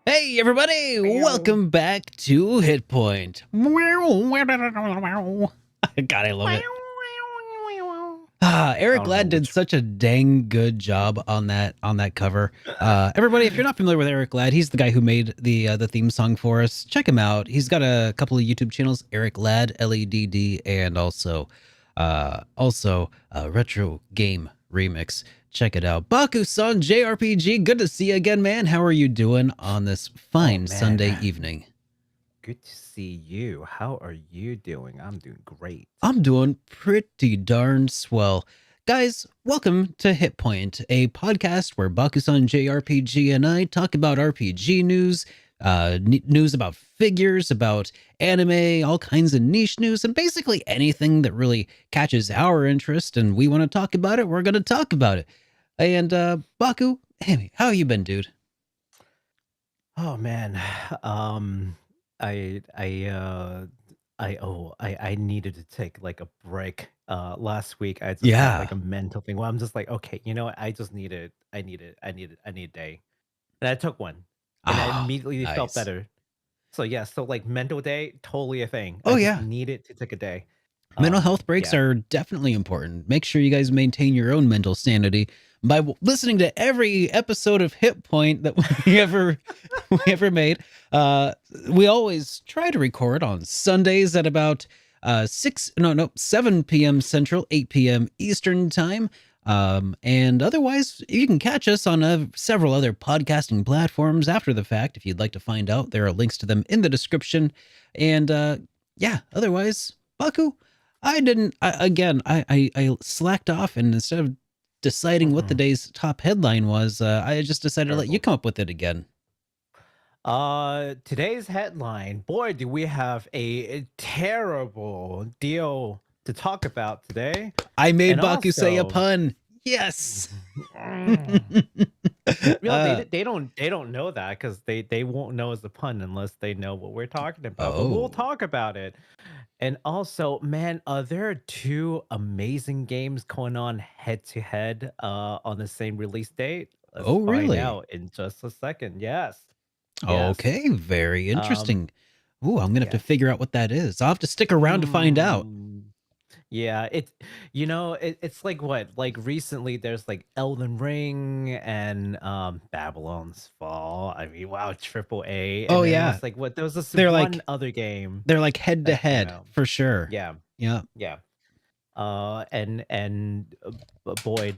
Hey everybody, Meow. welcome back to HitPoint. God, I love it. I Eric don't know Ladd did which. such a dang good job on that cover. Everybody, if you're not familiar with Eric Ladd, he's the guy who made the theme song for us. Check him out. He's got a couple of YouTube channels, Eric Ladd, Ledd, and also Retro Game Remix. Check it out. Baku Says JRPG. Good to see you again, man. How are you doing on this Oh fine man, Sunday evening? good to see you. How are you doing? I'm doing great. I'm doing pretty darn swell. Guys, welcome to HitPoint, a podcast where Bakusan JRPG and I talk about RPG news, news about figures, about anime, all kinds of niche news, and basically anything that really catches our interest and we want to talk about it, we're going to talk about it. And Baku, hey, how you been, dude? Oh man, um, I I uh I needed to take like a break. Last week I just had Yeah. like a mental thing where I'm just like, okay, you know what? I just needed, I need a day, and I took one, and I Ah, immediately felt nice. better. So yeah, so like mental day, totally a thing. Oh I just yeah. needed to take a day. Mental health breaks Yeah. are definitely important. Make sure you guys maintain your own mental sanity by listening to every episode of Hit Point that we ever made. Uh, we always try to record on Sundays at about 7 p.m. Central, 8 p.m. Eastern time. And otherwise, you can catch us on several other podcasting platforms after the fact. If you'd like to find out, there are links to them in the description. And yeah, otherwise, Baku, I didn't. I slacked off, and instead of deciding what the Mhm. day's top headline was, I just decided to let you Terrible. come up with it again. Today's headline. Boy, do we have a terrible deal to talk about today. I made And Baku say a also, pun. Yes. mm, you know, uh, they don't know that because they won't know it's a pun unless they know what we're talking about. But we'll oh. talk about it. And also, man, there are two amazing games going on head to head on the same release date. Let's Oh, find really? out in just a second. Yes. Yes. Okay, very Um, interesting. Ooh, I'm gonna have to yes. figure out what that is. I'll have to stick around to find out. Hmm. Yeah, it's like what? Like recently there's like Elden Ring and Babylon's Fall. I mean, wow, triple A. And Oh then yeah, there's like what there was this they're one like other game they're like head to that came head out. for sure. Yeah, Yeah. yeah. Boy,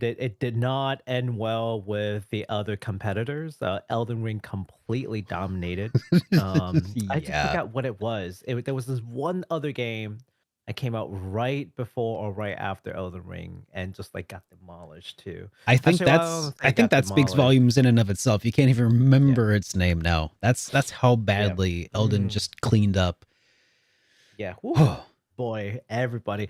it did not end well with the other competitors. Elden Ring completely dominated. I just Yeah. forgot what it was. There was this one other game that came out right before or right after Elden Ring and just like got demolished too. Actually, well, I don't I say think got that speaks demolished. volumes in and of itself. You can't even Yeah, remember its name now. That's how yeah, badly Elden mm, just cleaned up. yeah. Whew. Oh, Boy, everybody.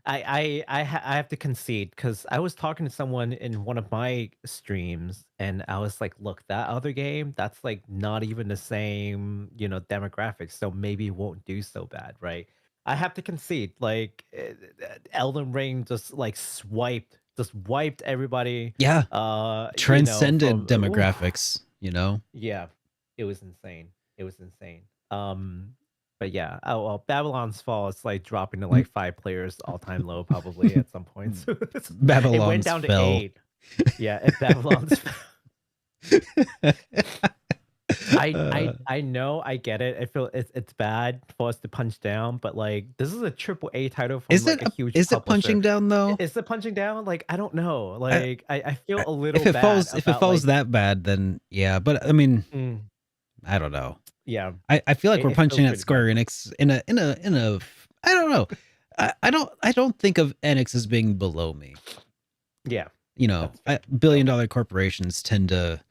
I have to concede because I was talking to someone in one of my streams, and I was like, "Look, that other game, that's like not even the same, demographics, so maybe it won't do so bad, right?" I have to concede, like Elden Ring just wiped everybody, yeah. Transcended from demographics. yeah, it was insane. It was insane. But yeah, oh well, Babylon's Fall is like dropping to M- like 5 players all time low probably at some point. So it went Babylon's down to fell. 8. Yeah, and Babylon's uh, I know, I get it. I feel it's bad for us to punch down, but like this is a triple A title from like a huge is it publisher. punching down though? Is it punching down? Like I don't know. I, Like I feel a little bad if it about falls like that bad, then yeah. But I mean, mm, I don't know. yeah, I feel like we're it feels punching at pretty bad. Square-Enix in a I don't know. I don't think of Enix as being below me. Yeah, You know, that's fair. billion So dollar corporations tend to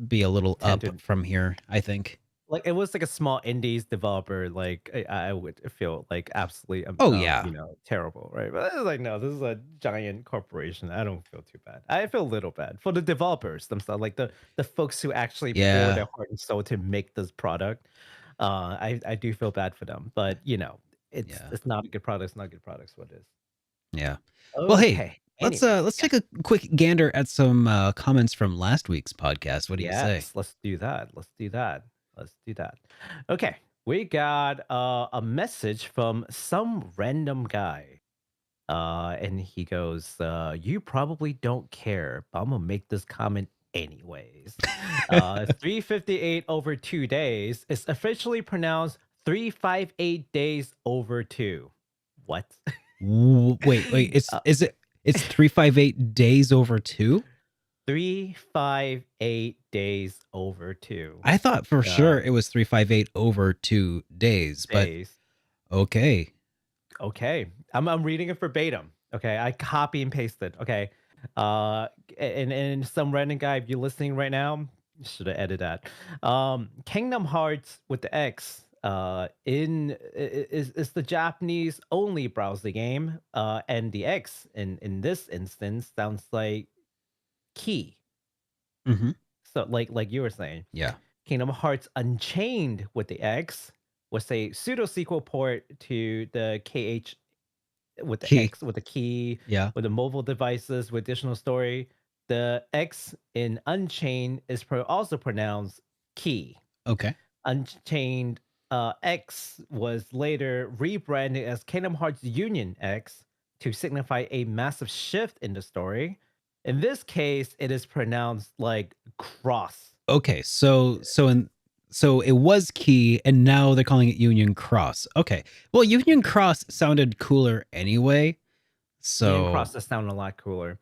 be a little tend up to from here, I think. like it was like a small indies developer, like I would feel like absolutely Oh yeah. terrible, right? But I was like, no, this is a giant corporation. I don't feel too bad. I feel a little bad for the developers themselves, like the folks who actually pour Yeah. their heart and soul to make this product. I do feel bad for them, but Yeah. it's not a good product. It's not a good product. It's what it is. Yeah. Well, hey, Okay. let's take a quick gander at some comments from last week's podcast. What do you say? Yes, let's do that. Let's do that. Let's do that. Okay, we got a message from some random guy. And he goes, "You probably don't care, but I'm gonna make this comment anyways." 358 over 2 days is officially pronounced 358 days over two. What? Wait, Uh, it's 358 days over 2? 358 days over two I thought for sure uh, it was 358 over 2 days, but days. okay. Okay, I'm reading it verbatim. Okay, I copy and pasted. Okay, uh, and some random guy, if you're listening right now, should have edited that. Kingdom Hearts with the X. Is the Japanese only browser game. And the X in this instance sounds like key. Mhm. So like you were saying, Yeah. Kingdom Hearts Unchained with the X was a pseudo sequel port to the KH with the Key. X, with the key, Yeah. with the mobile devices, with additional story. The X in Unchained is also pronounced key. Okay. Unchained X was later rebranded as Kingdom Hearts Union X to signify a massive shift in the story. In this case, it is pronounced like cross. Okay. So it was Key and now they're calling it Union Cross. Okay. Well, Union Cross sounded cooler anyway. Union So Cross does sound a lot cooler.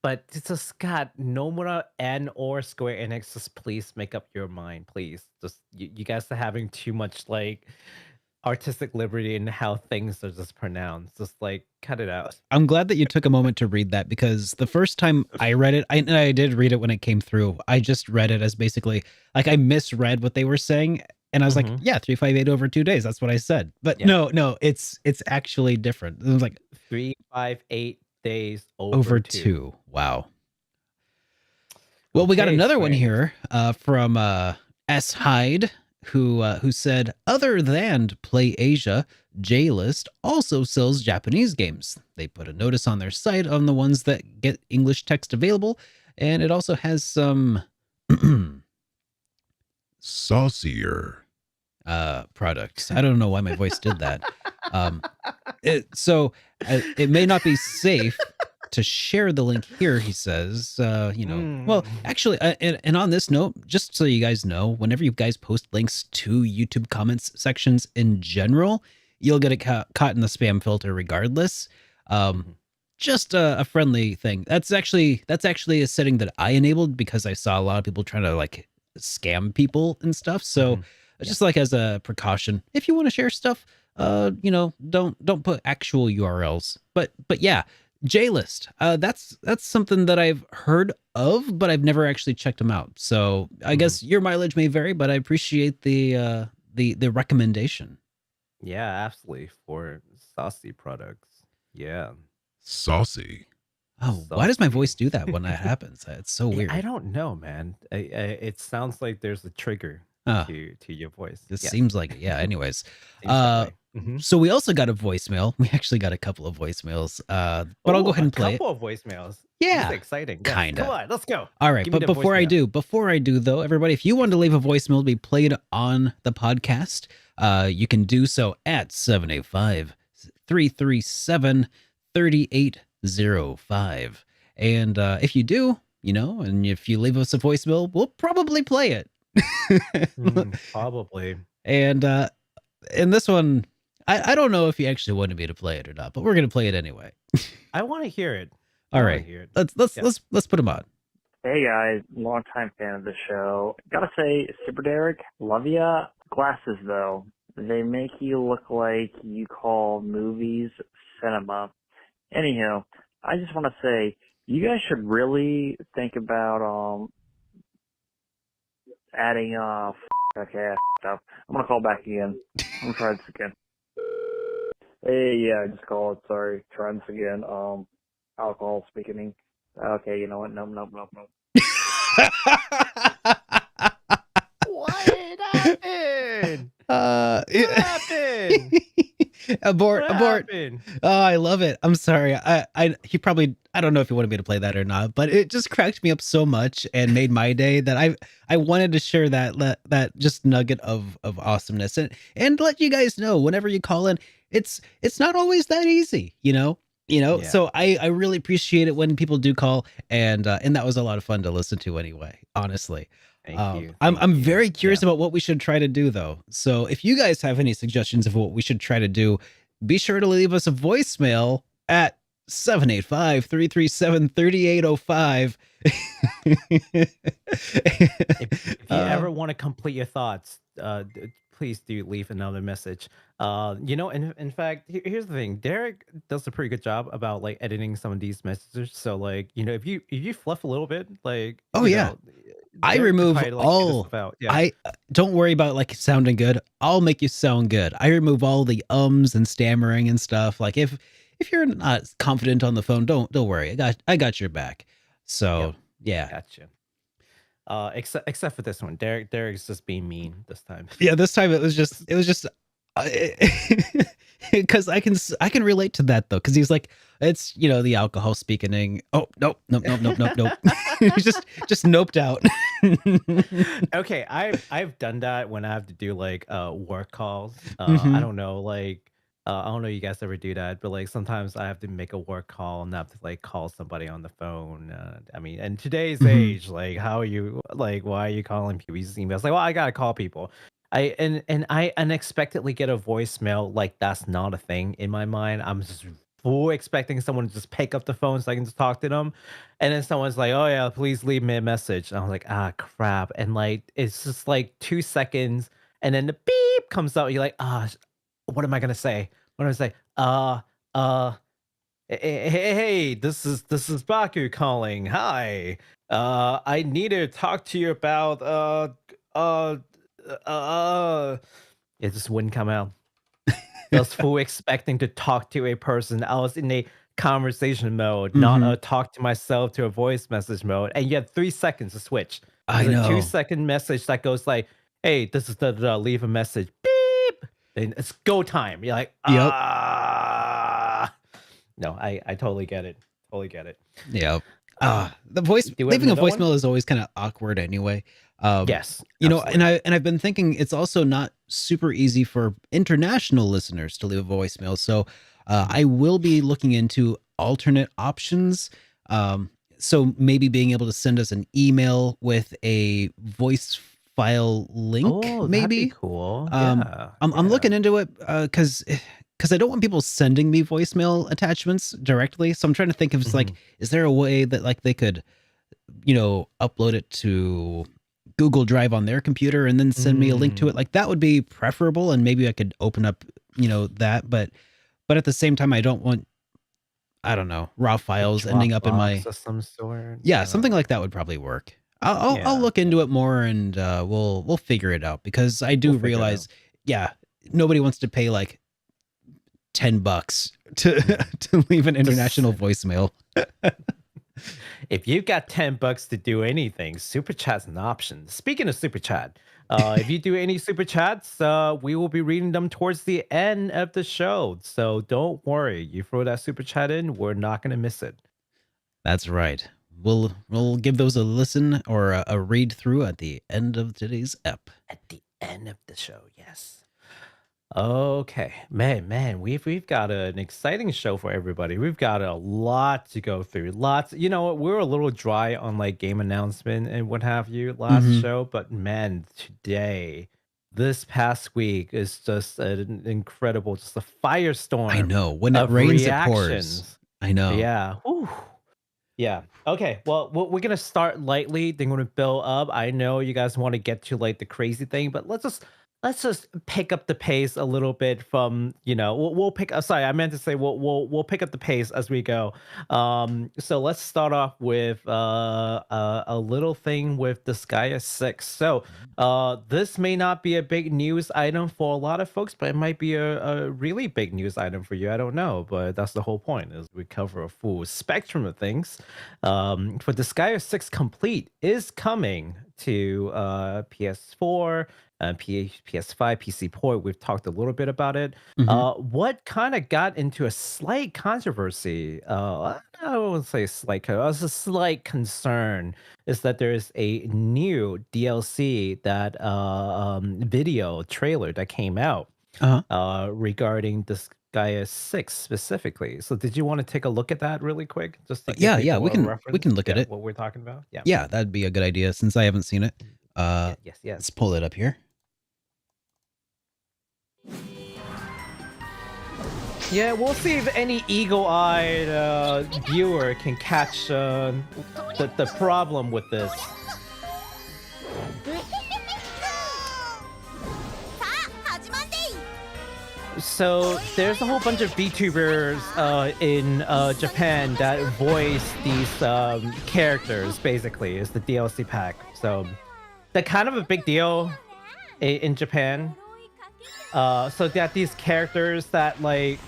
But it's just God, Nomura and or Square Enix, just please make up your mind, please. Just you guys are having too much like artistic liberty in how things are just pronounced. Just like cut it out. I'm glad that you took a moment to read that because the first time I read it, I did read it when it came through. I just read it as basically like I misread what they were saying, and I was like, Mm-hmm. "Yeah, 358 over 2 days." That's what I said. But Yeah. no, it's actually different. It was like 358 days over over two. 2. Wow. Well, we got Okay, another one Square Enix. here from S Hyde who said, other than Play Asia, J-List also sells Japanese games. They put a notice on their site on the ones that get English text available, and it also has some Saucier. products. I don't know why my voice did that. It may not be safe to share the link here, he says. Well, actually, and on this note, just so you guys know, whenever you guys post links to YouTube comments sections in general, you'll get it caught in the spam filter regardless. Just a friendly thing. That's actually a setting that I enabled because I saw a lot of people trying to like scam people and stuff. So just like as a precaution, if you want to share stuff, don't put actual URLs. But yeah, J-List. That's something that I've heard of, but I've never actually checked them out. So I guess your mileage may vary, but I appreciate the recommendation. Yeah, absolutely. For saucy products. Yeah. Saucy. Oh, why does my Saucy. voice do that when that happens? It's so weird. I don't know, man. It sounds like there's a trigger to your voice. This Yes. seems like it. Yeah. Anyways, Seems that way. so we also got a voicemail. We actually got a couple of voicemails. But I'll go ahead and play it. A couple of voicemails. Yeah, This is exciting. Yes. kinda. Come on, let's go. All right, Give me but the before I do though, everybody, if you want to leave a voicemail to be played on the podcast, you can do so at 785-337-3805. And if you do, and if you leave us a voicemail, we'll probably play it. Probably. And in this one, I don't know if you actually wanted me to play it or not, but we're gonna play it anyway. I want to hear it. All right, let's put them on. Hey guys, longtime fan of the show. Gotta say, SuperDerek, love ya. Glasses though, they make you look like you call movies cinema. Anyhow, I just want to say, you guys should really think about adding okay, I f***ed up. I'm gonna call back again. I'm gonna try this again. Hey, yeah, I just called. Sorry, try this again. Alcohol speaking. Okay, you know what? Nope. What happened? What happened? Abort, What abort. happened? Oh, I love it. I'm sorry. He probably, I don't know if he wanted me to play that or not, but it just cracked me up so much and made my day that I wanted to share that just nugget of awesomeness and let you guys know whenever you call in, it's not always that easy, Yeah. So I really appreciate it when people do call, and that was a lot of fun to listen to anyway, honestly. Thank you. I'm Thank you. very curious Yeah. about what we should try to do though. So if you guys have any suggestions of what we should try to do, be sure to leave us a voicemail at 785-337-3805. If you ever want to complete your thoughts, please do leave another message. In fact, here's the thing: Derek does a pretty good job about like editing some of these messages. So, like, if you fluff a little bit, like, Oh yeah. I Derek could remove probably, like, get this all. stuff out. Yeah. I don't worry about like sounding good. I'll make you sound good. I remove all the ums and stammering and stuff. Like if you're not confident on the phone, don't worry. I got your back. So yeah. Gotcha. Except for this one, Derek's just being mean this time. Yeah, this time it was just because I can relate to that though, because he's like, it's the alcohol speaking. Oh nope. He's just noped out. Okay, I've done that when I have to do like work calls. Mhm. I don't know, like I don't know if you guys ever do that, but like sometimes I have to make a work call and I have to like call somebody on the phone. I mean, in today's Mhm. age, like how are you like why are you calling people using emails? Like, well, I gotta call people. I unexpectedly get a voicemail like that's not a thing in my mind. I'm just full expecting someone to just pick up the phone so I can just talk to them. And then someone's like, "Oh yeah, please leave me a message." And I was like, "Ah, crap!" And like, it's just like 2 seconds, and then the beep comes out. You're like, "Ah, what am I gonna say? What am I gonna say? Hey, this is Baku calling. Hi. I need to talk to you about uh, it just wouldn't come out. I was full expecting to talk to a person. I was in a conversation mode, not a talk to myself to a voice message mode. And you had 3 seconds to switch. I There's a know. 2-second message that goes like, "Hey, this is the leave a message." Beep. And it's go time. You're like, Yep. No, I totally get it. Totally get it. Yeah. The Do you have leaving a another one? voicemail is always kind of awkward anyway. Yes. And I've been thinking it's also not super easy for international listeners to leave a voicemail. So I will be looking into alternate options. So maybe being able to send us an email with a voice file link, Oh, that'd maybe. be cool. I'm looking into it because I don't want people sending me voicemail attachments directly. So I'm trying to think of like, is there a way that like they could, upload it to Google Drive on their computer and then send me a link to it? Like that would be preferable, and maybe I could open up, that. But at the same time, I don't want, I don't know, raw files ending up in my of some sort. something like that would probably work. I'll look into it more, and we'll figure it out, because I do We'll figure it realize, nobody wants to pay like $10 to leave an international voicemail. If you've got $10 to do anything, Super Chat's an option. Speaking of Super Chat, if you do any Super Chats, we will be reading them towards the end of the show. So don't worry. You throw that Super Chat in, we're not going to miss it. That's right. We'll give those a listen or a read through at the end of today's ep. At the end of the show, yes. Okay, man, we've got an exciting show for everybody. We've got a lot to go through. Lots, we're a little dry on like game announcement and what have you last show, but man, this past week is just an incredible, just a firestorm. I know, when it rains, it pours. reactions. I know. Yeah. Whew. Yeah. Okay. Well, we're gonna start lightly. Then we're gonna build up. I know you guys want to get to like the crazy thing, but let's just pick up the pace a little bit from we'll pick. Sorry, I meant to say we'll pick up the pace as we go. So let's start off with a little thing with Disgaea 6. So this may not be a big news item for a lot of folks, but it might be a really big news item for you. I don't know, but that's the whole point, is we cover a full spectrum of things. For Disgaea 6 Complete is coming to PS4, PS5, PC port. We've talked a little bit about it. What kind of got into a slight controversy? I won't say slight. It was a slight concern. Is that there's a new DLC that video trailer that came out regarding Disgaea 6 specifically. So did you want to take a look at that really quick, just to give Yeah, people we a can reference? look at it. What we're talking about. Yeah. Yeah, that'd be a good idea since I haven't seen it. Yes. Let's pull it up here. Yeah, we'll see if any eagle-eyed viewer can catch the problem with this. So there's a whole bunch of VTubers in Japan that voice these characters. Basically, is the DLC pack. So they're kind of a big deal in Japan. So they have these characters that like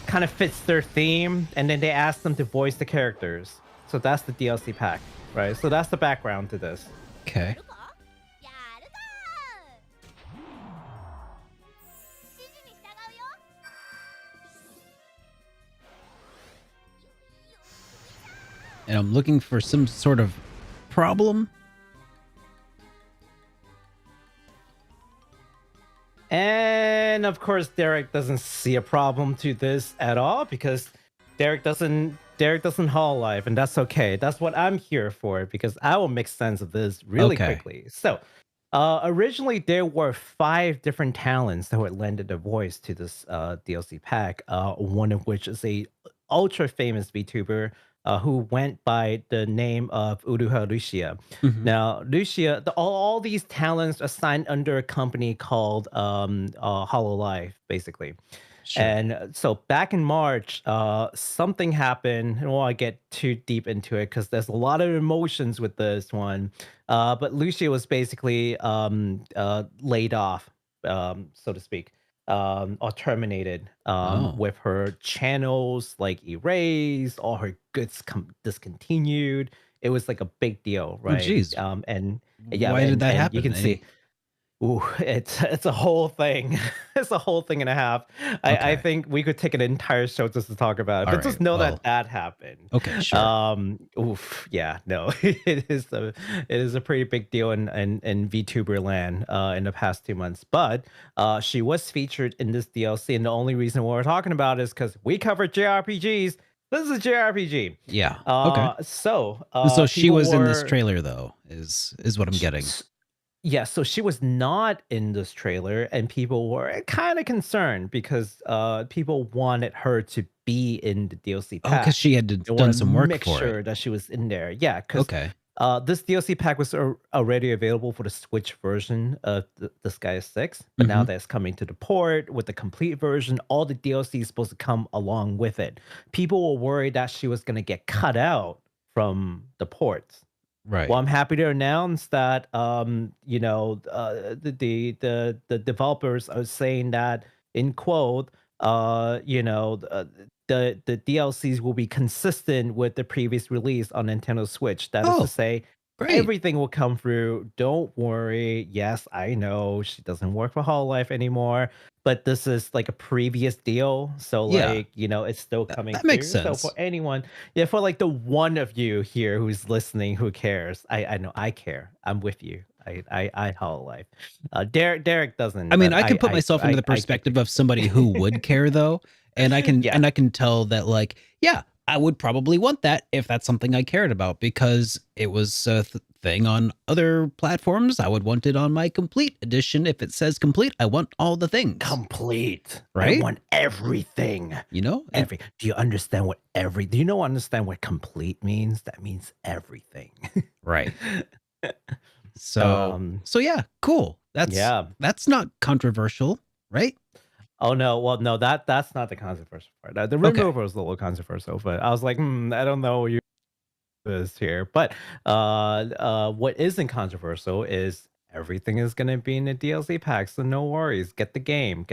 kind of fits their theme, and then they ask them to voice the characters. So that's the DLC pack, right? So that's the background to this. Okay. And I'm looking for some sort of problem. And of course, Derek doesn't see a problem to this at all because Derek doesn't Hololive, and that's okay. That's what I'm here for, because I will make sense of this really quickly. So, originally there were 5 different talents that were lended a voice to this DLC pack. One of which is a ultra famous VTuber who went by the name of Rushia. Now, Rushia, all these talents are signed under a company called Hololive, basically. Sure. And so back in March, something happened. I don't want to get too deep into it because there's a lot of emotions with this one. But Lucia was basically laid off, so to speak, or terminated, with her channels like erased, all her goods discontinued. It was like a big deal, right? Oh, geez. And yeah, why did that happen? You can see. Ooh, it's a whole thing. It's a whole thing and a half. I think we could take an entire show just to talk about it. But just know that happened. Okay, sure. Yeah, no, it is a pretty big deal in VTuber land in the past 2 months. But she was featured in this DLC, and the only reason we're talking about it is because we covered JRPGs. This is a JRPG. Yeah. Okay. So she was in this trailer, though, is what I'm getting. Yeah, so she was not in this trailer, and people were kind of concerned because people wanted her to be in the DLC pack. Oh, because she had done some work make for sure it. that she was in there. Yeah, because okay. This DLC pack was already available for the Switch version of Disgaea 6, but now that's coming to the port with the complete version. All the DLC is supposed to come along with it. People were worried that she was going to get cut out from the ports. Right. Well, I'm happy to announce that the developers are saying that, in quote, the DLCs will be consistent with the previous release on Nintendo Switch. That is to say, everything will come through. Don't worry. Yes, I know she doesn't work for Hololive anymore, but this is like a previous deal. So it's still coming through. That makes sense. So for anyone, for like the one of you here who's listening, who cares? I know I care. I'm with you. I Hololive. Derek doesn't. I mean, I can put myself into the perspective of somebody who would care, though. And I can and I can tell that, like, yeah, I would probably want that if that's something I cared about, because it was a thing on other platforms. I would want it on my complete edition. If it says complete, I want all the things. Complete. Right? I want everything. Do you understand understand what complete means? That means everything. Right. So yeah, cool. That's not controversial, right? Oh no, well no, that's not the controversial part. The removal is a little controversial, but I was like, I don't know what you is here. But what isn't controversial is everything is gonna be in the DLC pack, so no worries. Get the game.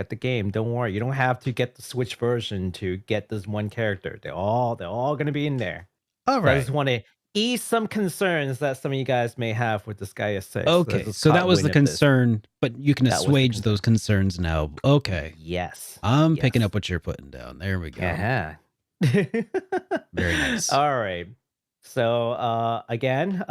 Don't worry. You don't have to get the Switch version to get this one character. They're all gonna be in there. All right. So I just want to ease some concerns that some of you guys may have with Disgaea 6. Okay, so that was the concern, but you can assuage those concerns now. Okay. Yes. I'm picking up what you're putting down. There we go. Uh-huh. Very nice. All right. So again,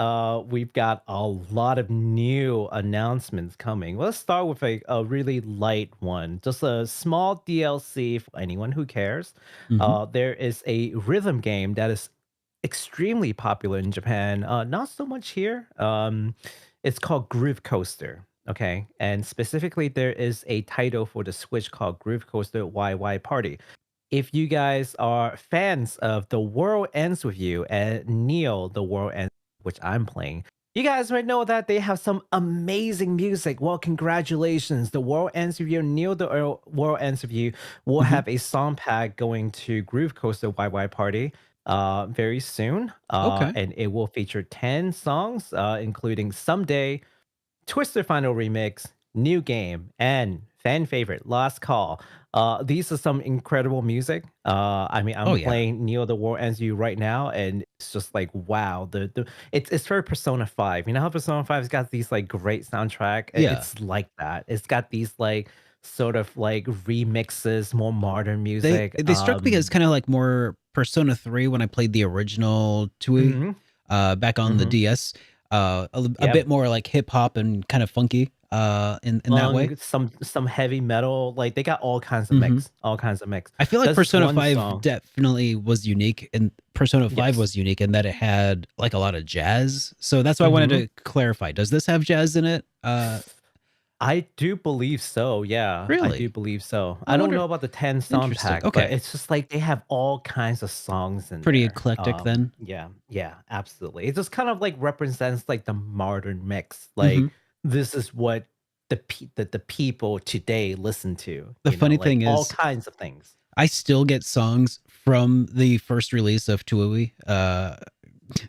we've got a lot of new announcements coming. Let's start with a really light one, just a small DLC for anyone who cares. There is a rhythm game that is extremely popular in Japan, not so much here. It's called Groove Coaster. Okay, and specifically, there is a title for the Switch called Groove Coaster YY Party. If you guys are fans of The World Ends With You and Neo, The World Ends, which I'm playing, you guys might know that they have some amazing music. Well, congratulations. The World Ends With You, Neo, The World Ends With You will have a song pack going to Groove Coaster YY Party very soon. And it will feature 10 songs, including Someday, Twister Final Remix, New Game, and fan favorite, Last Call. These are some incredible music. I mean, I'm playing Neo the World Ends You right now, and it's just like, wow. It's very Persona 5. You know how Persona 5's got these like great soundtrack? It's like that. It's got these like sort of like remixes, more modern music. They struck me as kind of like more Persona 3 when I played the original TWEWY back on the DS. A bit more like hip hop and kind of funky in that way. Some heavy metal, like they got all kinds of mix, all kinds of mix. I feel like Persona 5 definitely was unique, and Persona 5 was unique in that it had like a lot of jazz. So that's why I wanted to clarify. Does this have jazz in it? I do believe so. Yeah, really? I do believe so. I don't know about the 10 song pack, but it's just like they have all kinds of songs in pretty there. Eclectic then. Yeah, absolutely. It just kind of like represents like the modern mix. Like this is what the people today listen to. The funny thing is all kinds of things. I still get songs from the first release of TWEWY.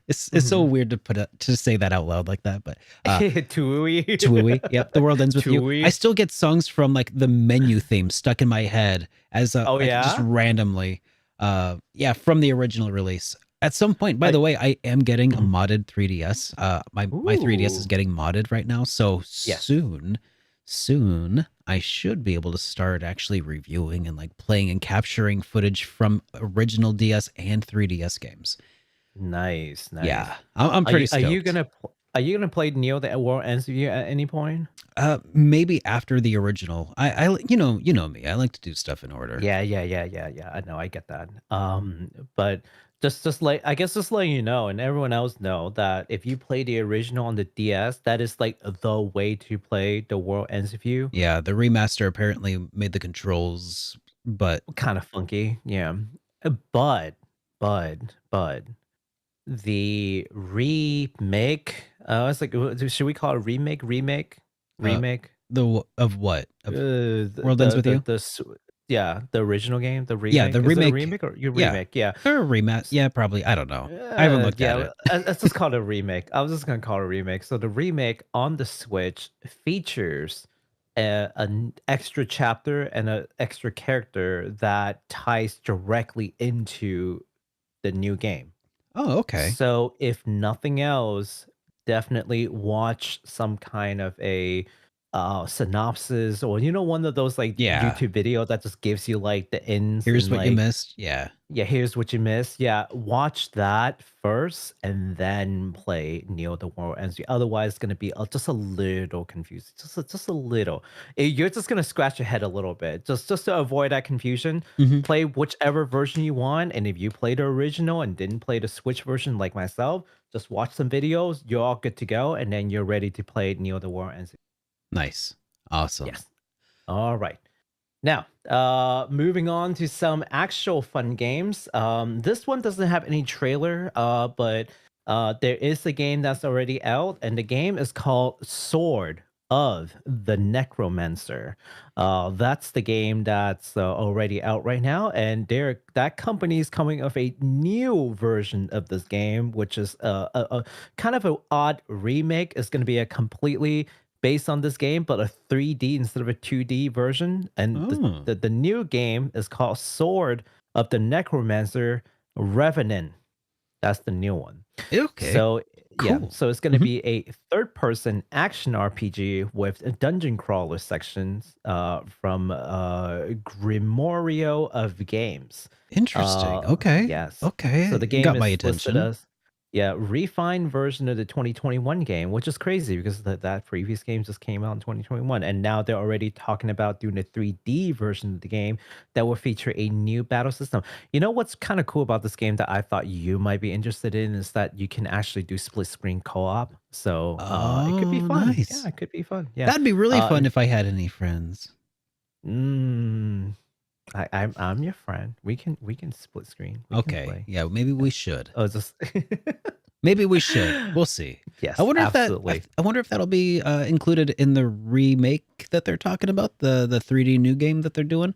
It's so weird to say that out loud like that, but TWEWY. Yep, The World Ends With TWEWY. You. I still get songs from like the menu theme stuck in my head as just randomly. From the original release. At some point, by the way, I am getting a modded 3DS. My 3DS is getting modded right now, so soon I should be able to start actually reviewing and like playing and capturing footage from original DS and 3DS games. Nice. Yeah, I'm pretty stoked. Are you gonna play Neo the World Ends With You at any point? Maybe after the original. I you know me. I like to do stuff in order. Yeah. I know, I get that. But just like, I guess just letting you know and everyone else know that if you play the original on the DS, that is like the way to play The World Ends With You. Yeah, the remaster apparently made the controls but kind of funky. Yeah. But the remake, it's like, should we call it remake? Of what? Of World Ends With You? The original game, the remake. Yeah, the remake. Is it a remake or your remake? Yeah. Or a rematch. Yeah, probably. I don't know. I haven't looked at it. Let's just call it a remake. I was just gonna call it a remake. So the remake on the Switch features an extra chapter and an extra character that ties directly into the new game. Oh, okay. So if nothing else, definitely watch some kind of a synopsis, or one of those like YouTube video that just gives you like the ins. Here's what like, you missed. Yeah, here's what you missed. Yeah, watch that first and then play Neo the World Ends You. Otherwise, it's gonna be just a little confusing. Just a little. You're just gonna scratch your head a little bit. Just to avoid that confusion, play whichever version you want. And if you played the original and didn't play the Switch version like myself, just watch some videos. You're all good to go, and then you're ready to play Neo the World Ends You. Nice. Awesome. Yes. All right. Now, moving on to some actual fun games. This one doesn't have any trailer, but there is a game that's already out, and the game is called Sword of the Necromancer. That's the game that's already out right now, and that company is coming of a new version of this game, which is a kind of an odd remake. It's going to be a completely based on this game, but a 3D instead of a 2D version. And the new game is called Sword of the Necromancer Revenant. That's the new one. Okay. So yeah, Cool. so it's going to Mhm. be a third-person action RPG with dungeon crawler sections from Grimorio of Games. Interesting. Okay. Yes. So Okay. the You game got my is listed attention. as refined version of the 2021 game, which is crazy because that previous game just came out in 2021, and now they're already talking about doing a 3D version of the game that will feature a new battle system. You know what's kind of cool about this game that I thought you might be interested in is that you can actually do split screen co-op. So it could be Oh, fun. Yeah, nice. it could be fun. Yeah. That'd be really fun And, if I had any friends. I'm your friend. We can split screen. We can Okay. play. Yeah, maybe we should. Oh, just Maybe we should. We'll see. yes, I wonder if absolutely. I wonder if that'll be included in the remake that they're talking about, the 3D new game that they're doing.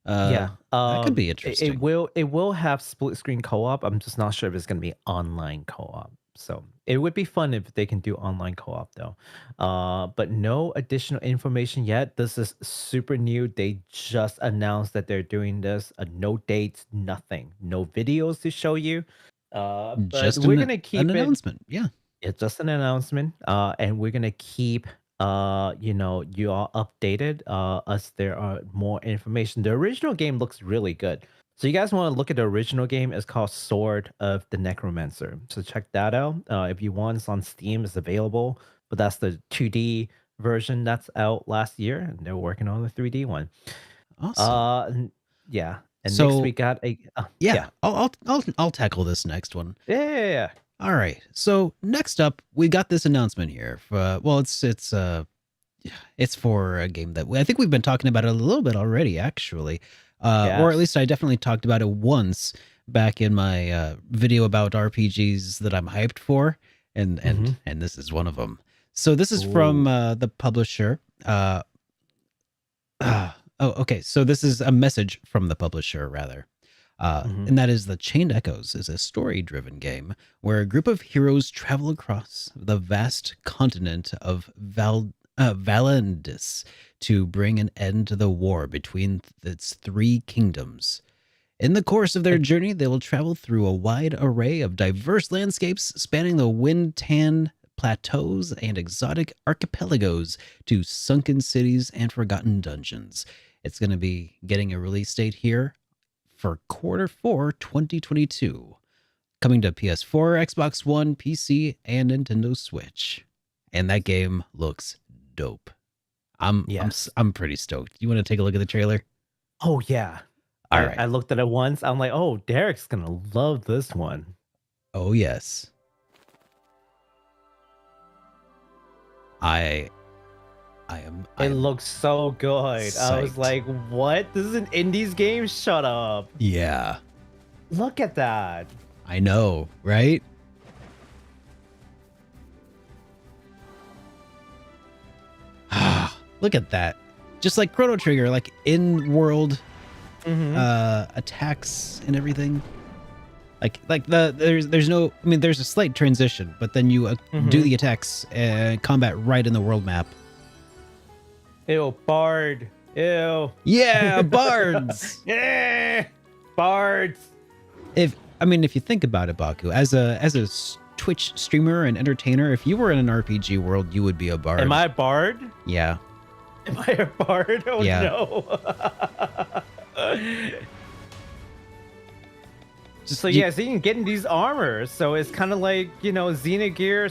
Yeah, That could be it interesting. will have split screen co-op. I'm just not sure if it's gonna be online co-op. So it would be fun if they can do online co-op though. But no additional information yet. This is super new. They just announced that they're doing this. No dates, nothing, no videos to show you. But Just we're an gonna keep it. announcement. Yeah. It's just an announcement, and we're gonna keep you all updated as there are more information. The original game looks really good. So you guys want to look at the original game? It's called Sword of the Necromancer. So check that out. If you want, it's on Steam, it's available. But that's the 2D version that's out last year, and they're working on the 3D one. Awesome. Yeah. And next So we got a yeah, I'll tackle this next one. yeah. All right. So next up, we got this announcement here. Well, it's for a game that I think we've been talking about it a little bit already, actually, or at least I definitely talked about it once back in my video about RPGs that I'm hyped for, and this is one of them. So this is from the publisher. Okay. So this is a message from the publisher, rather. And that is the Chained Echoes is a story-driven game where a group of heroes travel across the vast continent of Valandis to bring an end to the war between its three kingdoms. In the course of their journey, they will travel through a wide array of diverse landscapes spanning the wind-tan plateaus and exotic archipelagos to sunken cities and forgotten dungeons. It's going to be getting a release date here for Q4 2022, coming to PS4, Xbox One, PC, and Nintendo Switch. And that game looks dope. I'm pretty stoked. You want to take a look at the trailer? Oh yeah. All right. I looked at it once. I'm like, oh, Derek's gonna love this one. Oh yes. I am. It looks so good. I was psyched. like, what? This is an indies game? Shut up. Yeah. Look at that. I know, right? Look at that. Just like Chrono Trigger, like in-world attacks and everything. There's no, I mean, there's a slight transition, but then you do the attacks and combat right in the world map. Ew, Bard. Ew. Yeah, bards. Yeah, bards. If you think about it, Baku, as a Twitch streamer and entertainer, if you were in an RPG world, you would be a bard. Am I a bard? Yeah. Am I a bard? Oh Yeah. no. So yeah, so you can get in these armors. So it's kind of like, Xenogear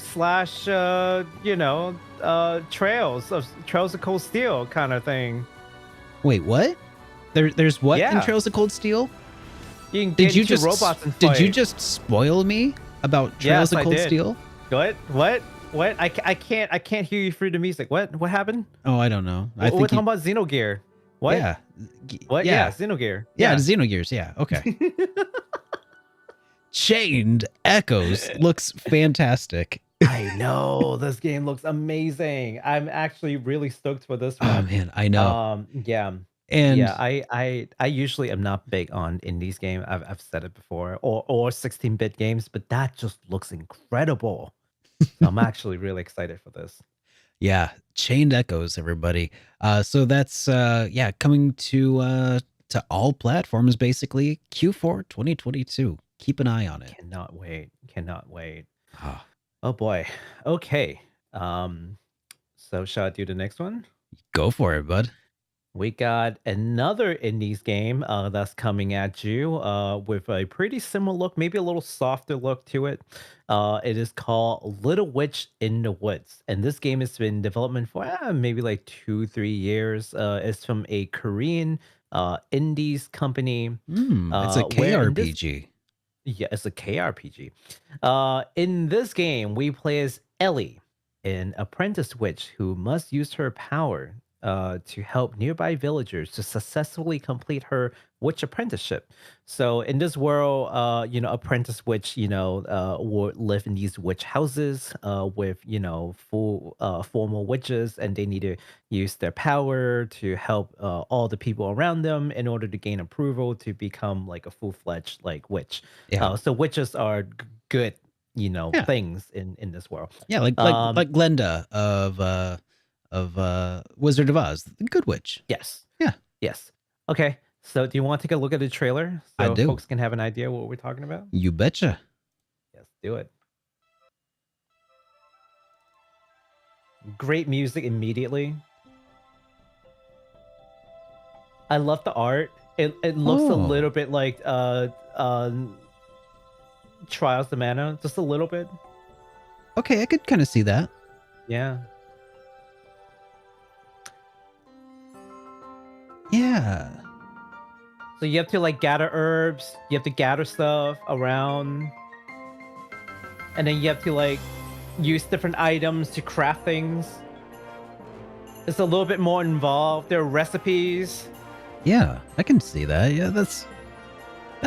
/ Trails of Cold Steel kind of thing. Wait, what? There's what in Yeah. Trails of Cold Steel? You can get into robots and fight. Did you just spoil me about Trails Yes, of Cold I did. Steel? What? I can't hear you through the music. What happened? Oh, I don't know. We're talking about Xenogear. What? Yeah. What? Yeah, Xenogear. Yeah, Xenogears. Yeah. Okay. Chained Echoes looks fantastic. I know this game looks amazing. I'm actually really stoked for this one. Oh man, I know. Yeah. And yeah, I usually am not big on indies game. I've said it before, or 16-bit games, but that just looks incredible. So I'm actually really excited for this. yeah, Chained Echoes, everybody. So that's coming to all platforms basically Q4 2022. keep an eye on it. Cannot wait. Cannot wait. Ah, Oh boy. Okay. So shall I do the next one? go for it, bud. We got another indies game that's coming at you with a pretty similar look, maybe a little softer look to it. It is called Little Witch in the Woods. And this game has been in development for maybe like 2-3 years. It's from a Korean indies company. It's a Where in this KRPG. Yeah, it's a KRPG. In this game, we play as Ellie, an apprentice witch who must use her power to help nearby villagers to successfully complete her witch apprenticeship. So in this world, apprentice witch, would live in these witch houses with, full formal witches, and they need to use their power to help all the people around them in order to gain approval to become like a full-fledged like witch. Yeah. So witches are good, Yeah. things in this world. Yeah, like Glenda of Wizard of Oz, the Good Witch. Yes. Yeah. Yes. Okay. So do you want to take a look at the trailer I so do. folks can have an idea what we're talking about? You betcha. Yes, do it. Great music immediately. I love the art. It looks a little bit like Trials of Mana, just a little bit. Okay, I could kind of see that. Yeah. Yeah. So you have to like gather herbs, you have to gather stuff around, and then you have to like use different items to craft things. It's a little bit more involved. There are recipes. Yeah, I can see that. Yeah, that's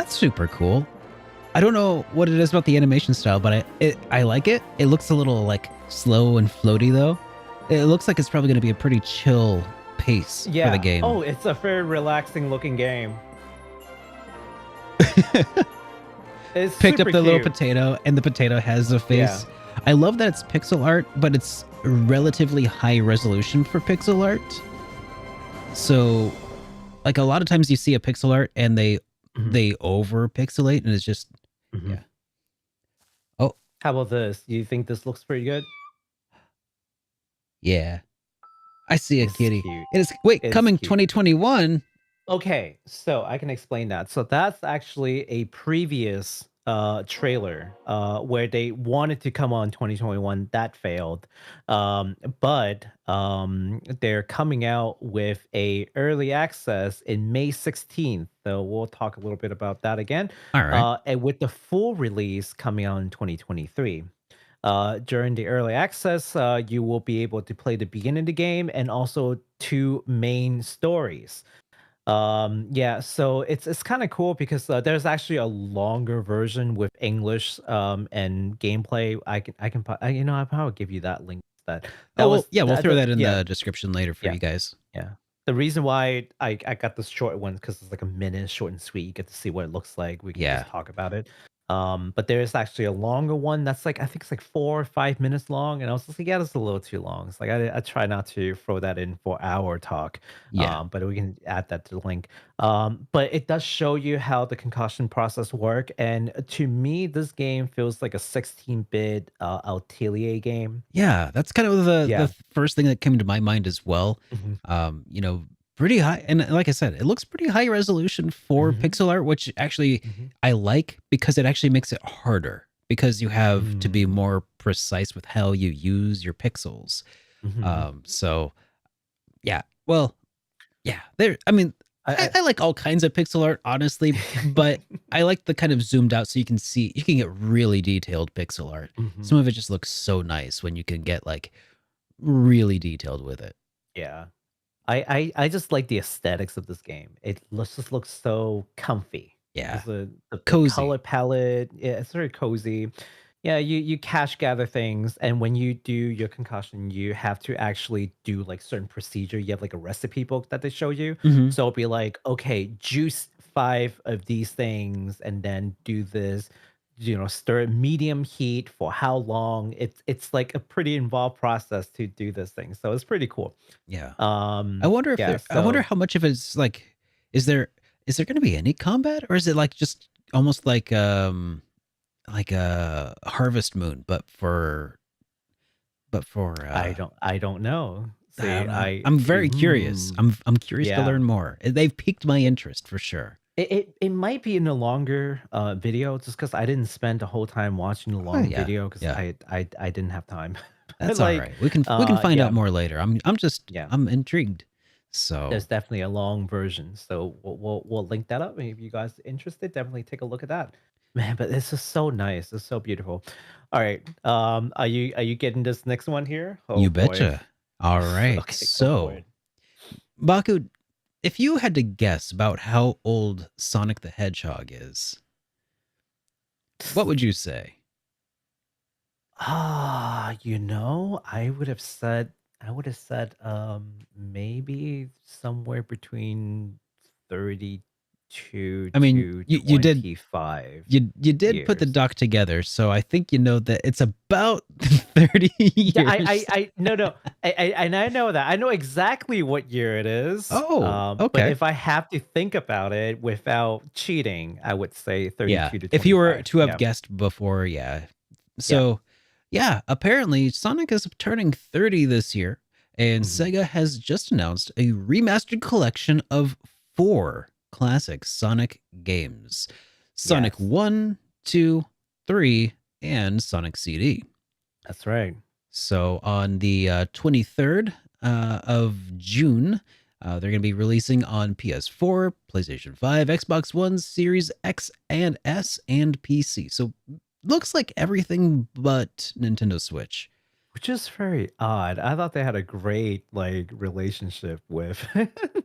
super cool. I don't know what it is about the animation style, but I like it. It looks a little like slow and floaty though. It looks like it's probably going to be a pretty chill pace for the game. Oh, it's a very relaxing looking game. It's Picked up super the little cute. potato, and the potato has a face. I love that it's pixel art, but it's relatively high resolution for pixel art. So, like a lot of times you see a pixel art and they over pixelate, and it's just yeah. Oh, How about this? You think this looks pretty good? yeah. I see a It's kitty. cute. It is coming cute. 2021. Okay, so I can explain that. So that's actually a previous trailer where they wanted to come on 2021. That failed. But they're coming out with a early access in May 16th. So we'll talk a little bit about that again. All right. And with the full release coming out in 2023. During the early access, you will be able to play the beginning of the game and also 2 main stories. So it's kind of cool because there's actually a longer version with English and gameplay. I'll probably give you that link. We'll throw that in the description later for Yeah. you guys. Yeah. The reason why I got this short one because it's like a minute, short and sweet. You get to see what it looks like. We can just talk about it. But there is actually a longer one that's like I think it's like 4 or 5 minutes long, and I was just like, yeah, that's a little too long. It's like I try not to throw that in for our talk. Yeah. But we can add that to the link. But it does show you how the concussion process work, and to me, this game feels like a 16-bit Atelier game. Yeah, that's kind of the first thing that came to my mind as well. Pretty high, and like I said, it looks pretty high resolution for pixel art, which actually I like because it actually makes it harder because you have to be more precise with how you use your pixels. So yeah, well, yeah, I like all kinds of pixel art, honestly, but I like the kind of zoomed out so you can get really detailed pixel art. Some of it just looks so nice when you can get like really detailed with it. Yeah. I just like the aesthetics of this game. It just looks so comfy. Yeah. The Cozy. color palette, yeah, it's very cozy. Yeah, you cache gather things, and when you do your concussion, you have to actually do like certain procedure. You have like a recipe book that they show you. So it'll be like, okay, juice 5 of these things, and then do this. Stir at medium heat for how long? It's like a pretty involved process to do this thing. So it's pretty cool. Yeah. I wonder if I wonder how much of it's like, is there going to be any combat, or is it like just almost like a Harvest Moon, but for I don't know. I See, don't know. I'm very curious. I'm curious to yeah. learn more. They've piqued my interest for sure. It might be in a longer video just because I didn't spend the whole time watching the long yeah, video because yeah. I didn't have time. That's all Like, right. We can find yeah, out more later. yeah. I'm intrigued. So There's definitely a long version, so we'll link that up. If you guys are interested, definitely take a look at that. Man, but this is so nice. It's so beautiful. All right, are you getting this next one here? Oh you boy. betcha. All right. Okay, go for So it. Baku, if you had to guess about how old Sonic the Hedgehog is, what would you say? I would have said maybe somewhere between 32 I mean, to you did 25 you did put the years. doc together, so I think you know that it's about 30 years. Yeah, I no, and I know that. I know exactly what year it is. Oh, But okay. if I have to think about it without cheating, I would say 32 Yeah. to 25. If you were to have Yeah. guessed before, yeah. So, yeah, apparently Sonic is turning 30 this year, and Mhm. Sega has just announced a remastered collection of 4 classic Sonic games. Sonic Yes. 1, 2, 3, and Sonic CD. That's right. So on the 23rd of June, they're going to be releasing on PS4, PlayStation 5, Xbox One, Series X and S, and PC. So looks like everything but Nintendo Switch. Which is very odd. I thought they had a great like relationship with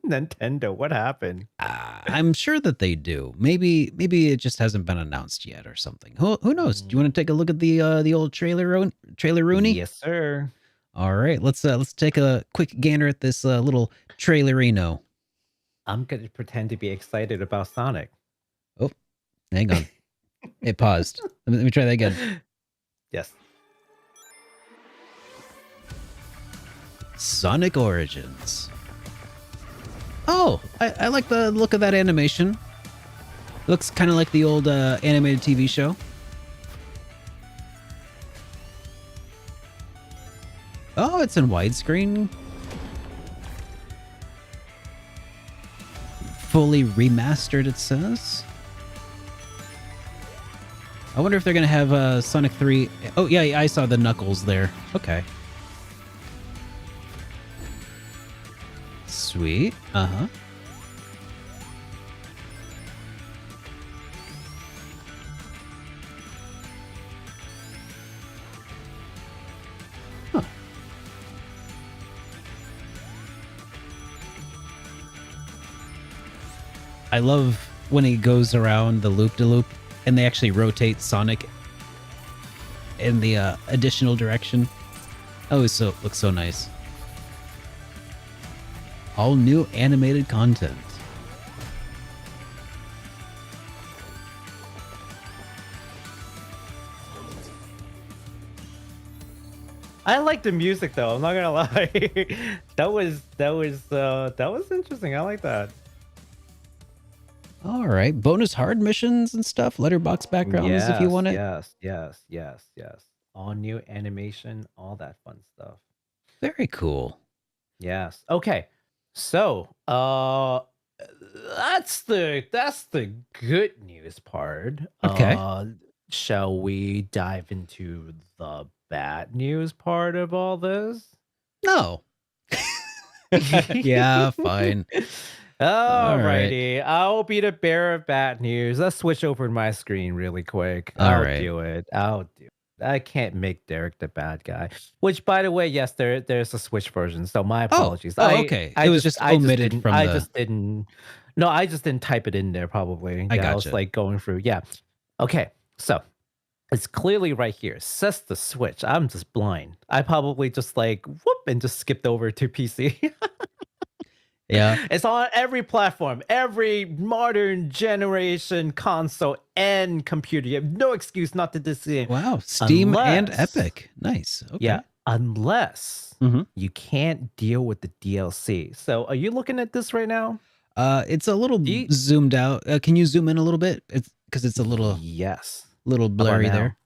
Nintendo. What happened? I'm sure that they do. Maybe it just hasn't been announced yet or something. Who knows? Do you want to take a look at the old trailer Rooney? Yes, sir. All right, let's take a quick gander at this little trailerino. I'm gonna pretend to be excited about Sonic. Oh, hang on. It paused. Let me try that again. Yes. Sonic Origins. Oh, I like the look of that animation. Looks kind of like the old animated TV show. Oh, it's in widescreen. Fully remastered, it says. I wonder if they're going to have Sonic 3. Oh, yeah, I saw the Knuckles there. Okay. Sweet. Uh-huh. Huh. I love when he goes around the loop-de-loop and they actually rotate Sonic in the additional direction. Oh, it looks so nice. All new animated content. I like the music though. I'm not gonna lie. that was interesting. I like that. All right, bonus hard missions and stuff, letterbox backgrounds if you want it. Yes. All new animation, all that fun stuff. Very cool. Yes. Okay. So, that's the good news part. Okay. Shall we dive into the bad news part of all this? No. Yeah, fine. Alrighty, I'll be the bearer of bad news. Let's switch over my screen really quick. I'll do it. I can't make Derek the bad guy. Which, by the way, yes, there's a Switch version. So my apologies. Okay. It was just omitted from the. I just didn't. No, I just didn't type it in there. Probably. I I was gotcha. like going through. Yeah. Okay. So it's clearly right here. Says the Switch. I'm just blind. I probably just like whoop and just skipped over to PC. Yeah. It's on every platform, every modern generation console and computer. You have no excuse not to this game. Wow. Steam and Unless- Epic. Nice. Okay. Yeah, unless Mhm. you can't deal with the DLC. So are you looking at this right now? It's a little Do you- zoomed out. Can you zoom in a little bit? It's because it's a little Yes. little blurry now? there.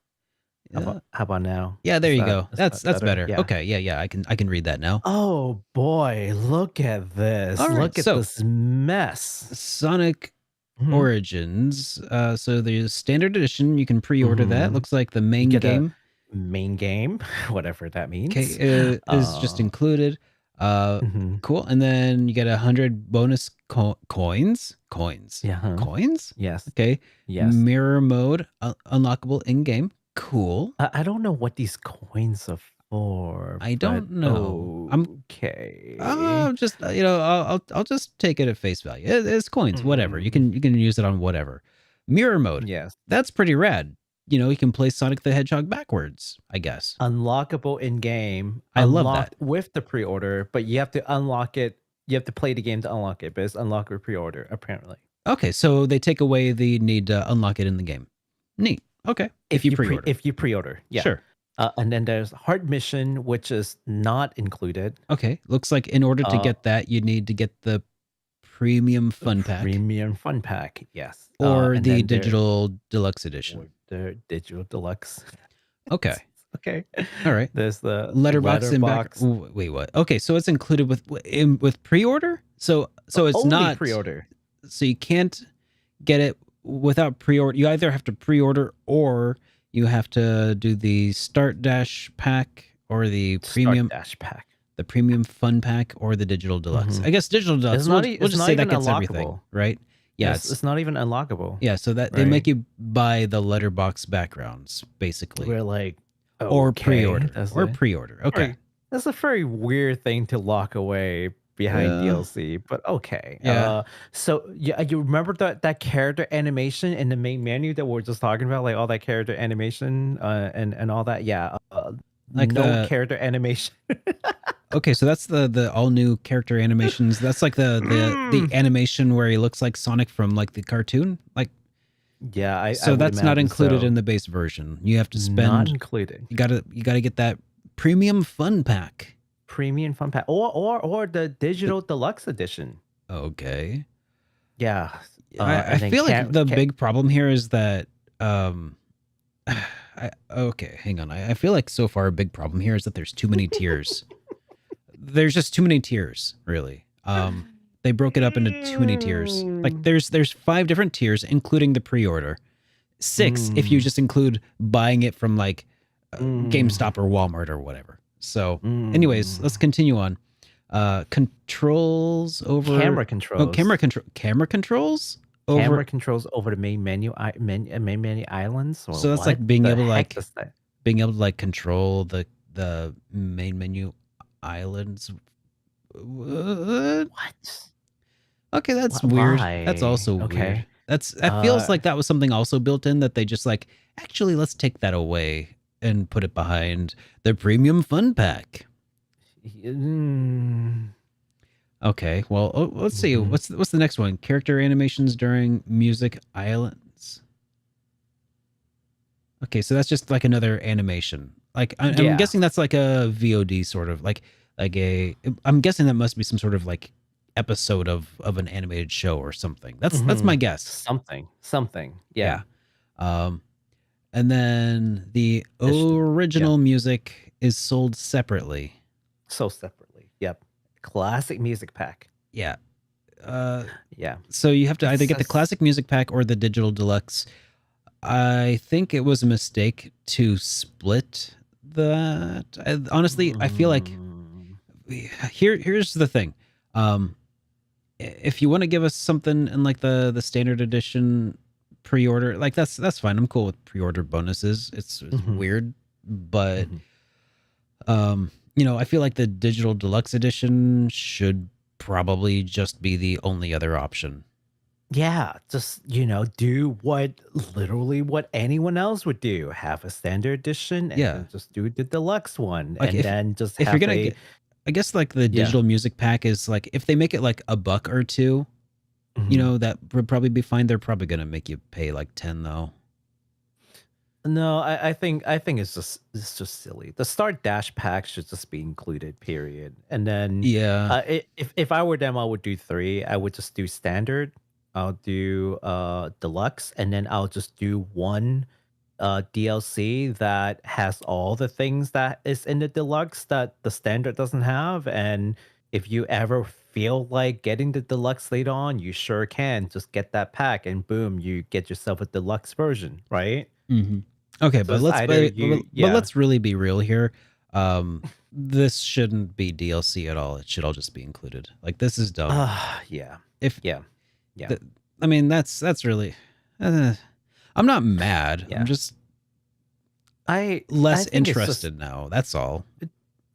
How about now? Yeah, there Is you that- go. is That's that better. Yeah. Okay, yeah, I can read that now. Oh boy, look at this. All right, Look at so- this mess. Sonic Mhm. Origins. So there's standard edition. You can pre-order that. Mhm. Looks like the main get a game Main game, whatever that means. is just included. Mhm. Cool. And then you get 100 bonus coins. Yeah. Huh? Coins? Yes. Okay. Yes. Mirror mode unlockable in game. Cool. I don't know what these coins are for. I don't but know. I'm okay. just I'll just take it at face value. It's coins, whatever. You can use it on whatever. Mirror mode. Yes. That's pretty rad. You can play Sonic the Hedgehog backwards, I guess. Unlockable in game. I love that. With the pre-order, but you have to unlock it. You have to play the game to unlock it, but it's unlock with pre-order apparently. Okay, so they take away the need to unlock it in the game. Neat. Okay. If you pre-order. If you pre-order, yeah. Sure. And then there's hard mission, which is not included. Okay. Looks like in order to get that, you need to get the premium fun pack Premium fun pack, yes. or And the then digital deluxe edition. or the digital deluxe. Okay. Okay. All right. There's the Letterbox and back. letterbox. Wait, what? Okay, so it's included with pre-order. So it's Only not pre-order. So you can't get it without pre-order. You either have to pre-order or you have to do the Start Dash pack or the premium Start Dash pack. the premium fun pack or the digital deluxe. Mhm. I guess digital deluxe. It's not We'll e- it's just not say that even gets everything, unlockable. right? Yeah, It's not even unlockable. yeah. So that they right? make you buy the letterbox backgrounds basically, We're like, or okay, pre-order, that's or it. pre-order. Okay. Right. That's a very weird thing to lock away behind Yeah. DLC, but okay. Yeah. So yeah, you remember that character animation in the main menu that we were just talking about, like all that character animation and all that. Yeah. Like no the- character animation. Okay, so that's the all new character animations. That's like the animation where he looks like Sonic from like the cartoon. Like Yeah, so would that's not imagine included so. in the base version. You have to Not spend included. you gotta get that premium fun pack. Premium fun pack or the digital deluxe edition. Okay. Yeah. I and then feel like Cam- the Cam- big problem here is that okay, hang on. I feel like so far a big problem here is that there's too many tiers. There's just too many tiers, really. They broke it up into too many tiers. Like there's 5 different tiers, including the pre-order. 6 if you just include buying it from like GameStop or Walmart or whatever. So, anyways, let's continue on. Controls over camera controls. Oh, camera controls over. Camera controls over the main menu main menu islands. Or So that's what like being the able to heck like is that? being able to like control the main menu islands. What? What? Okay, that's Wh- weird. why? That's also weird. Okay. That feels Uh, like that was something also built in that they just like, actually, let's take that away and put it behind the premium fun pack. Okay, well, let's see. Mhm. What's the next one? Character animations during music islands. Okay, so that's just like another animation. Like I'm Yeah. guessing that's like a VOD sort of like a. I'm guessing that must be some sort of like episode of an animated show or something. That's my guess. Something. Yeah. And then the original music is sold separately. So separately. Yep. Classic music pack. Yeah. Yeah. So you have to either get the That's- classic music pack or the digital deluxe. I think it was a mistake to split that. Honestly, I feel like here's the thing. If you want to give us something in like the standard edition pre-order, like that's fine. I'm cool with pre-order bonuses. It's Mhm. weird, but Mhm. I feel like the digital deluxe edition should probably just be the only other option. Yeah, just do literally what anyone else would do. Have a standard edition and Yeah. then just do the deluxe one. Like, And then just If have you're gonna get, I guess like the Yeah. digital music pack is like if they make it like $1 or $2, Mhm. that would probably be fine. They're probably gonna make you pay like 10 though. No, I think it's just silly. The start dash pack should just be included, period. And then Yeah. if I were them, I would do three. I would just do standard. I'll do deluxe, and then I'll just do one DLC that has all the things that is in the deluxe that the standard doesn't have. And if you ever feel like getting the deluxe later on, you sure can. Just get that pack, and boom, you get yourself a deluxe version, right? Hmm. Okay, So but it's either you, but yeah. let's really be real here. This shouldn't be DLC at all. It should all just be included. Like this is dumb. Yeah, If yeah, yeah, the, I mean that's really. I'm not mad. I'm yeah. just I less think it's just interested now. That's all.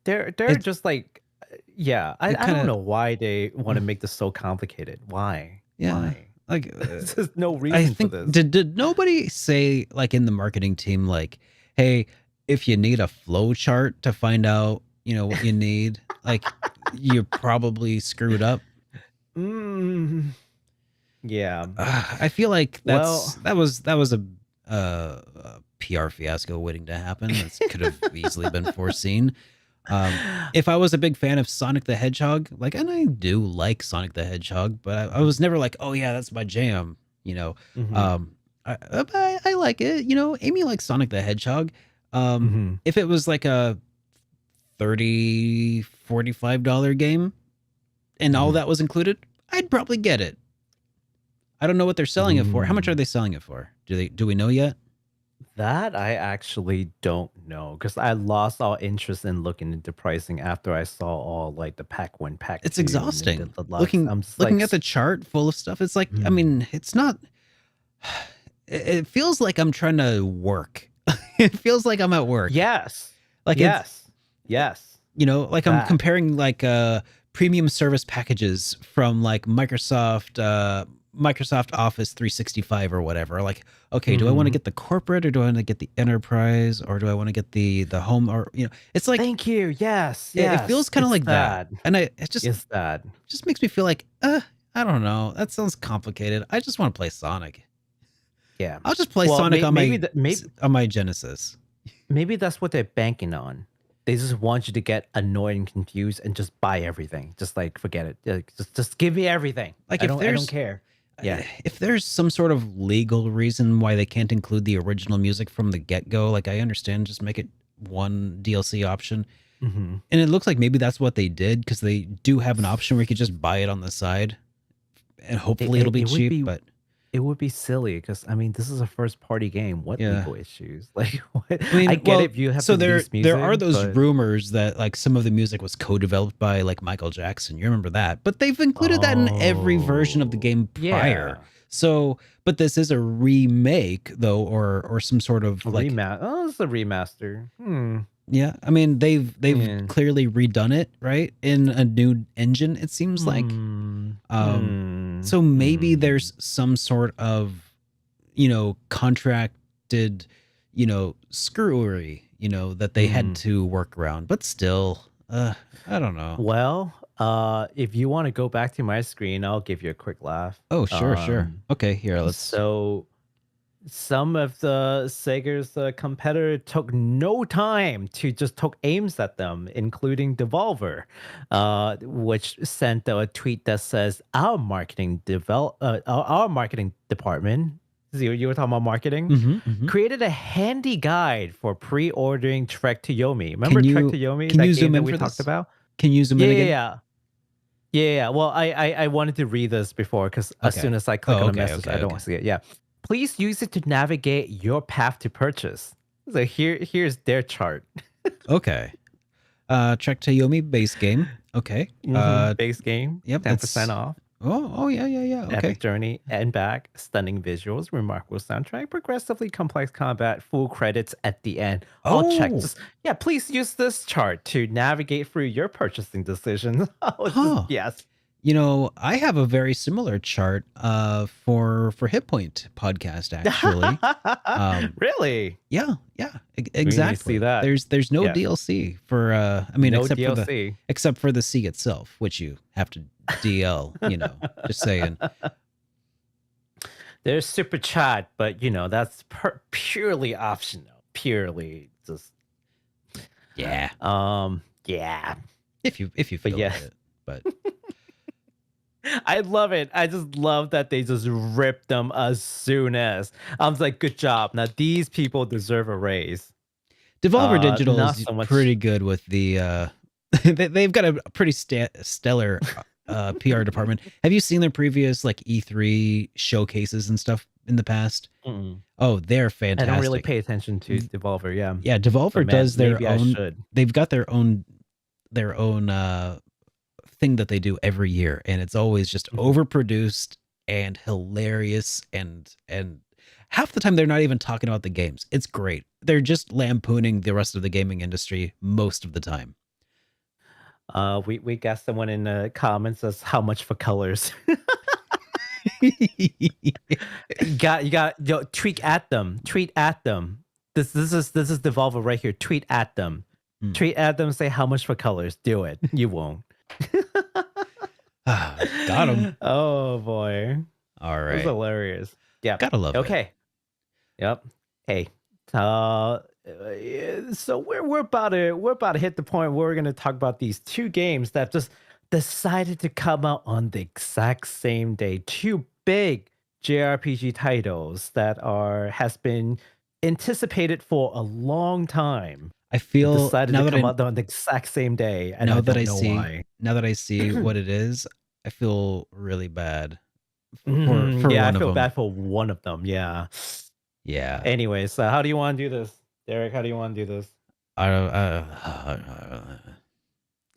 they're It just like yeah. it I kind don't of know why they want to make this so complicated. Why? yeah. Why? Like There's no I reason for think this. did nobody say like in the marketing team like, hey, if you need a flow chart to find out, what you need, like you probably screwed up. Mm, yeah. I feel like Well, that was a PR fiasco waiting to happen. That could have easily been foreseen. If I was a big fan of Sonic the Hedgehog, like, and I do like Sonic the Hedgehog, but I was never like, oh yeah, that's my jam. You know, mhm, um, I like it. Amy likes Sonic the Hedgehog. mhm, If it was like a $45 game and all mhm. that was included, I'd probably get it. I don't know what they're selling it for. How much are Mm. they selling it for? Do we know yet? That I actually don't know because I lost all interest in looking into pricing after I saw all like the pack one, pack It's two, and then the exhausting. deluxe. Looking I'm just like, looking at the chart full of stuff, it's like, I hmm, mean, it's not it feels like I'm trying to work. It feels like I'm at work. yes, Like it's yes, yes, like I'm that. comparing like premium service packages from like Microsoft Office 365 or whatever. Like, okay, do I want to Mhm. get the corporate or do I want to get the enterprise or do I want to get the home or it's like Thank you. Yes, it feels yes. kind of It's like that. that. And it just It's that. makes me feel like I don't know. That sounds complicated. I just want to play Sonic. Yeah. I'll just play Well, Sonic on maybe my that maybe Genesis. maybe that's what they're banking on. They just want you to get annoyed and confused and just buy everything. Just like forget it. Like, just give me everything. Like I don't care. Yeah. if there's some sort of legal reason why they can't include the original music from the get-go, like I understand, just make it one DLC option. Hmm. And it looks like maybe that's what they did because they do have an option where you could just buy it on the side and hopefully it'll be It would cheap. be But silly because I mean this is a first party game. What yeah, legal issues? Like what? I mean, I get well, it. You have so to there release there are music, those but rumors that like some of the music was co-developed by like Michael Jackson. You remember that? But they've included that in every version of the oh game prior. yeah. So, but this is a remake though, or some sort of A like Oh, it's a remaster. Hmm. yeah. I mean, they've Yeah. clearly redone it right in a new engine. It seems like. Hmm. Um, Hmm. so maybe Hmm. there's some sort of contracted screwery that they had Hmm. to work around, but still I don't know. Well, if you want to go back to my screen, I'll give you a quick laugh. Oh, sure. Okay, here, let's So some of the Sega's competitor took no time to just took aims at them, including Devolver, which sent a tweet that says our marketing department. So you were talking about marketing. Mhm. Created a handy guide for pre-ordering Trek to Yomi. Remember Can Trek to you Yomi, can that you game zoom that in we for talked this? about? Can you zoom Yeah, in yeah, again? yeah. Yeah. Well, I wanted to read this before because as Okay. soon as I click Oh, on a okay, message, I don't okay. want to see it. Yeah. Please use it to navigate your path to purchase. So here's their chart. Okay. Trek to Yomi base game. Okay. Base game, Yep, 10% that's off. oh yeah. Okay. Epic journey and back, stunning visuals, remarkable soundtrack, progressively complex combat, full credits at the end. All checked. Oh, Just yeah, please use this chart to navigate through your purchasing decisions. Oh, it's just huh. yes. I have a very similar chart for HitPoint podcast actually. Really? Yeah, We need to see exactly. that. There's no Yes. DLC for I mean No DLC. except for the sea itself, which you have to DL, just saying. There's super chat, but that's purely optional. Purely just Yeah. yeah. If you feel yeah. like it. But I love it. I just love that they just ripped them as soon as. I was like, good job. Now these people deserve a raise. Devolver Digital not is so much. pretty good with the they've got a pretty stellar PR department. Have you seen their previous like E3 showcases and stuff in the past? Mm-mm. Oh, they're I fantastic. don't really pay attention to Devolver. Yeah. Yeah, Devolver But does their maybe own. I should. They've got their own thing that they do every year, and it's always just overproduced and hilarious, and half the time they're not even talking about the games. It's great. They're just lampooning the rest of the gaming industry most of the time. We got someone in the comments says how much for colors. you got tweet at them. This is Devolver right here. Tweet at them. Tweet at them. Say how much for colors. Do it. You won't. Got him. Oh boy. All It was right. hilarious. Yeah. Gotta love it. Okay. Yep. Hey. So we're about to hit the point where we're gonna talk about these two games that just decided to come out on the exact same day. Two big JRPG titles that has been anticipated for a long time. I feel Decided now to that come I out on the exact same day, and now I that don't I know see why. now that I see what it is, I feel really bad for Yeah, one I of feel them. bad for one of them. Yeah. Yeah. Anyways, so how do you want to do this, Derek? How do you want to do this?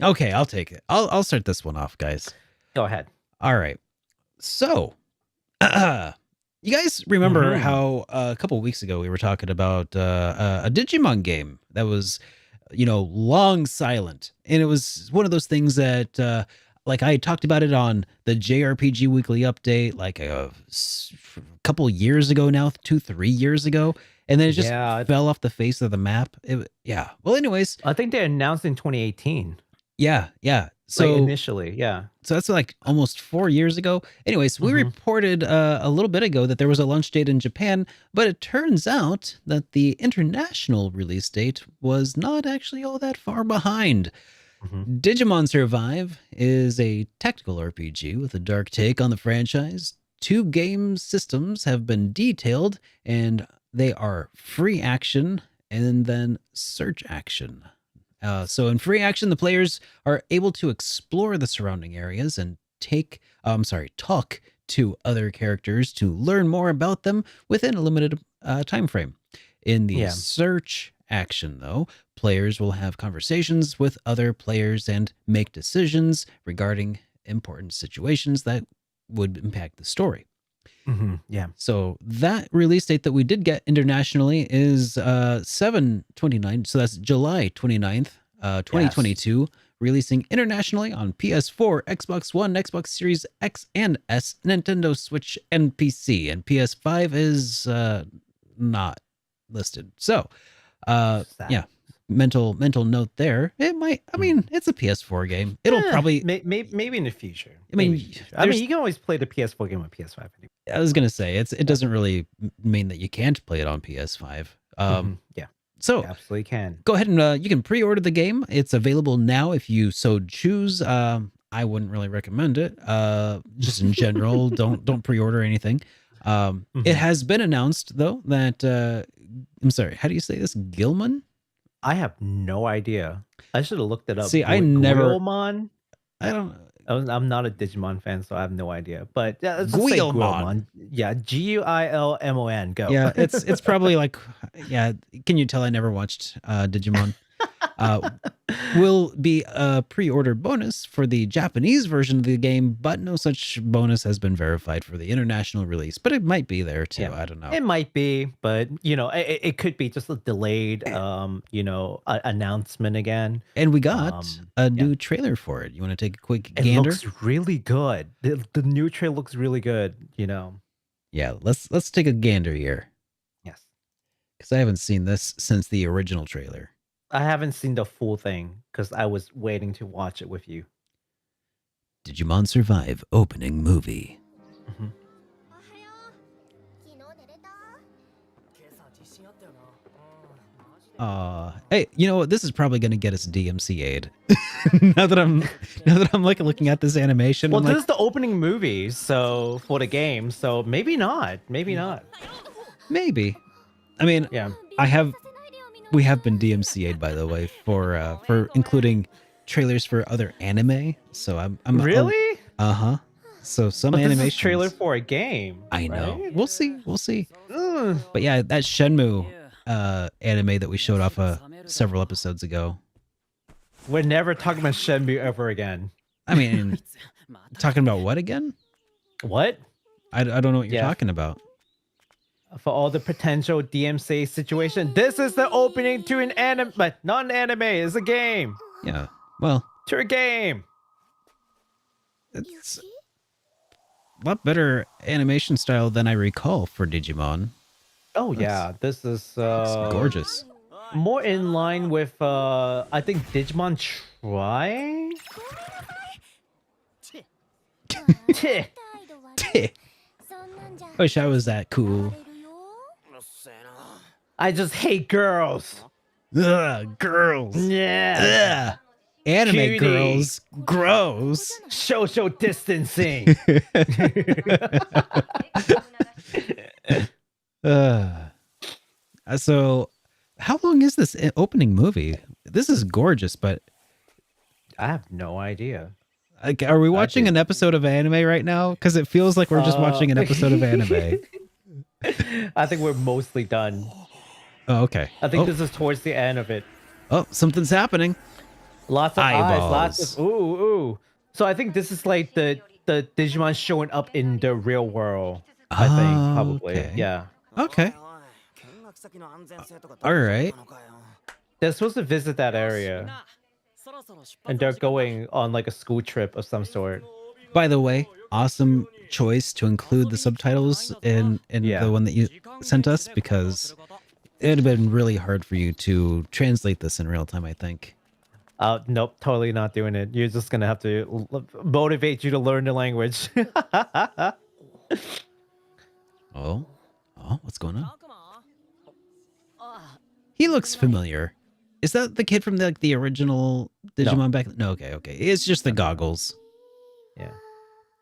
Okay, I'll take it. I'll start this one off, guys. Go ahead. All right. So, you guys remember how a couple of weeks ago we were talking about a Digimon game that was, long silent, and it was one of those things that, like I talked about it on the JRPG Weekly Update, like a couple years ago now, 2-3 years ago, and then it just fell off the face of the map. Yeah. Well, anyways, I think they announced in 2018. Yeah. So like initially, yeah. So that's like almost 4 years ago. Anyways, we reported a little bit ago that there was a launch date in Japan, but it turns out that the international release date was not actually all that far behind. Digimon Survive is a tactical RPG with a dark take on the franchise. 2 game systems have been detailed, and they are free action and then search action. So in free action, the players are able to explore the surrounding areas and talk to other characters to learn more about them within a limited time frame. In the search action, though, players will have conversations with other players and make decisions regarding important situations that would impact the story. Yeah. So that release date that we did get internationally is 7/29. So that's July 29th, 2022, releasing internationally on PS4, Xbox One, Xbox Series X and S, Nintendo Switch, and PC. And PS5 is not listed. So, yeah. Mental note there. It might. I mean, it's a PS4 game. It'll probably maybe in the future. I mean, you can always play the PS4 game on PS5. Anyway. I was gonna say it doesn't really mean that you can't play it on PS5. Yeah. So you absolutely can. Go ahead and you can pre-order the game. It's available now if you so choose. I wouldn't really recommend it. Just in general, don't pre-order anything. It has been announced though that I'm sorry. How do you say this? Gilman? I have no idea. I should have looked it up. See, I never. Guilmon? I don't. I'm not a Digimon fan, so I have no idea. But yeah, let's Guilmon. say Guilmon. Yeah, Guilmon. Go. Yeah, it's probably like. Yeah, can you tell I never watched Digimon? Will be a pre-order bonus for the Japanese version of the game, but no such bonus has been verified for the international release. But it might be there too. I don't know. It might be, but it could be just a delayed, announcement again. And we got a new trailer for it. You want to take a quick gander? It looks really good. The new trailer looks really good. Yeah, let's take a gander here. Yes, because I haven't seen this since the original trailer. I haven't seen the full thing because I was waiting to watch it with you. Digimon Survive opening movie. Hey, you know what? This is probably going to get us DMCA'd. now that I'm like looking at this animation, Well, I'm this like, is the opening movie, so for the game, so maybe not. Maybe not. maybe. I mean, Yeah. we have been DMCA'd, by the way, for including trailers for other anime. So I'm Really? uh-huh. So some But this is animations. trailer for a game. I know. Right? We'll see. We'll see. Ugh. But yeah, that Shenmue anime that we showed off several episodes ago. We're never talking about Shenmue ever again. I mean, talking about what again? What? I don't know what you're Yeah. talking about. For all the potential DMCA situation, this is the opening to an anime, but not an anime. It's a game. Yeah. Well, To a game. it's a lot better animation style than I recall for Digimon. Oh Looks- yeah, this is It's gorgeous. more in line with I think Digimon Try. I wish I was that cool. I just hate girls. Ugh, girls. Yeah. Ugh. Anime Cutie. girls. Gross. Social distancing. So, how long is this opening movie? This is gorgeous, but I have no idea. like, are we watching think- an episode of anime right now? Because it feels like we're just watching an episode of anime. I think we're mostly done. Oh, okay. I think this is towards the end of it. Oh, something's happening. Lots of eyes, lots Eyeballs. of ooh. So I think this is like the Digimon showing up in the real world. I think probably. Okay. Yeah. Okay. All right. They're supposed to visit that area. And they're going on like a school trip of some sort. By the way, awesome choice to include the subtitles in Yeah. the one that you sent us, because it would have been really hard for you to translate this in real time, I think. Nope, totally not doing it. You're just gonna have to motivate you to learn the language. Oh, what's going on? He looks familiar. Is that the kid from the original Digimon back? No, okay. It's just the goggles. Yeah.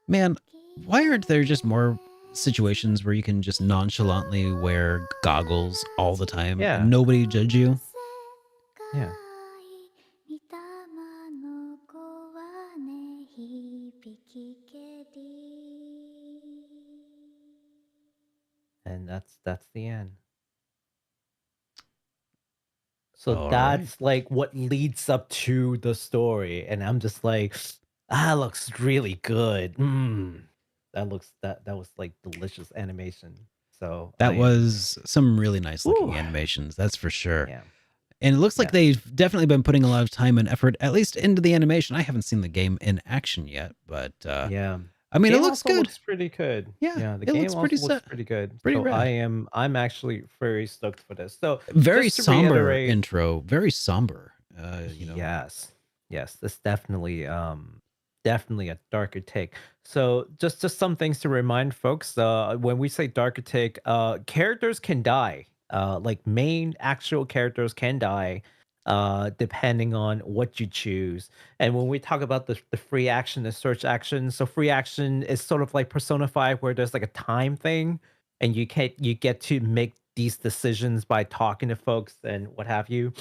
Man, why aren't there just more situations where you can just nonchalantly wear goggles all the time? Yeah. And nobody judge you? Yeah. And that's the end. So All that's like what leads up to the story, and I'm just like, looks really good. That was like delicious animation. So I That am- was some really nice looking Ooh. animations, that's for sure. yeah. And it looks like Yeah. they've definitely been putting a lot of time and effort, at least into the animation. I haven't seen the game in action yet, but Yeah. I mean, it Game looks also good. looks pretty good. Yeah, the it game looks also pretty looks so- pretty good. pretty so rad. I'm actually very stoked for this. So Very just to somber reiterate- intro, very somber. You know, Yes, this definitely definitely a darker take. So just some things to remind folks, when we say darker take, characters can die. Like main actual characters can die depending on what you choose. And when we talk about the free action, the search action, so free action is sort of like Persona 5 where there's like a time thing and you get to make these decisions by talking to folks and what have you.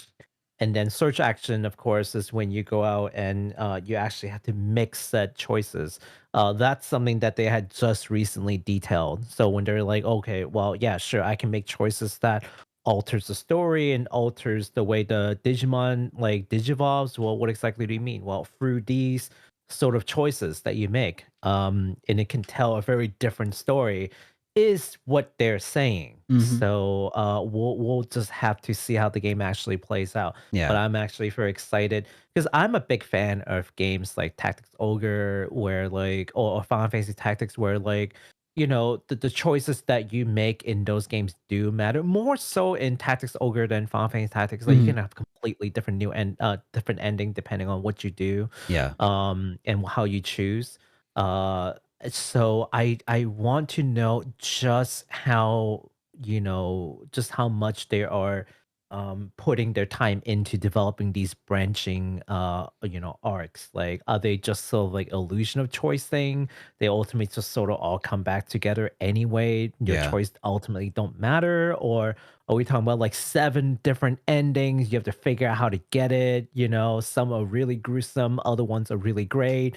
And then search action, of course, is when you go out and you actually have to make set choices. That's something that they had just recently detailed. So when they're like, okay, well, yeah, sure, I can make choices that alters the story and alters the way the Digimon like digivolves. Well, what exactly do you mean? Well, through these sort of choices that you make, and it can tell a very different story, is what they're saying. Mhm. So we'll just have to see how the game actually plays out. Yeah. But I'm actually very excited because I'm a big fan of games like Tactics Ogre, where like or Final Fantasy Tactics, where like the choices that you make in those games do matter more so in Tactics Ogre than Final Fantasy Tactics. Like you can have completely different different ending depending on what you do Yeah. and how you choose. So I want to know just how just how much they are putting their time into developing these branching arcs? Like, are they just sort of like illusion of choice thing? They ultimately just sort of all come back together anyway. Your Yeah. choice ultimately don't matter, or are we talking about like 7 different endings? You have to figure out how to get it. Some are really gruesome, other ones are really great.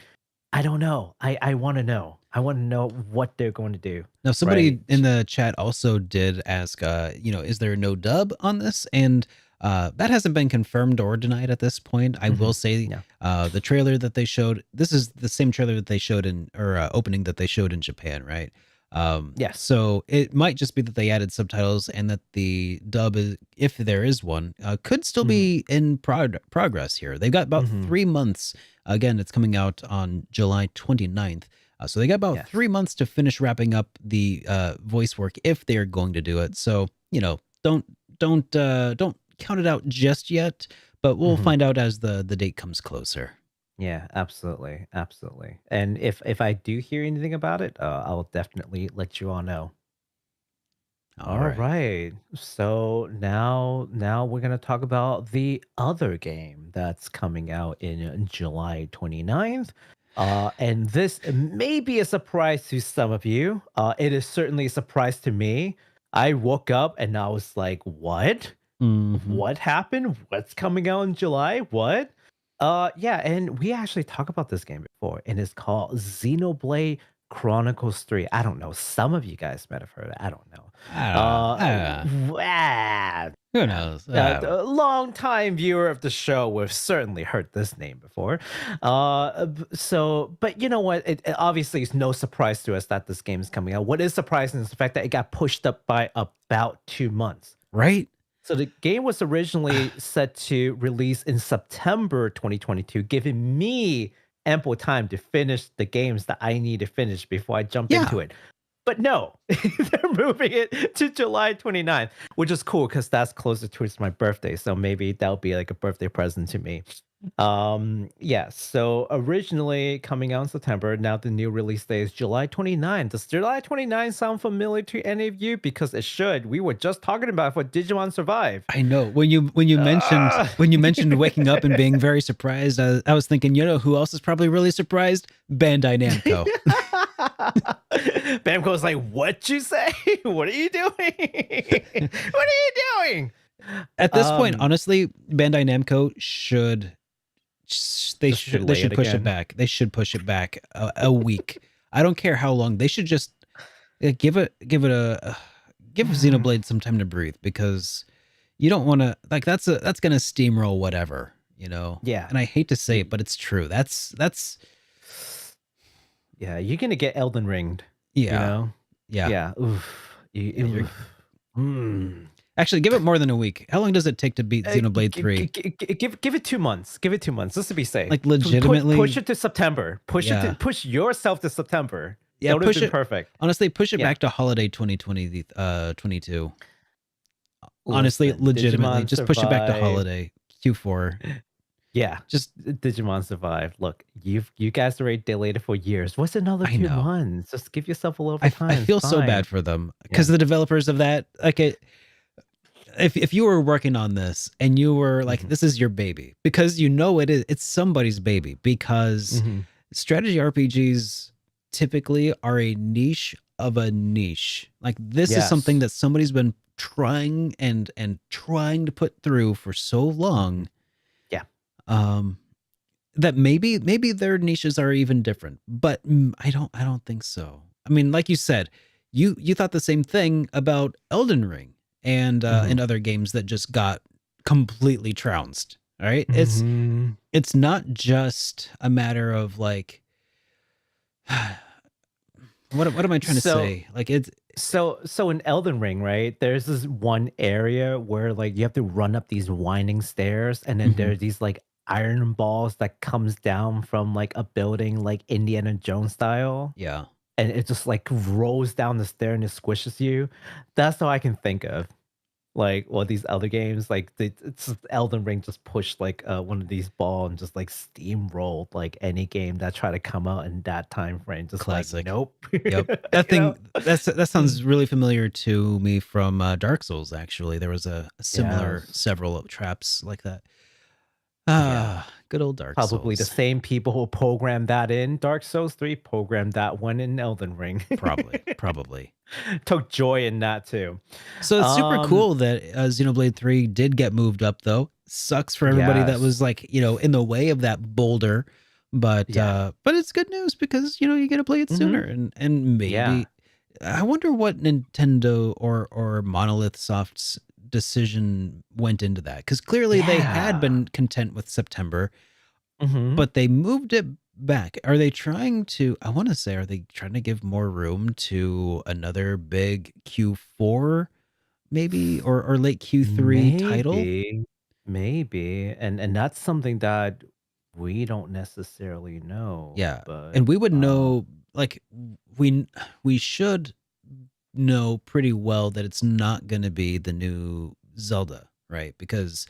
I don't know. I want to know. I want to know what they're going to do. Now, somebody Right. in the chat also did ask, is there no dub on this? And that hasn't been confirmed or denied at this point. I will say Yeah. the trailer that they showed, this is the same trailer that they showed opening that they showed in Japan, right? Yes. So it might just be that they added subtitles and that the dub, if there is one, could still be in progress here. They've got about 3 months. Again, it's coming out on July 29th. So they got about 3 months to finish wrapping up the voice work if they're going to do it. So, don't count it out just yet, but we'll find out as the date comes closer. Yeah, absolutely, absolutely. And if I do hear anything about it, I'll definitely let you all know. All right. So now we're gonna talk about the other game that's coming out in July 29th. And this may be a surprise to some of you. It is certainly a surprise to me. I woke up and I was like, what? Mhm. What happened? What's coming out in July? What? Yeah, and we actually talked about this game before, and it's called Xenoblade Chronicles 3. I don't know. Some of you guys might have heard of it. I don't know. Who knows? A long time viewer of the show would have certainly heard this name before. But you know what? It obviously is no surprise to us that this game is coming out. What is surprising is the fact that it got pushed up by about 2 months. Right? So the game was originally set to release in September 2022, giving me ample time to finish the games that I need to finish before I jump into it. But no, they're moving it to July 29th, which is cool because that's closer towards my birthday. So maybe that'll be like a birthday present to me. So originally coming out in September, now the new release date is July 29th. Does July 29th sound familiar to any of you? Because it should. We were just talking about for Digimon Survive. I know when you mentioned waking up and being very surprised, I was thinking, who else is probably really surprised? Bandai Namco. Bamco's like, what you say? What are you doing? What are you doing? At this point, honestly, Bandai Namco should push it back. They should push it back a week. I don't care how long. They should just give Xenoblade some time to breathe, because you don't want to, like, that's going to steamroll whatever, Yeah. And I hate to say it, but it's true. That's yeah, you're going to get Elden ringed. Yeah. Yeah. Oof. Actually, give it more than a week. How long does it take to beat Xenoblade 3? Give it 2 months. Give it 2 months, just to be safe. Like, legitimately, push it to September. Push yourself to September. Yeah, that would have been perfect. Honestly, push it back to holiday 2020, 22. Honestly, legitimately, just push it back to holiday Q4. Yeah, just Digimon Survive. Look, you guys already delayed it for years. What's another 2 months? Just give yourself a little bit of time. I feel so bad for them, because the developers of that, like, if you were working on this and you were like, this is your baby, because it's somebody's baby, because strategy RPGs typically are a niche of a niche. Like, this is something that somebody's been trying and trying to put through for so long. That maybe their niches are even different, but I don't think so. I mean, like you said, you thought the same thing about Elden Ring and other games that just got completely trounced. All right, it's not just a matter of like, what am I trying to say? Like, it's so in Elden Ring, right? There's this one area where like you have to run up these winding stairs, and then there are these like iron balls that comes down from like a building, like Indiana Jones style. Yeah. And it just like rolls down the stair and it squishes you. That's all I can think of like or these other games, like it's just Elden Ring just pushed like one of these ball and just like steamrolled like any game that tried to come out in that time frame. Just Classic. like nope. Yep. That You know? thing that sounds really familiar to me from Dark Souls. Actually, there was a similar Yes. several traps like that. Yeah. Good old Dark Probably the Souls. same people who programmed that in Dark Souls 3 programmed that one in Elden Ring. Probably. Took joy in that too. So it's super Um, cool that Xenoblade 3 did get moved up, though. Sucks for everybody that was Yes. like, in the way of that boulder. But Yeah. but it's good news because you get to play it sooner, and Yeah. maybe I wonder what Nintendo or Monolith Soft's decision went into that, because clearly they had Yeah. been content with September, Mhm. but they moved it back. Are they trying to? I want to say, are they trying to give more room to another big Q4, maybe, or late Q3 title? Maybe, and that's something that we don't necessarily know, Yeah, but, and we would know, like, we should know pretty well that it's not going to be the new Zelda, right? Because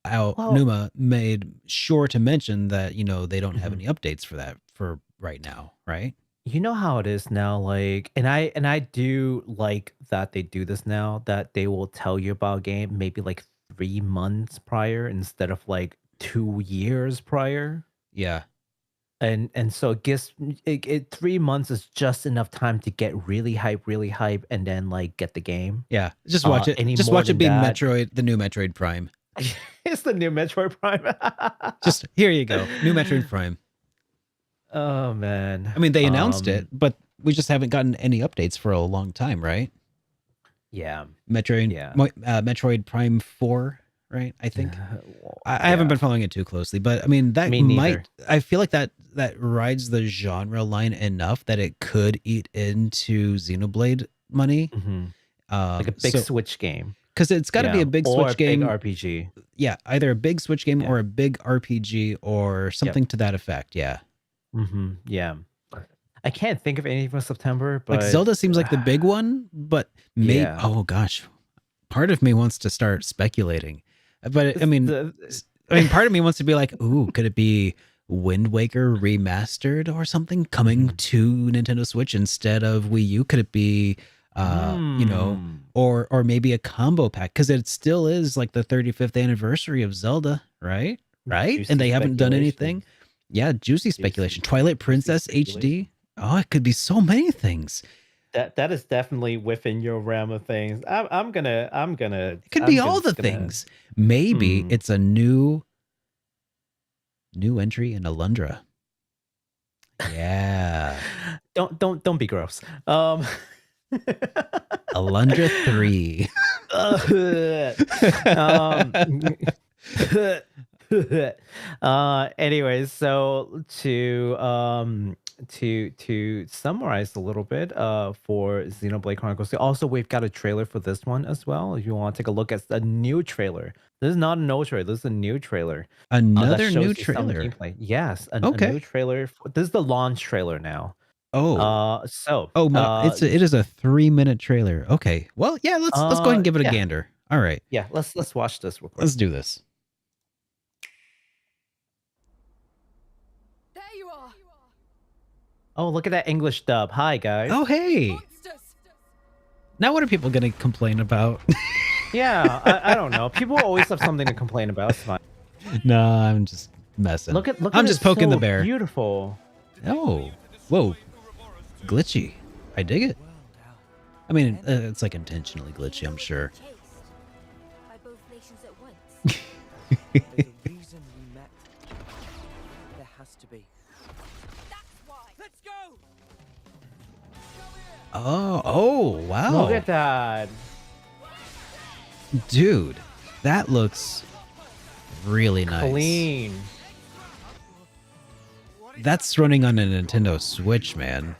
well, Numa made sure to mention that they don't have mhm. any updates for that for right now, right? You know how it is now, like, and I do like that they do this now, that they will tell you about a game maybe like 3 months prior instead of like 2 years prior. Yeah, And so it gives it 3 months is just enough time to get really hype, and then, like, get the game. yeah. Just watch it. Any Just more watch it than be that, the new Metroid Prime. it's the new Metroid Prime. Just here you go, new Metroid Prime. Oh, man. I mean, they announced it, but we just haven't gotten any updates for a long time, right? Yeah. Metroid, Yeah. Metroid Prime 4, right? I think. Well, I haven't yeah. been following it too closely, but I mean that Me neither. I feel like that rides the genre line enough that it could eat into Xenoblade money. Mhm. Like a big So Switch game. because it's got to be Yeah, a big or a Switch big game. RPG. Yeah, either a big Switch game Yeah. or a big RPG or Yep. something to that effect. Yeah. Mhm, yeah. I can't think of anything for September, Like but Zelda seems like the big one, but maybe, yeah. oh gosh, part of me wants to start speculating. But I It's mean, the part of me wants to be like, ooh, could it be Wind Waker remastered or something coming Mhm. to Nintendo Switch instead of Wii U? Could it be, Mm. or maybe a combo pack? Because it still is like the 35th anniversary of Zelda, right? Right? And Juicy they haven't done anything. speculation. Yeah, juicy Juicy speculation. Twilight Princess speculation. HD. Oh, it could be so many things. That is definitely within your realm of things. I'm gonna It could be all the things. Maybe it's a new entry in Alundra. Yeah. Don't be gross. Alundra 3. Anyways, so to summarize a little bit for Xenoblade Chronicles. Also, we've got a trailer for this one as well. If you want to take a look at a new trailer. This is not an old trailer, this is a new trailer. That Another shows new you some trailer. gameplay. Yes, a Okay. new trailer. This is the launch trailer now. Oh. So It is a 3-minute trailer. Okay. Well, yeah, let's go ahead and give it a yeah. gander. All right. Yeah, let's watch this real quick. Let's do this. There you are. Oh, look at that English dub. Hi, guys. Oh, hey. Monsters. Now what are people going to complain about? Yeah, I don't know. People always have something to complain about. It's fine. No, I'm just messing. Look at I'm it, just poking the so bear. Beautiful. Oh. Whoa. Glitchy. I dig it. I mean, it's like intentionally glitchy, I'm sure. By both nations at once. There's a reason we met. There has to be. That's why. Let's go. Oh, wow. Look at that. Dude, that looks really nice. Clean. That's running on a Nintendo Switch, man.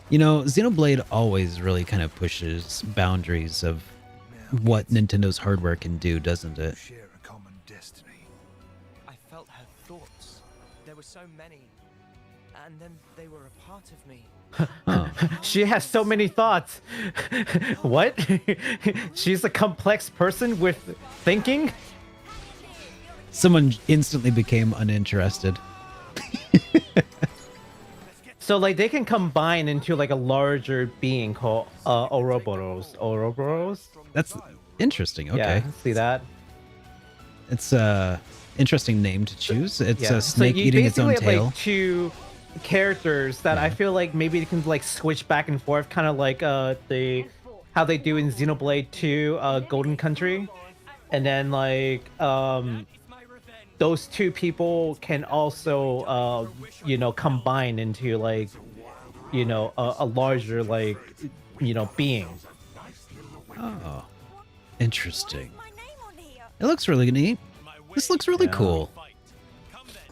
You know, Xenoblade always really kind of pushes boundaries of what Nintendo's hardware can do, doesn't it? Share a common destiny. I felt her thoughts. There were so many. and then they were a part of me. Huh. She has so many thoughts. What? She's a complex person with thinking? Someone instantly became uninterested. So like they can combine into like a larger being called Ouroboros. Ouroboros? That's interesting. Okay. Yeah, see that? It's a interesting name to choose. It's Yeah. a snake so you eating its own basically have, tail. like, two characters that I feel like maybe they can like switch back and forth, kind of like how they do in Xenoblade 2 Golden Country. And then like those two people can also combine into like a larger like being. Oh, interesting. My name on here. It looks really neat. This looks really Yeah. cool. Come then,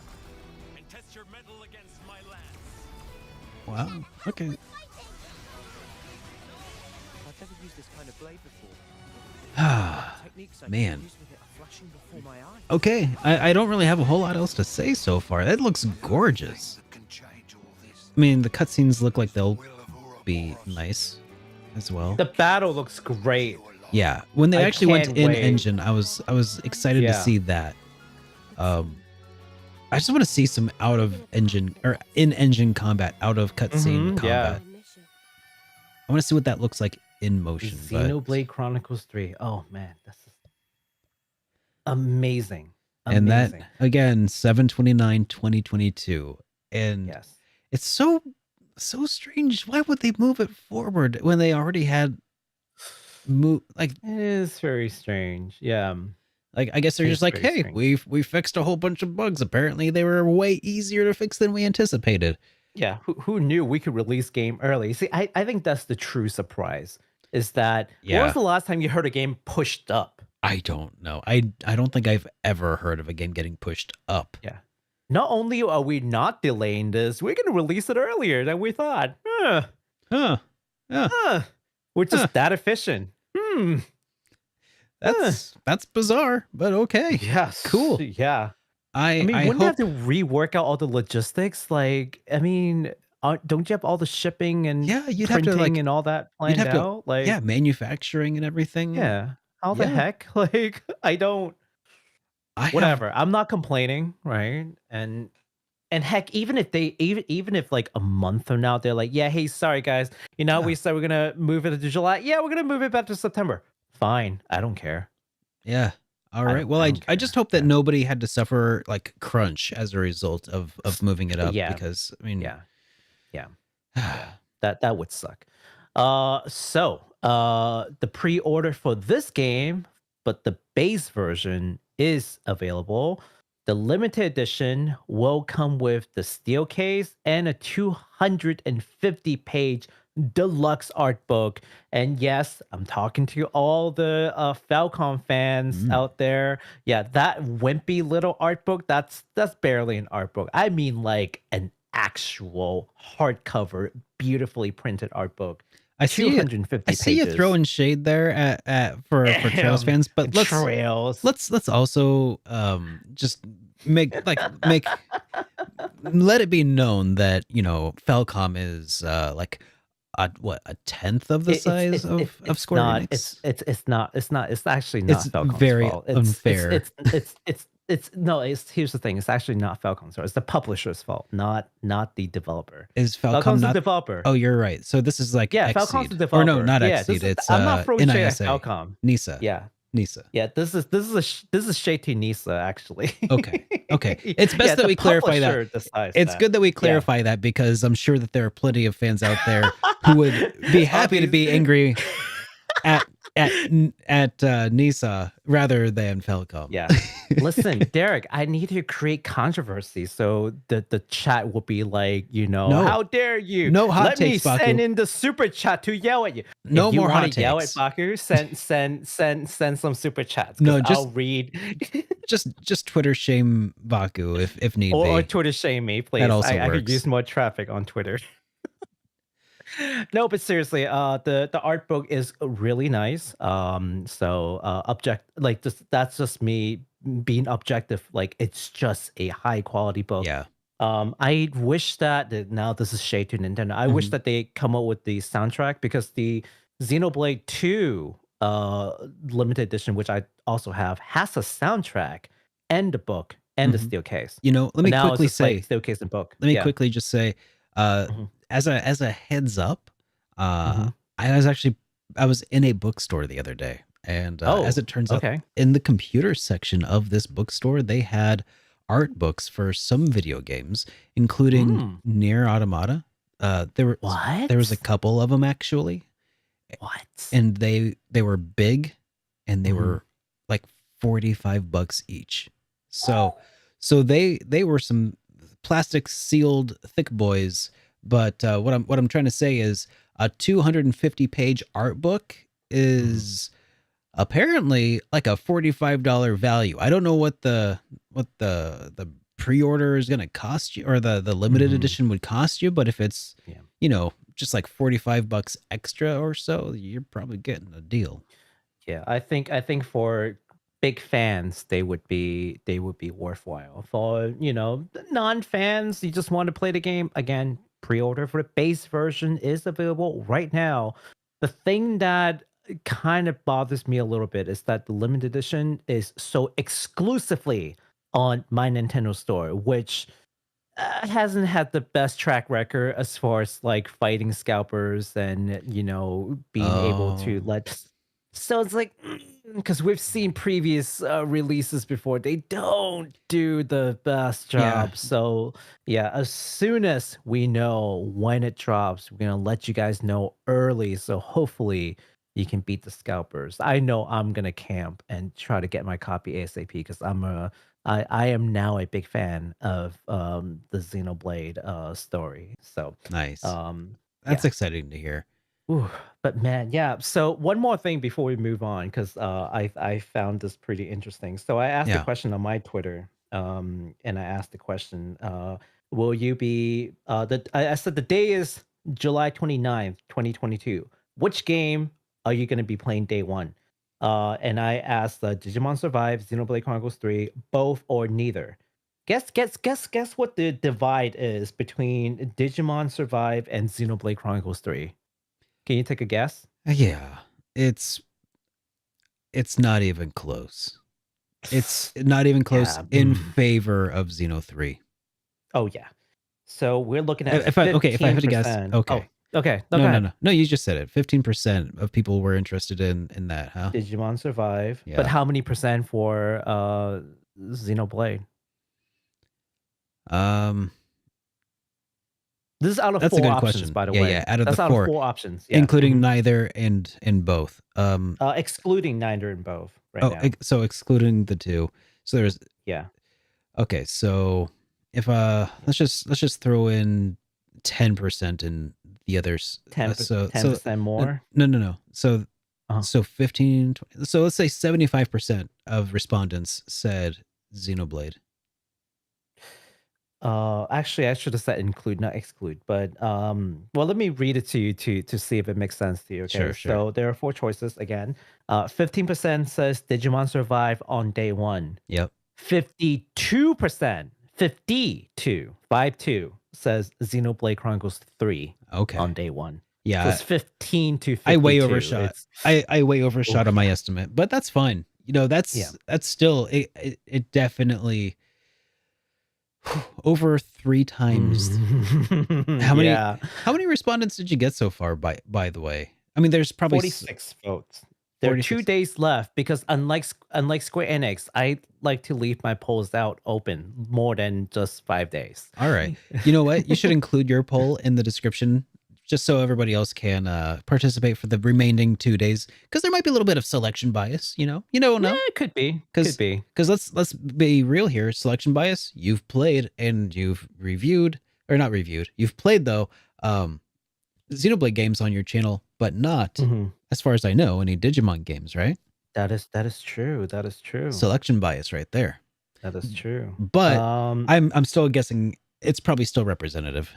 and test your mettle against my lance. Wow. Okay. I've never used this kind of blade before. Ah, Techniques I man. use with it are flashing before my eyes. Okay. I don't really have a whole lot else to say so far. That looks gorgeous. I mean, the cutscenes look like they'll be nice as well. The battle looks great. Yeah, when they I actually went can't in wait. engine, I was excited to Yeah. see that. I just want to see some out of engine or in engine combat, out of cutscene Mhm, yeah. combat. I want to see what that looks like in motion. But Xenoblade Chronicles 3. Oh man, this is amazing. and that Amazing. again, 7/29/2022, and Yes. it's so strange. Why would they move it forward when they already had like It is very strange. Yeah. I guess they're It's just like, very hey, strange. we fixed a whole bunch of bugs. Apparently, they were way easier to fix than we anticipated. Yeah. Who knew we could release game early? See, I think that's the true surprise. Is that when Yeah. was the last time you heard a game pushed up? I don't know. I don't think I've ever heard of a game getting pushed up. Yeah. Not only are we not delaying this, we're gonna release it earlier than we thought. Huh. Yeah. We're just Huh. that efficient. That's bizarre, but okay. Yes. Cool. Yeah. I I mean, I wouldn't you have hope. to rework out all the logistics? Like, I mean, don't you have all the shipping and Yeah, you'd have printing to like and all that planned have to out? Like, yeah, manufacturing and everything. yeah. How the Yeah. heck? Like, I don't. I have- Whatever. I'm not complaining, right? And heck, even if like a month from now they're like, yeah, hey, sorry guys, Yeah. we said we're gonna move it to July. Yeah, we're gonna move it back to September. Fine, I don't care. Yeah. All I right. don't- Well, I I don't just care. hope that Yeah. nobody had to suffer like crunch as a result of moving it up. Yeah. Because I mean, Yeah, that would suck. The pre-order for this game, but the base version is available. The limited edition will come with the steel case and a 250-page deluxe art book. And yes, I'm talking to all the Falcon fans out there. Yeah, that wimpy little art book, that's barely an art book. I mean like an actual hardcover, beautifully printed art book. I see 250 I see you pages. throwing shade there at for Trails fans, but And let's Trails. let's also just let it be known that Falcom is like a 1/10 of the size of Square-Enix. It's actually not It's Falcon's very fault. unfair. Here's the thing. It's actually not Falcon's fault. It's the publisher's fault, not the developer. Is Falcom Falcon's not the developer. Oh, you're right. So this is like yeah, Exceed. Falcon's the developer. Or no, not Yeah, Exceed. this is- It's I'm not throwing shade at NISA. Falcom. NISA. Yeah. NISA. Yeah, this is a shade to Nisa actually. Okay. It's best that the we clarify that. publisher decides It's that. good that we Yeah. clarify that because I'm sure that there are plenty of fans out there who would be happy to be angry at Nisa rather than Falcom. Yeah. Listen, Derek, I need to create controversy so the chat will be like, No. how dare you? No hot Let takes, me Baku. send in the super chat to yell at you. No if you more wanna hot yell takes. at Baku, send some super chats. No, 'cause just- I'll read Just Twitter shame Baku if need or be. Twitter shame me, please. That also I could works. use more traffic on Twitter. No, but seriously, the art book is really nice. That's just me being objective. Like it's just a high quality book. Yeah. I wish that now this is shade to Nintendo. I wish Mhm. that they come up with the soundtrack because the Xenoblade 2 limited edition, which I also have, has a soundtrack and a book and a Mhm. steel case. You know, let But me now it's quickly just like say steel case and book. let me Yeah. quickly just say, uh, Mhm. as a heads up, Mhm. I was in a bookstore the other day, and as Oh, it turns out, okay. in the computer section of this bookstore, they had art books for some video games, including Mm. Near Automata. There was a What? couple of them actually, What? and they were big, and they Mhm. were like $45 each. So they were some plastic sealed thick boys. But what I'm trying to say is a 250-page art book Mhm. is apparently like a $45 value. I don't know what the pre-order is going to cost you, or the limited Mhm. edition would cost you, but if it's, Yeah. you know, just like $45 extra or so, you're probably getting a deal. Yeah, I think for big fans they would be worthwhile. For the non-fans, you just want to play the game again. Pre-order for the base version is available right now. The thing that kind of bothers me a little bit is that the limited edition is so exclusively on my Nintendo store, which hasn't had the best track record as far as like fighting scalpers and being able to Oh, let. So it's like because we've seen previous releases before, they don't do the best yeah. job. So yeah, as soon as we know when it drops, we're gonna let you guys know early. So hopefully you can beat the scalpers. I know I'm gonna camp and try to get my copy ASAP because I am now a big fan of the Xenoblade story. So Nice. That's yeah. exciting to hear. Ooh, but man, yeah. So one more thing before we move on, because I found this pretty interesting. So I asked a Yeah. question on my Twitter, and I asked the question, will you be I said the day is July 29th, 2022. Which game are you gonna be playing day one? And I asked Digimon Survive, Xenoblade Chronicles 3, both or neither. Guess what the divide is between Digimon Survive and Xenoblade Chronicles 3. Can you take a guess? Yeah. It's it's not even close. It's not even close Yeah. in favor of Xeno 3. Oh, yeah. So we're looking at If I had to guess, 15%. Oh, okay. okay. No, No, go no, ahead. no. No, you just said it. 15% of people were interested in that, huh? Digimon Survive. But Yeah. how many percent for Xenoblade? Um, This is out of that's a 4 good options, question. by the Yeah, yeah. way. Out of the That's out of 4, 4 options. Yeah. including Mhm. neither and both. Excluding neither and both right Oh, now. so excluding the 2. So there's Yeah. okay. So if let's just throw in 10% in the others. 10% more. No. So Uh-huh. so 15, 20, so let's say 75% of respondents said Xenoblade. Actually, I should have said include, not exclude. But well, let me read it to you to see if it makes sense to you. Okay, Sure, sure. so there are 4 choices again. 15% says Digimon Survive on day one. Yep. 52%, 52 says Xenoblade Chronicles 3 Okay. on day one. So Yeah, it's 15 to 52. I way overshot. It's I way overshot oh on my yeah, estimate, but that's fine. You know, yeah. that's still it definitely over 3 times. How many Yeah. how many respondents did you get so far, by the way? I mean, there's probably 46 votes. There are 2 46. days left because unlike Square-Enix, I like to leave my polls out open more than just 5 days. All right. You know what? You should include your poll in the description just so everybody else can participate for the remaining 2 days, because there might be a little bit of selection bias, you know. You don't Yeah, know. it could be. Could Because be. let's be real here. Selection bias. You've played and you've reviewed, or not reviewed. You've played though Xenoblade games on your channel, but not, Mhm. as far as I know, any Digimon games, right? That is true. That is true. Selection bias right there. That is true. But I'm still guessing it's probably still representative.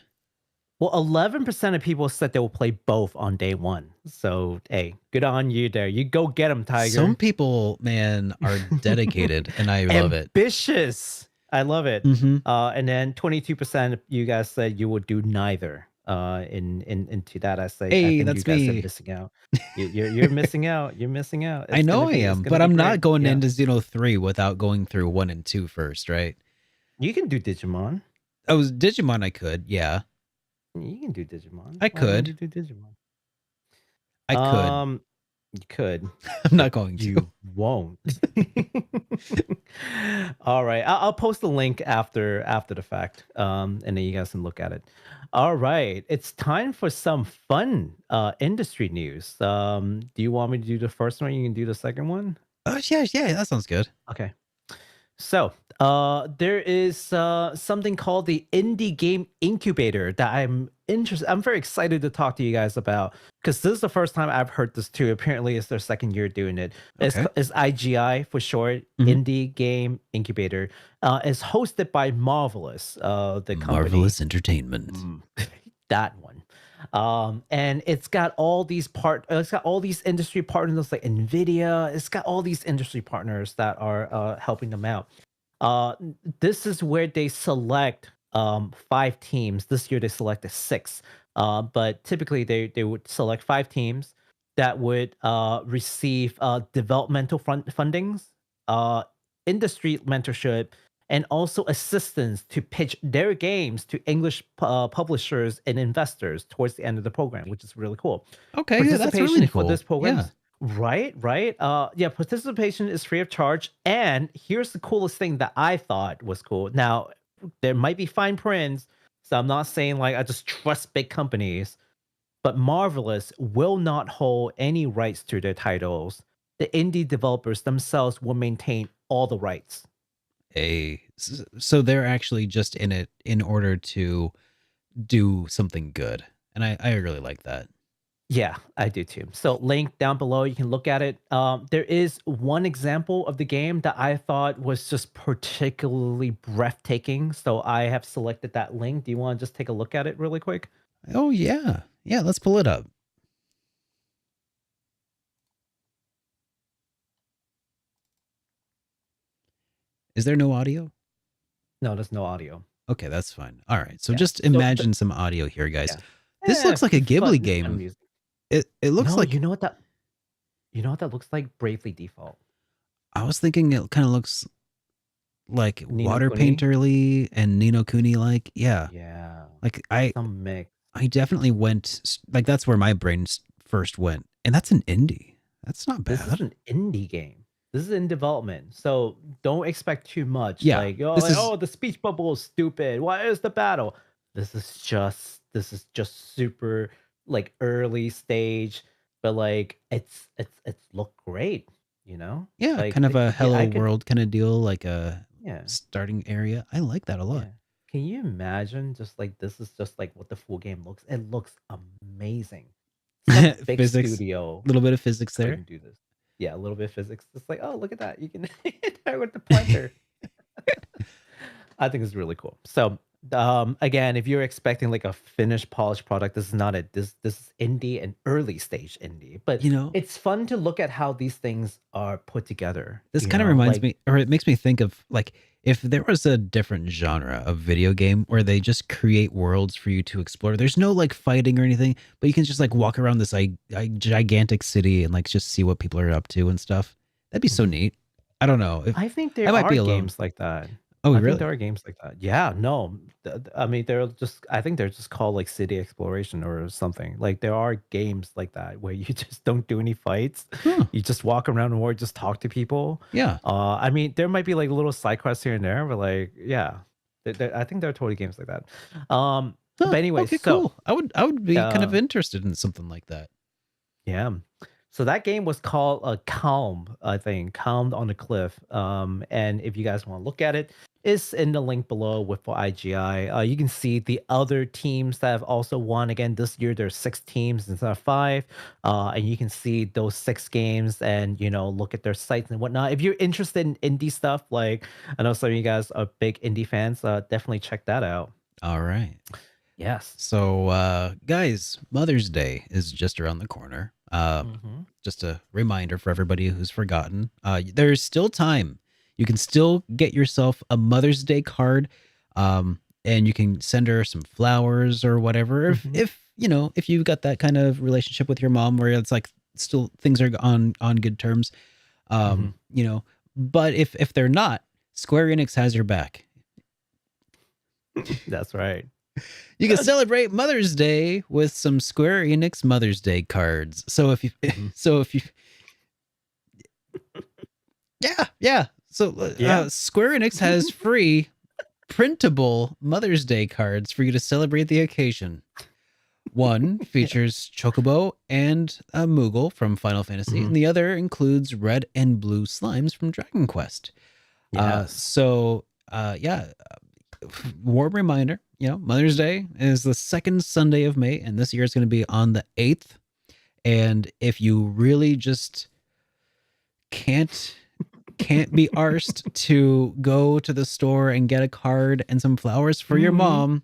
Well, 11% of people said they will play both on day one. So, hey, good on you there. You go get them, Tiger. Some people, man, are dedicated, and I love it. Ambitious. I love it. Mhm. And then 22% you guys said you would do neither. Into that essay, I Hey, think you that's guys are me. missing out. You're missing out. You're missing out. I know I It's am, gonna but be I'm great. not going Yeah, into Xeno 3 without going through 1 and 2 first, right? you can do Digimon. Oh, Digimon I could. Yeah. You can do Digimon. I Why won't could. you do Digimon? I could. You could, I'm but not going to. you won't. All right, I'll post the link after the fact, and then you guys can look at it. All right, it's time for some fun industry news. Do you want me to do the first one? You can do the second one. Oh, yeah, that sounds good. Okay. So, there is something called the Indie Game Incubator that I'm interested. I'm very excited to talk to you guys about because this is the first time I've heard this too. Apparently, it's their second year doing it. Okay. It's IGI for short, Mhm. Indie Game Incubator. It's hosted by Marvelous, the company. Marvelous Entertainment. That one. And it's got all these industry partners like Nvidia. It's got all these industry partners that are helping them out. This is where they select 5 teams. This year they selected 6. But typically they would select 5 teams that would receive developmental fundings, industry mentorship, and also assistance to pitch their games to English publishers and investors towards the end of the program, which is really cool. Okay, yeah, that's Participation really for cool. this program Yeah. is right. Yeah, participation is free of charge. And here's the coolest thing that I thought was cool. Now, there might be fine prints, so I'm not saying like I just trust big companies, but Marvelous will not hold any rights to their titles. The indie developers themselves will maintain all the rights. So they're actually just in it in order to do something good. And I really like that. Yeah, I do too. So link down below, you can look at it. There is one example of the game that I thought was just particularly breathtaking. So I have selected that link. Do you want to just take a look at it really quick? Oh yeah. Yeah, let's pull it up. Is there no audio? No, there's no audio. Okay, that's fine. All right. So Yeah. just So imagine some audio here, guys. yeah. This looks like a Fun Ghibli game. music. It looks No, like you know what that looks like? Bravely Default. I was thinking it kind of looks like Ni no water Kuni? painterly and Ni no Kuni like. Yeah. Yeah. Like Some mix. I definitely went like that's where my brain first went. And that's an indie. That's not This is bad. an indie game. This is in development, so don't expect too much. Yeah, Like, this is- the speech bubble is stupid. Why is the battle? This is just super like early stage, but like it's looked great. You know? Yeah, Like, kind of a I hello could- world kind of deal, like a Yeah. starting area. I like that a lot. Yeah. Can you imagine just like this is just like what the full game looks? It looks amazing. Some big Physics, studio a little bit of physics there. couldn't do this. Yeah, a little bit of physics. It's like, oh, look at that. You can hit there with the pointer. I think it's really cool. So, again, if you're expecting like a finished, polished product, this is not it. This is indie and early stage indie. But You know, it's fun to look at how these things are put together. this you kind of know? reminds Like, me, or it makes me think of like if there was a different genre of video game where they just create worlds for you to explore. There's no like fighting or anything, but you can just like walk around this gigantic city and like just see what people are up to and stuff. That'd be so neat. I don't know. I think there might are be alone. games like that. Oh, I really? think there are games like that. Yeah, no. I mean, I think they're just called like city exploration or something. Like there are games like that where you just don't do any fights. Huh. You just walk around and just talk to people. Yeah. I mean, there might be like little side quests here and there, but like, yeah, I think there are totally games like that. Huh, But anyway, okay, so cool. I would be kind of uh, interested in something like that. yeah. So that game was called Calm, I think, Calmed on the Cliff. And if you guys want to look at it, it's in the link below with for IGI. You can see the other teams that have also won. Again, this year there's 6 teams instead of 5. And you can see those 6 games and, look at their sites and whatnot. If you're interested in indie stuff, like I know some of you guys are big indie fans, definitely check that out. All right. Yes. So, guys, Mother's Day is just around the corner. Mhm. Just a reminder for everybody who's forgotten. There's still time. You can still get yourself a Mother's Day card, and you can send her some flowers or whatever. If you know, if you've got that kind of relationship with your mom where it's like still things are on good terms, you know. But if they're not, Square Enix has your back. That's right. You can celebrate Mother's Day with some Square Enix Mother's Day cards. So if you, yeah. So Square Enix has free printable Mother's Day cards for you to celebrate the occasion. One features Chocobo and a Moogle from Final Fantasy, and the other includes red and blue slimes from Dragon Quest. Warm reminder, you know, Mother's Day is the second Sunday of May, and this year it's going to be on the 8th. And if you really just can't be arsed to go to the store and get a card and some flowers for your mom,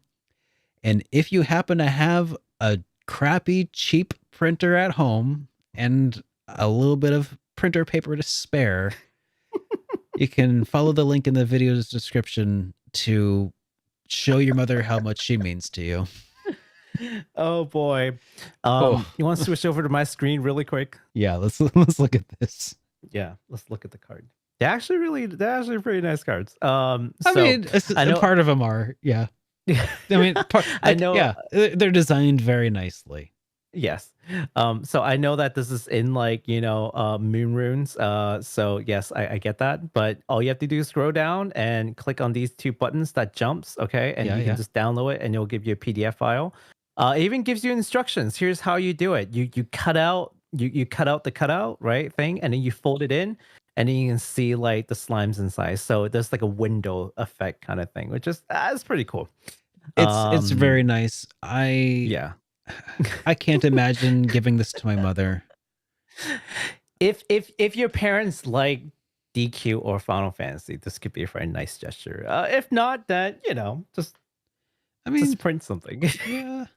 and if you happen to have a crappy, cheap printer at home and a little bit of printer paper to spare, you can follow the link in the video's description to show your mother how much she means to you. Oh boy. You want to switch over to my screen really quick? Yeah, let's look at this. Yeah, let's look at the card. They're actually pretty nice cards. I mean, I know part of them are, yeah. I mean, I know, yeah, they're designed very nicely. Yes. So I know that this is in like, you know, moon runes. So yes, I get that. But all you have to do is scroll down and click on these two buttons that jumps. Okay. And you can just download it and it'll give you a PDF file. It even gives you instructions. Here's how you do it. You cut out, you cut out the cutout, right, thing, and then you fold it in, and then you can see like the slimes inside. So there's like a window effect kind of thing, which is it's pretty cool. It's very nice. I can't imagine giving this to my mother. If your parents like DQ or Final Fantasy, this could be a very nice gesture. If not, then you know, just print something. Yeah.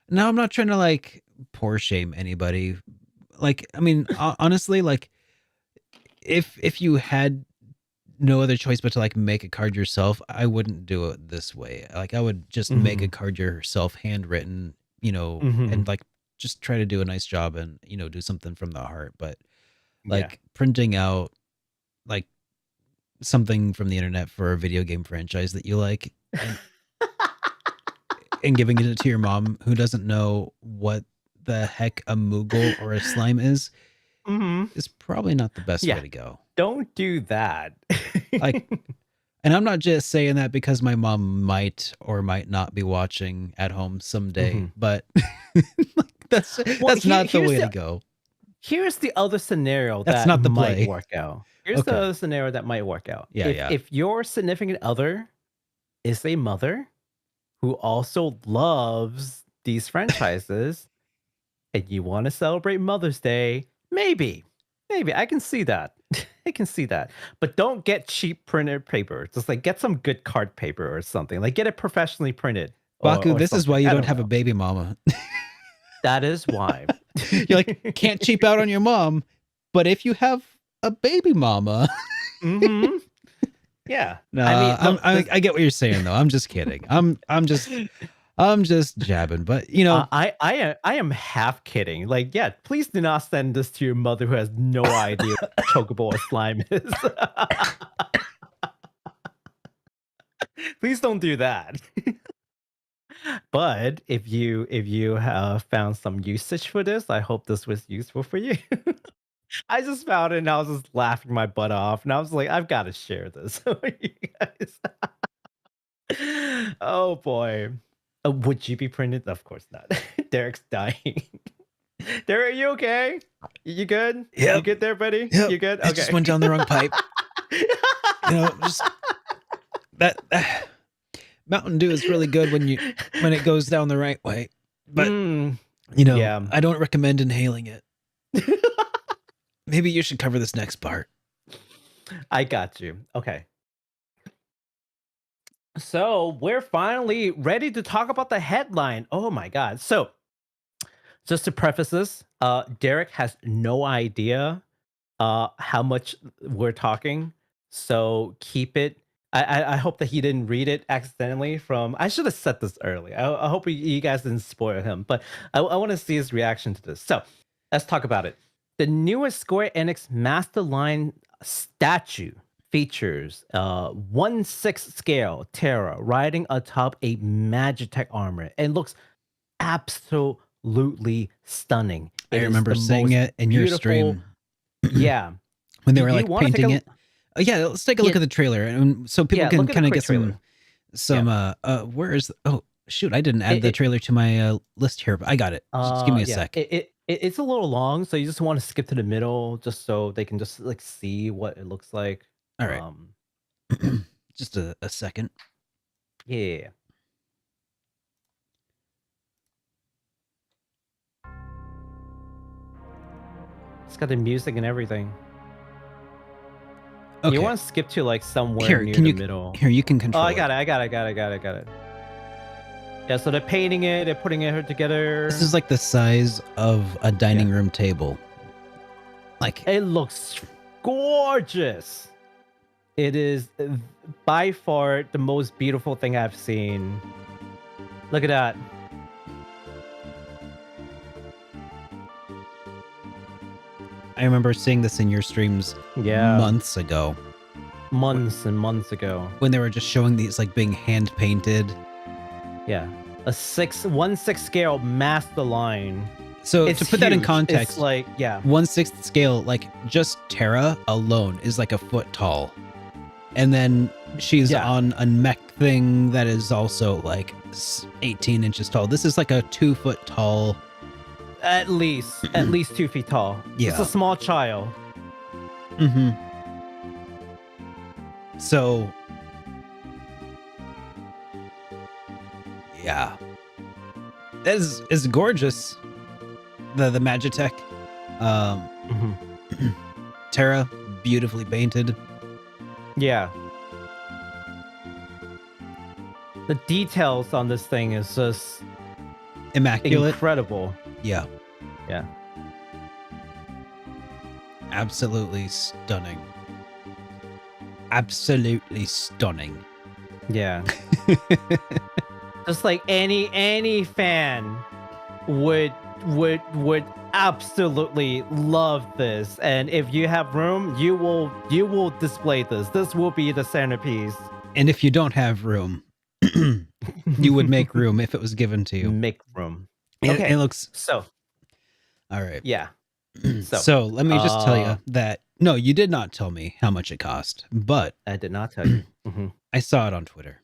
Now I'm not trying to like poor shame anybody. Like, I mean, honestly, like if you had no other choice but to like make a card yourself, I wouldn't do it this way. Like I would just make a card yourself, handwritten, you know, and like just try to do a nice job and, you know, do something from the heart. But like printing out like something from the internet for a video game franchise that you like and giving it to your mom who doesn't know what the heck a Moogle or a slime is probably not the best way to go. Don't do that. Like, and I'm not just saying that because my mom might or might not be watching at home someday, but that's not the way to go. Here's the other scenario that might work out. Here's the other scenario that might work out. If your significant other is a mother who also loves these franchises and you want to celebrate Mother's Day, maybe I can see that. I can see that. But don't get cheap printed paper. Just like get some good card paper or something. Like get it professionally printed. Baku, or this is why you don't have know. a baby mama. That is why. You like can't cheap out on your mom, but if you have a baby mama. Yeah. No, I mean, I get what you're saying though. I'm just kidding. I'm just jabbing, but you know, I am half kidding. Like, yeah, please do not send this to your mother who has no idea what chocobo or slime is. Please don't do that. But if you have found some usage for this, I hope this was useful for you. I just found it and I was just laughing my butt off, and I was like, I've got to share this with you guys. Oh boy. Would you be printed? Of course not. Derek's dying. Derek, are you okay? You good? Yeah. You good there, buddy? Yep. You good? I just went down the wrong pipe. You know, just that Mountain Dew is really good when it goes down the right way. But you know, I don't recommend inhaling it. Maybe you should cover this next part. I got you. Okay. So we're finally ready to talk about the headline. Oh my God. So just to preface this, Derek has no idea how much we're talking. So keep it. I hope that he didn't read it accidentally from. I should have said this early. I hope you guys didn't spoil him, but I want to see his reaction to this. So let's talk about it. The newest Square Enix Master Line statue features 1/6 scale Terra riding atop a Magitech armor and looks absolutely stunning. I It is remember the seeing most it in your beautiful- stream Yeah. when they Do were you like wanna take painting a- it. Oh, yeah, let's take a look Yeah. at the trailer, and so people Yeah, can look at the kind of quick get trailer. where is oh shoot, I didn't add the It- trailer to my list here, but I got it. Just give me a yeah, sec. It's a little long, so you just want to skip to the middle just so they can just like see what it looks like. All right. Um, Just a second. yeah. It's got the music and everything. Okay. You want to skip to like somewhere Here, near can the you middle. here you can Oh, control I got it. Yeah, so they're painting it, they're putting it together. This is like the size of a dining room table. Like It looks gorgeous. It is by far the most beautiful thing I've seen. Look at that. I remember seeing this in your streams Yeah. months ago Months and months ago. when they were just showing these like being hand painted. Yeah. A 1/6 scale master line. So It's to put that in huge. context, It's like, yeah. 1/6 scale, like just Terra alone is like a foot tall. And then she's Yeah. on a mech thing that is also like 18 inches tall. This is like a 2 foot tall. At least 2 feet tall. It's Yeah. a small child. Mm-hmm. So, yeah, that is gorgeous. The Magitech, Mhm. Terra, beautifully painted. Yeah. The details on this thing is just Immaculate. incredible. Yeah. Yeah. Absolutely stunning. Absolutely stunning. Yeah. Just like any fan would absolutely love this. And if you have room, you will display this. This will be the centerpiece. And if you don't have room, you would make room if it was given to you. Make room. It looks So, all right. yeah. So let me just tell uh, you that no, you did not tell me how much it cost, but I did not tell you. Mhm. I saw it on Twitter.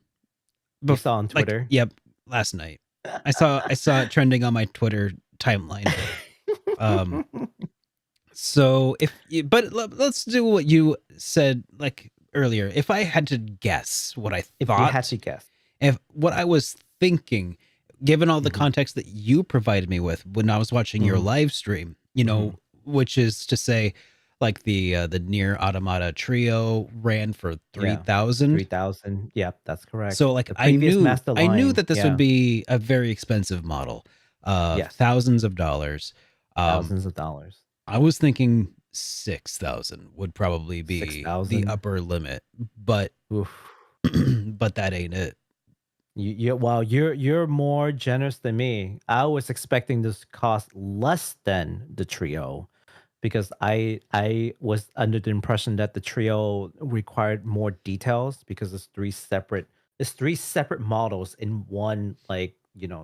You saw on Like, Twitter. yep, last night. I saw it trending on my Twitter timeline. So let's do what you said like earlier. If I had to guess what I If you thought, had to guess. if what I was thinking, given all the Mhm. context that you provided me with when I was watching your Mhm. live stream, you know, which is to say, like the Near Automata trio ran for 3,000. 3,000. Yep, that's correct. So like The I previous knew master line, that this yeah. would be a very expensive model, Yes. thousands of dollars. Thousands of dollars. I was thinking 6,000 would probably be the 6,000? upper limit, but Oof. but that ain't it. Well, you're more generous than me. I was expecting this to cost less than the trio because I was under the impression that the trio required more details because it's three separate models in one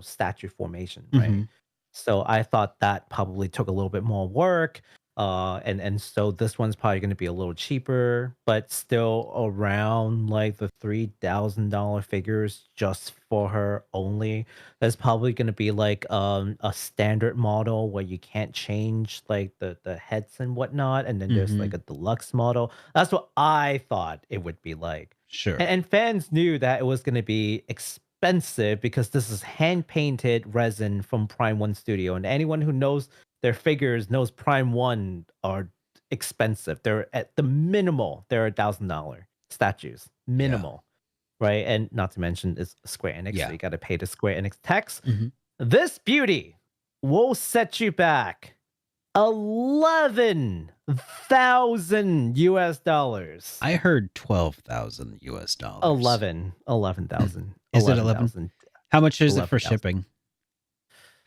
statue formation, right? Mhm. So I thought that probably took a little bit more work. And so this one's probably going to be a little cheaper, but still around like the $3,000 figures just for her only. That's probably going to be like a standard model where you can't change like the heads and whatnot, and then there's like a deluxe model. That's what I thought it would be like. Sure. And fans knew that it was going to be expensive because this is hand painted resin from Prime One Studio, and anyone who knows their figures knows Prime One are expensive. They're at the minimal, they're $1,000 statues, minimal, right? And not to mention it's Square-Enix, Yeah. so you got to pay the Square-Enix tax. Mhm. This beauty will set you back $11,000 US. I heard $12,000. 11,000. Is it 11? How much is it for 11,000. shipping?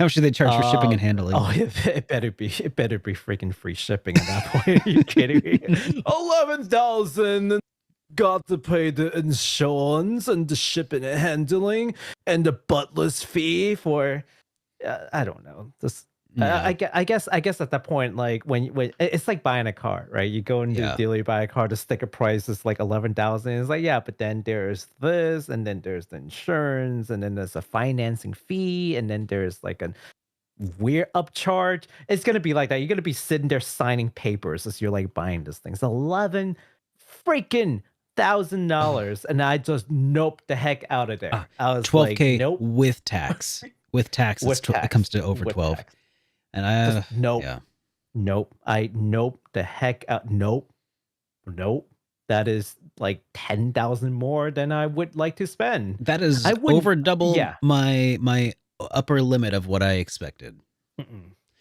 How much do they charge for shipping and handling? Oh, it better be freaking free shipping at that point. Are you kidding me? 11,000. Got to pay the insurance and the shipping and handling and the butler's fee for. I don't know. Just Yeah. I guess at that point, like when it's like buying a car, right? You go into the dealer, you buy a car, the sticker price is like 11,000. It's like, yeah, but then there's this, and then there's the insurance, and then there's a financing fee, and then there's like a weird upcharge. It's gonna be like that. You're gonna be sitting there signing papers as you're like buying this thing. It's $11,000, and I just noped the heck out of there. I was 12K like, nope. with tax. With tax, With it comes to over with 12. tax. And I Just nope. Yeah. Nope. I nope the heck out. Nope. That is like 10,000 more than I would like to spend. That is I wouldn't- over double yeah. my upper limit of what I expected.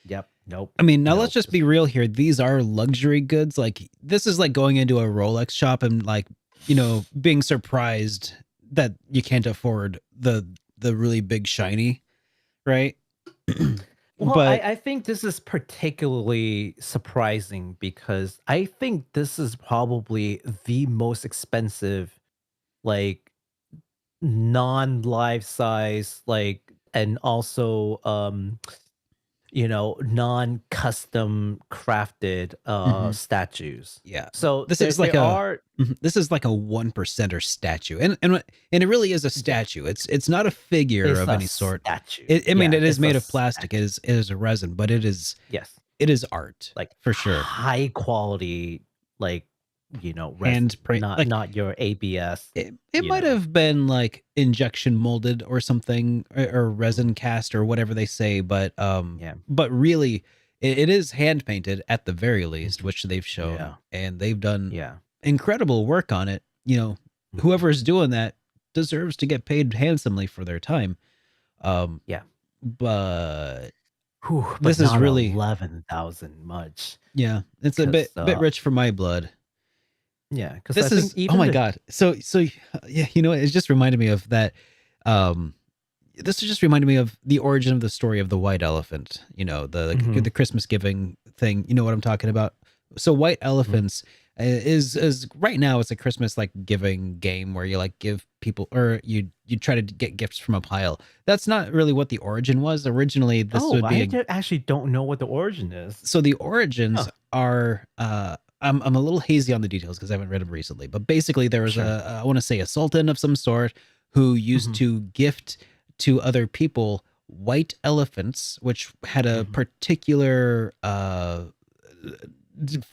Yep. Nope. I mean, now Nope. let's just be real here. These are luxury goods. Like, this is like going into a Rolex shop and, like, you know, being surprised that you can't afford the really big shiny, right? Well, But I think this is particularly surprising because I think this is probably the most expensive, like, non-life size, like, and also you know, non-custom crafted statues. yeah, So this there, is like there a are this is like a 1%er statue, and it really is a statue. It's not a figure it's of a any sort. statue. I mean, Yeah, it is it's a made of plastic. statue. It is a resin, but it is Yes. art, Like for sure. high quality, like, you know, resin, Hand print, like, not your ABS. It you might know. have been like injection molded or something, or resin cast or whatever they say, but Yeah. but really it is hand painted at the very least, which they've shown, Yeah. and they've done Yeah. incredible work on it. You know, whoever is doing that deserves to get paid handsomely for their time. Yeah. But Whew, but this is not really 11,000 much. yeah, it's a bit 'Cause, rich for my blood. Yeah, because This is oh my god. So yeah, you know, it just reminded me of that. This just reminded me of the origin of the story of the white elephant. You know, the Christmas giving thing. You know what I'm talking about? So white elephants is right now it's a Christmas like giving game where you like give people, or you try to get gifts from a pile. That's not really what the origin was. Originally, this would be actually don't know what the origin is. so the origins are I'm a little hazy on the details because I haven't read them recently, but basically there was I want to say a sultan of some sort who used to gift to other people white elephants, which had a particular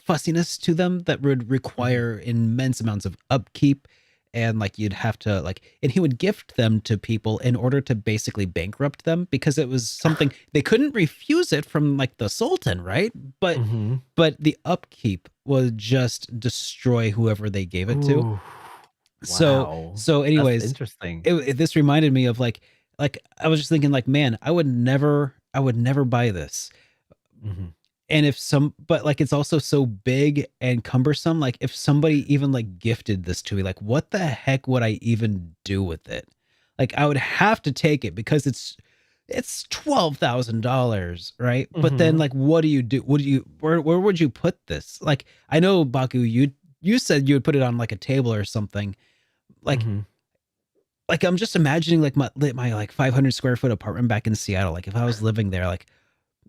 fussiness to them that would require immense amounts of upkeep, and like you'd have to like, and he would gift them to people in order to basically bankrupt them, because it was something they couldn't refuse it from like the sultan, right? But the upkeep would just destroy whoever they gave it to. Ooh, So wow. anyways, That's interesting. this reminded me of like I was just thinking like, man, I would never buy this. And but like, it's also so big and cumbersome. Like, if somebody even like gifted this to me, like, what the heck would I even do with it? Like, I would have to take it because it's $12,000, right? But then like, what do you do? Where would you put this? Like, I know, Baku, you said you would put it on like a table or something. Like, like I'm just imagining like my like 500 square foot apartment back in Seattle. Like, if I was living there, like,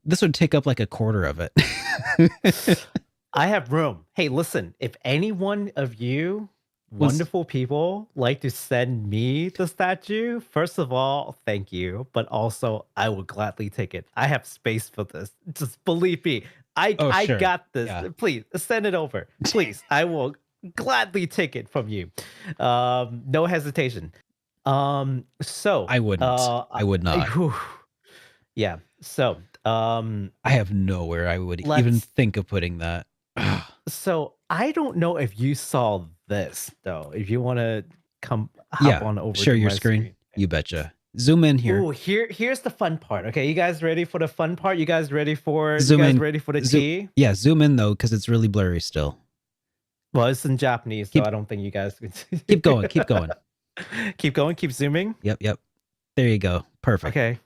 this would take up like a quarter of it. I have room. Hey, listen, if any one of you wonderful people like to send me the statue, first of all, thank you. But also, I would gladly take it. I have space for this. Just believe me. I sure. got this. Yeah. Please send it over. Please. I will gladly take it from you. No hesitation. So I wouldn't. I would not. Yeah. So I have nowhere I would even think of putting that. So I don't know if you saw this though. If you want to hop on over share to your my screen. You betcha. Zoom in here. Ooh, here's the fun part. Okay, you guys ready for the fun part? You guys ready for Zoom in. ready for the Zoom- tea? Yeah, zoom in though, because it's really blurry still. Well, it's in Japanese, Keep- so I don't think you guys can see. Keep going. Keep going. Keep going, keep zooming. Yep. There you go. Perfect. Okay.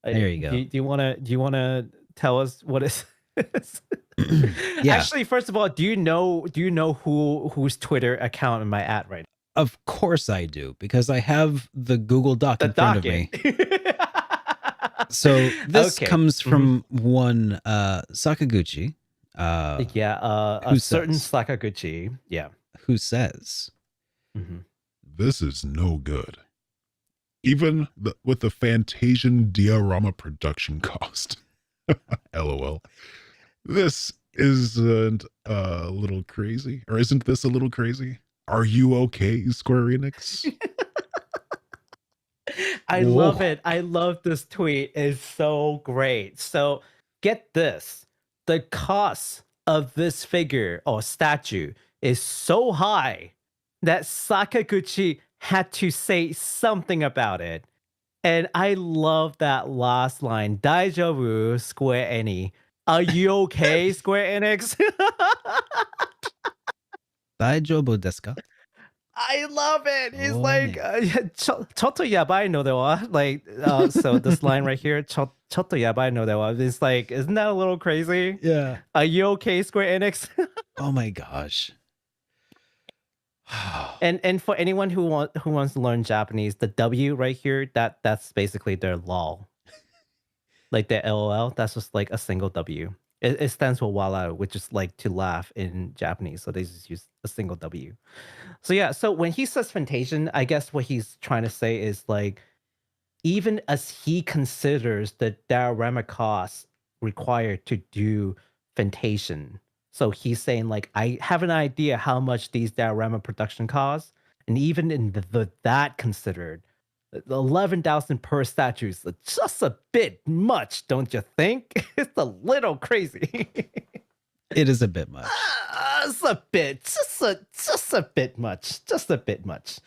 There you go. Do you wanna tell us what is Yeah. Actually, first of all, do you know whose Twitter account am I at right now? Of course I do, because I have the Google Doc in front of me. So this Okay. comes from one Sakaguchi. A who certain says? Sakaguchi. Yeah. Who says, Mhm. This is no good. Even with the Fantasian diorama production cost. LOL. This isn't a little crazy? Or isn't this a little crazy? Are you okay, Square Enix? I love it. I love this tweet. It's so great. So get this. The cost of this figure or statue is so high that Sakaguchi had to say something about it. And I love that last line. Daijoubu, Square Enix. Are you okay, Square Enix? Daijoubu desu ka? I love it. He's Oh, like, man. ちょっとやばいのでは? Like, so this line right here, ちょっとやばいのでは? It's like, isn't that a little crazy? Yeah. Are you okay, Square Enix? Oh my gosh. And for anyone who wants to learn Japanese, the W right here, that's basically their lol. Like the LOL, that's just like a single W. It stands for wala, which is like to laugh in Japanese. So they just use a single W. So yeah, so when he says Fantasian, I guess what he's trying to say is like, even as he considers the diorama costs required to do Fantasian. So he's saying like, I have an idea how much these diorama production costs. And even in that considered, the 11,000 per statue is just a bit much, don't you think? It's a little crazy. It is a bit much. It's a bit, just a bit much, just a bit much.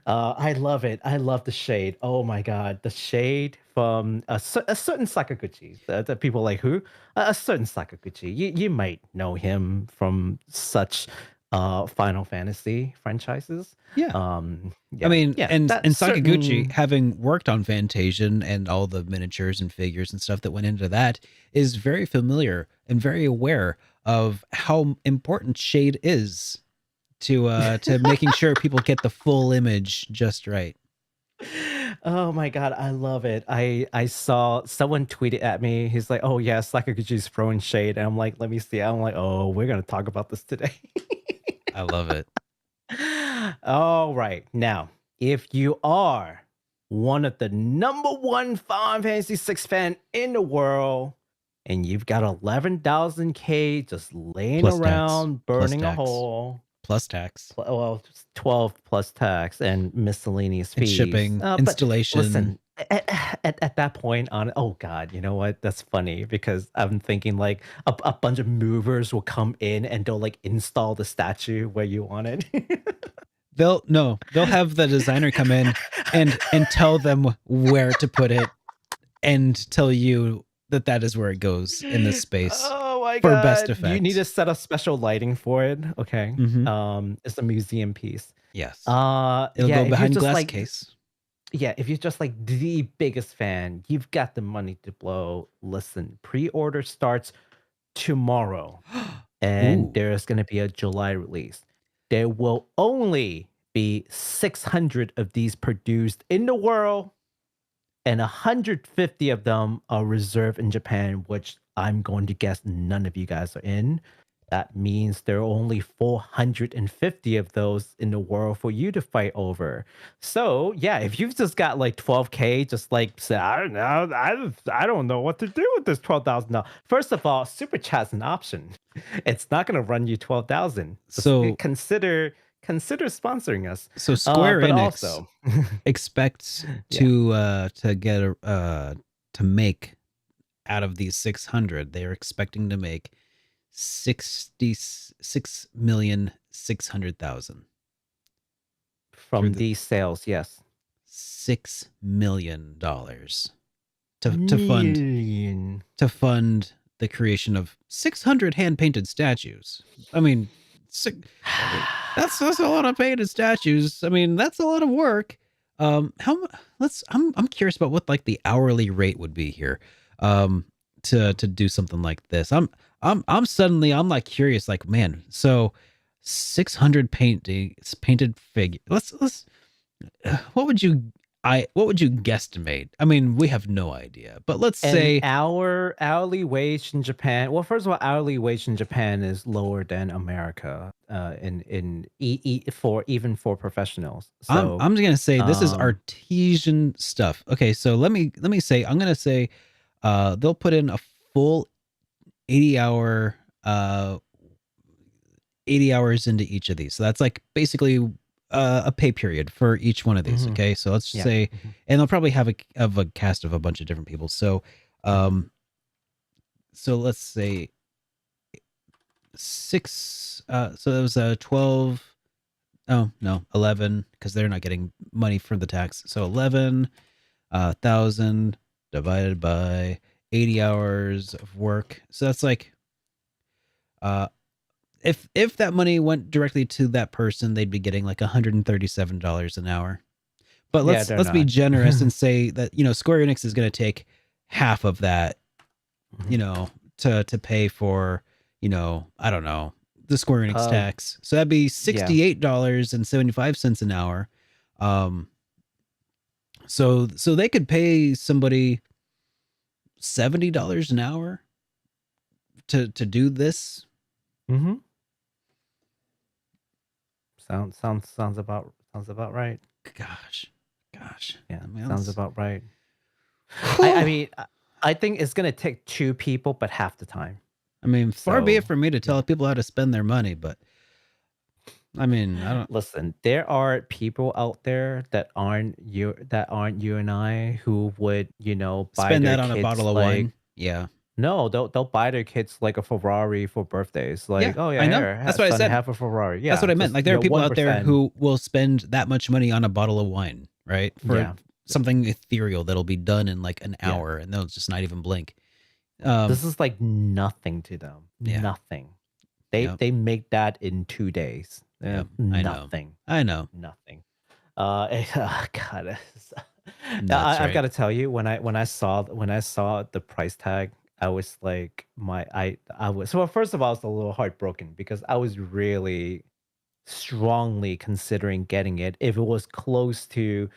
I love it. I love the shade. Oh my god, the shade from a certain Sakaguchi. The people like who? A certain Sakaguchi. You might know him from such Final Fantasy franchises. Yeah. Yeah. I mean, yeah, and that Sakaguchi, certain- having worked on Fantasian and all the miniatures and figures and stuff that went into that, is very familiar and very aware of how important shade is to making sure people get the full image just right. Oh my god, I love it. I saw someone tweet it at me. He's like, "Oh yeah, Sakaguchi's throwing shade," and I'm like, "Let me see." I'm like, "Oh, we're gonna talk about this today." I love it. All right, now if you are one of the #1 Final Fantasy 6 fan in the world, and you've got 11,000K just laying Plus tax. around, Plus burning a tax. hole. Plus tax Well, just 12 plus tax and miscellaneous and fees. shipping, But installation. listen, at that point on, oh god, you know what? That's funny because I'm thinking like a bunch of movers will come in and they'll like install the statue where you want it. They'll have the designer come in and tell them where to put it and tell you that is where it goes in this space. Oh my for god! best You effect. need to set up special lighting for it. Okay. Mhm. It's a museum piece. Yes. It'll It'll yeah, go if you're behind just glass like, case. Yeah, if you're just like the biggest fan, you've got the money to blow. Listen, pre-order starts tomorrow, and Ooh. there's going to be a July release. There will only be 600 of these produced in the world, and 150 of them are reserved in Japan, which I'm going to guess none of you guys are in. That means there are only 450 of those in the world for you to fight over. So yeah, if you've just got like 12K, just like say, I don't know, I don't know what to do with this $12,000. First of all, super chat's an option. It's not going to run you 12,000. So consider sponsoring us. So Square but Enix also expects Yeah. to get to make out of these 600. They are expecting to make 66,600,000 from through the- these sales, yes. $6 million to fund the creation of 600 hand-painted statues. I mean, that's a lot of painted statues. I mean, that's a lot of work. I'm curious about what like the hourly rate would be here. To do something like this. I'm like curious, like, man, so 600 painted figure. Let's what would you guesstimate? I mean, we have no idea, but let's say our hourly wage in Japan. Well, first of all, hourly wage in Japan is lower than America. For professionals. So I'm gonna say this is artesian stuff. Okay, so let me say I'm gonna say they'll put in a full 80 hours into each of these. So that's like basically a pay period for each one of these. Okay, so let's just say, and they'll probably have a cast of a bunch of different people. So, so let's say 6. So it was 12. Oh no, 11, because they're not getting money from the tax. So 11,000 divided by 80 hours of work. So that's like, if that money went directly to that person, they'd be getting like $137 an hour. But let's be generous and say that, you know, Square-Enix is going to take half of that, you know, to pay for, you know, I don't know, the Square-Enix tax. So that'd be $68.75 an hour. So they could pay somebody $70 an hour to do this. Sounds about right. Gosh. Yeah, I mean, sounds about right. I mean, I think it's gonna take 2 people, but half the time. I mean, far be it for me to tell people how to spend their money, but I mean, I don't listen. There are people out there that aren't you and I who would, you know, buy spend their that on kids a bottle of wine. Yeah. No, they'll buy their kids like a Ferrari for birthdays. Like, oh yeah, I know. here, That's what I son, said. have a Ferrari. Yeah, that's what I meant. just, Like there are people out there 1%. who will spend that much money on a bottle of wine, right? For something ethereal that'll be done in like an hour, and they'll just not even blink. This is like nothing to them. Nothing. They make that in 2 days. Nothing. I know. Nothing. God, I've got to tell you, when I saw the price tag, I was like, I was, so first of all, I was a little heartbroken because I was really strongly considering getting it if it was close to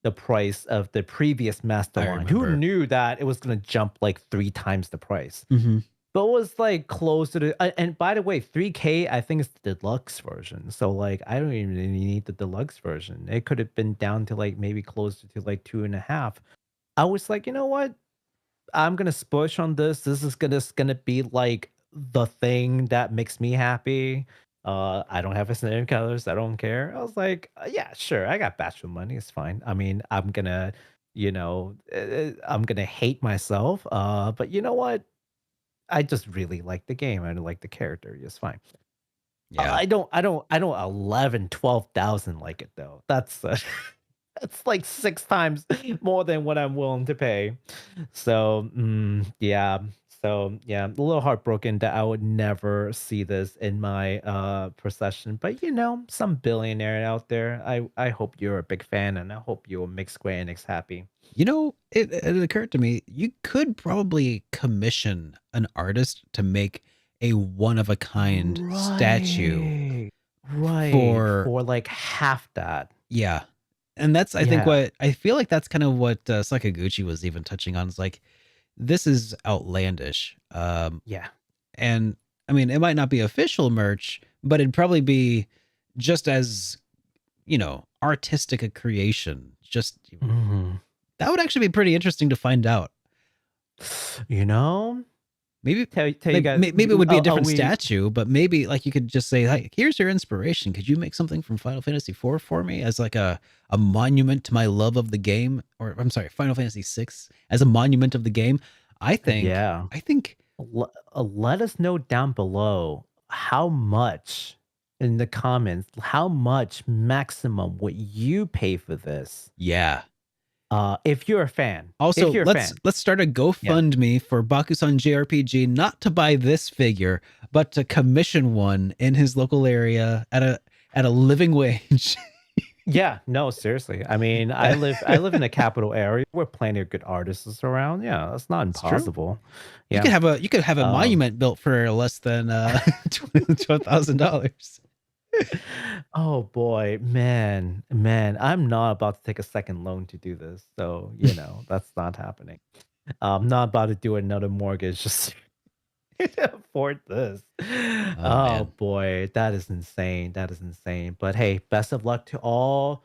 the price of the previous master line. Who knew that it was going to jump like 3 times the price? But it was like close to the, and by the way, 3K, I think it's the deluxe version. So like, I don't even really need the deluxe version. It could have been down to like maybe closer to like 2.5. I was like, you know what? I'm gonna spush on this. This is gonna be like the thing that makes me happy. I don't have SNK colors. I don't care. I was like, yeah, sure. I got bachelor money. It's fine. I mean, I'm gonna, you know, I'm gonna hate myself. But you know what? I just really like the game. I like the character. It's fine. Yeah. I don't 11, 12,000 like it though. That's that's like 6 times more than what I'm willing to pay. So yeah. So yeah, I'm a little heartbroken that I would never see this in my procession. But you know, some billionaire out there. I hope you're a big fan, and I hope you'll make Square-Enix happy. You know, it occurred to me, you could probably commission an artist to make a one-of-a-kind statue. Right. For like half that. Yeah. And that's, I think what, I feel like that's kind of what Sakaguchi was even touching on. Is like, this is outlandish. Yeah. And I mean, it might not be official merch, but it'd probably be just as, you know, artistic a creation. Just... That would actually be pretty interesting to find out. You know, maybe tell you guys, maybe it would be a different statue, but maybe like you could just say, like, here's your inspiration. Could you make something from Final Fantasy IV for me as like a monument to my love of the game? Or I'm sorry, Final Fantasy VI as a monument of the game. I think. Let us know down below how much in the comments how much maximum would you pay for this? Yeah. If you're a fan. Also, if you're a let's fan. start a GoFundMe for Bakusan JRPG, not to buy this figure, but to commission one in his local area at a living wage. Yeah, no, seriously. I mean, I live in a capital area where plenty of good artists around. Yeah, that's not It's true. impossible. You Yeah. could have a monument built for less than $12,000. Oh boy, man, I'm not about to take a second loan to do this. So, that's not happening. I'm not about to do another mortgage just to afford this. Oh man. boy, that is insane. That is insane. But hey, best of luck to all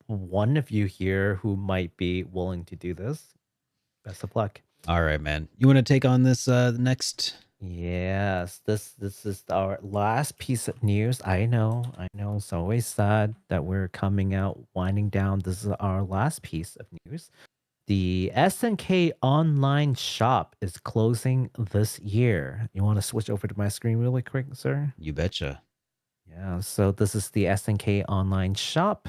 one of you here who might be willing to do this. Best of luck. All right, man. You want to take on this next? Yes, this is our last piece of news. I know. It's always sad that we're coming out, winding down. This is our last piece of news. The SNK Online Shop is closing this year. You want to switch over to my screen really quick, sir? You betcha. Yeah, so this is the SNK Online Shop.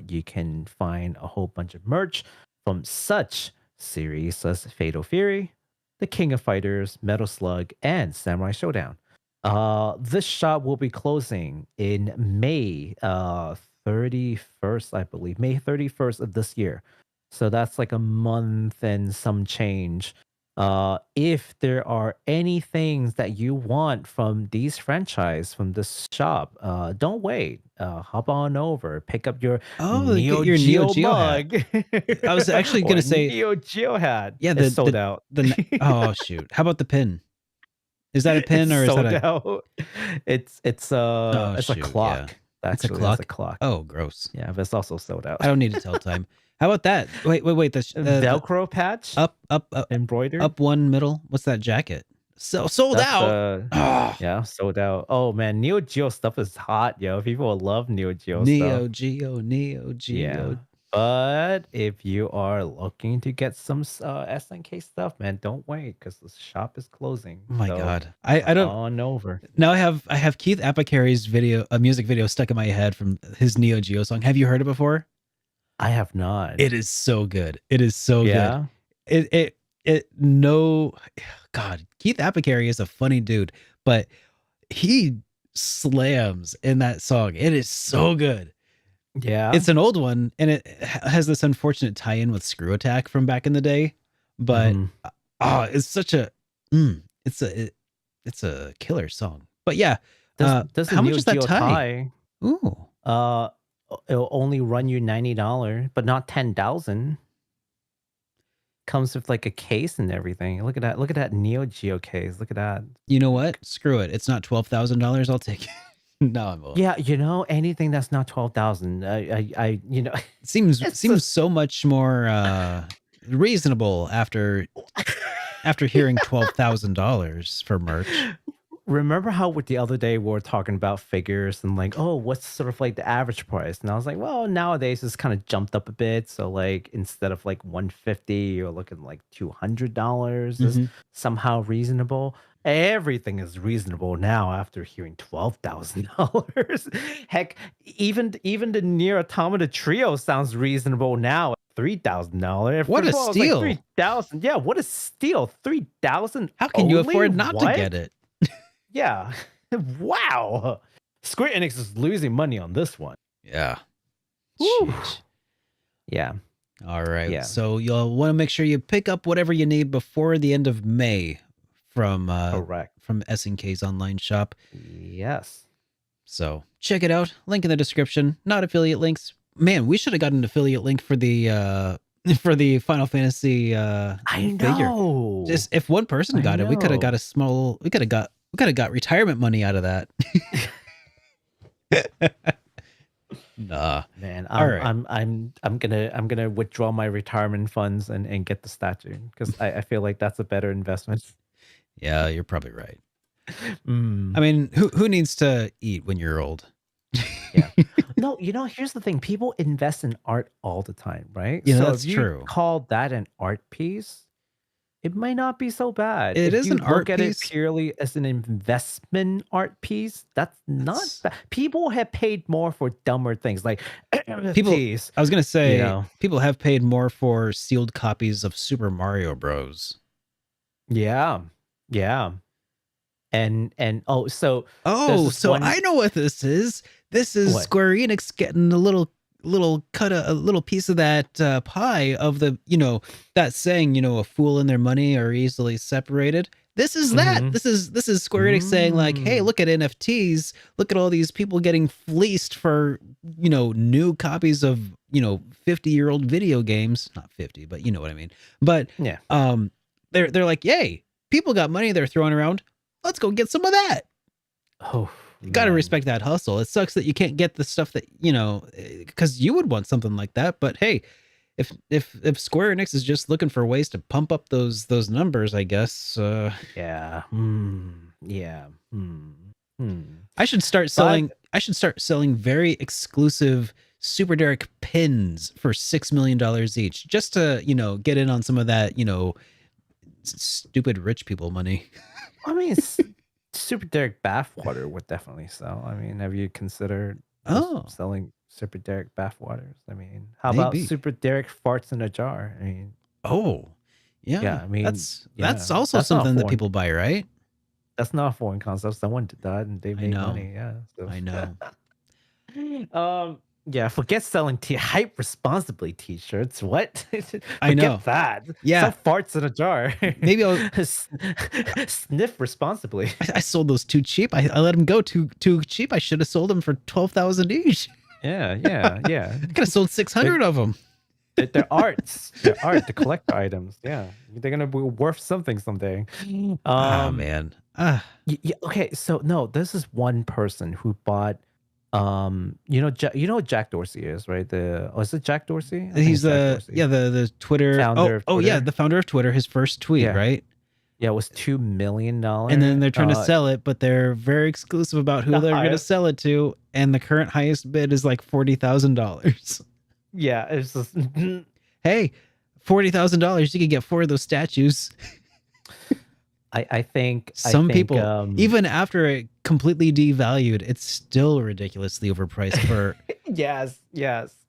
You can find a whole bunch of merch from such series as Fatal Fury, The King of Fighters, Metal Slug, and Samurai Showdown. This shop will be closing in May 31st, I believe. May 31st of this year. So that's like a month and some change. If there are any things that you want from these franchise, from this shop, don't wait. Hop on over, pick up your Neo get your Neo Geo Geo hat. mug. I was actually Or gonna say Neo Geo hat. Yeah, It's sold out. Oh shoot! How about the pin? Is that a pin or is sold that a? out. It's a shoot, clock. yeah. It's a Actually, clock. It's a clock. Oh, gross! Yeah, but it's also sold out. I don't need to tell time. How about that? Wait. The Velcro patch up, embroidered. up one middle. What's that jacket? So sold That's, out. Yeah, sold out. Oh man, Neo Geo stuff is hot, yo. People love Neo Geo Neo stuff. Geo. Yeah. But if you are looking to get some SNK stuff, man, don't wait because the shop is closing. Oh my So, god! I don't. on over. Now I have Keith Apocary's music video stuck in my head from his Neo Geo song. Have you heard it before? I have not. It is so good. It is so Yeah. good. God, Keith Apicary is a funny dude, but he slams in that song. It is so good. Yeah. It's an old one, and it has this unfortunate tie-in with Screw Attack from back in the day. But it's such a it's a killer song. But yeah, Does how much Neo is that Geo tie? Ooh, it'll only run you $90, but not $10,000. Comes with like a case and everything. Look at that. Look at that Neo Geo case. Look at that. you know what? Screw it. It's not $12,000. I'll take it. No, I'm Yeah, anything that's not 12,000. I It seems so much more reasonable after hearing $12,000 for merch. Remember how with the other day we were talking about figures and like, oh, what's sort of like the average price? And I was like, well, nowadays it's kind of jumped up a bit. So like instead of like $150, you're looking like $200 is somehow reasonable. Everything is reasonable now after hearing $12,000. Heck, even the Nier Automata Trio sounds reasonable now at $3,000. What a steal! Like 3,000. Yeah, what a steal! 3,000. How can you afford not to get it? Yeah. Wow. Square-Enix is losing money on this one. Yeah. Woo. Sheesh. Yeah. All right. Yeah. So you'll want to make sure you pick up whatever you need before the end of May from Correct. from SNK's online shop. Yes. So check it out. Link in the description. Not affiliate links. Man, we should have got an affiliate link for the Final Fantasy I figure. know. Just if one person got it, we could have got we could have got retirement money out of that. Nah. Man, All right. I'm gonna withdraw my retirement funds and get the statue because I feel like that's a better investment. Yeah, you're probably right. Mm. I mean, who needs to eat when you're old? Yeah. No, here's the thing. People invest in art all the time, right? Yeah, so that's if you true. call that an art piece, it might not be so bad. It If is you an art look at it piece. purely as an investment art piece, that's not That's- bad. People have paid more for dumber things like People, NFTs. I was gonna say, know. people have paid more for sealed copies of Super Mario Bros. Yeah. Yeah. And oh, so there's Oh, this so one I know what this is. This is What? Square Enix getting a little a little piece of that pie of the, that saying, a fool and their money are easily separated. This is that. Mhm. This is Square Enix saying like, hey, Mm. look at NFTs. Look at all these people getting fleeced for, new copies of, 50-year-old video games. Not 50, but you know what I mean. But Yeah. they're like, yay, people got money they're throwing around. Let's go get some of that. Oh, You got to man. respect that hustle. It sucks that you can't get the stuff that, because you would want something like that. But hey, if Square Enix is just looking for ways to pump up those numbers, I guess Yeah. Yeah. I should start selling. I should start selling very exclusive SuperDerek pins for $6 million each, just to get in on some of that stupid rich people money. I mean, SuperDerek bathwater would definitely sell. I mean, have you considered selling SuperDerek bathwaters? I mean, how about Maybe. SuperDerek farts in a jar? I mean, Oh, yeah. I mean, that's yeah, also that's not something that foreign. people buy, right? that's not a foreign concept. Someone did that and they made know. money. Yeah. So. I know. Yeah, forget selling hype responsibly t-shirts. What? I know. Forget that. Yeah. Sell farts in a jar. Maybe I'll Sniff responsibly. I sold those too cheap. I let them go too cheap. I should have sold them for 12,000 each. Yeah. I could have sold 600 of them. They're arts. They're art. The collector items. Yeah, they're gonna be worth something someday. Oh man. Yeah, okay, so no, this is one person who bought. You know what Jack Dorsey is, right? Is it Jack Dorsey? I think He's it's Jack Dorsey. the Twitter Founder of Oh yeah, Twitter. the founder of Twitter. His first tweet, Yeah. right? Yeah, it was $2 million. And then they're trying to sell it, but they're very exclusive about who The they're going to highest- sell it to. And the current highest bid is like $40,000. Yeah, it's just. Hey, $40,000, you could get 4 of those statues. I think Some people, even even after it completely devalued, it's still ridiculously overpriced for. yes.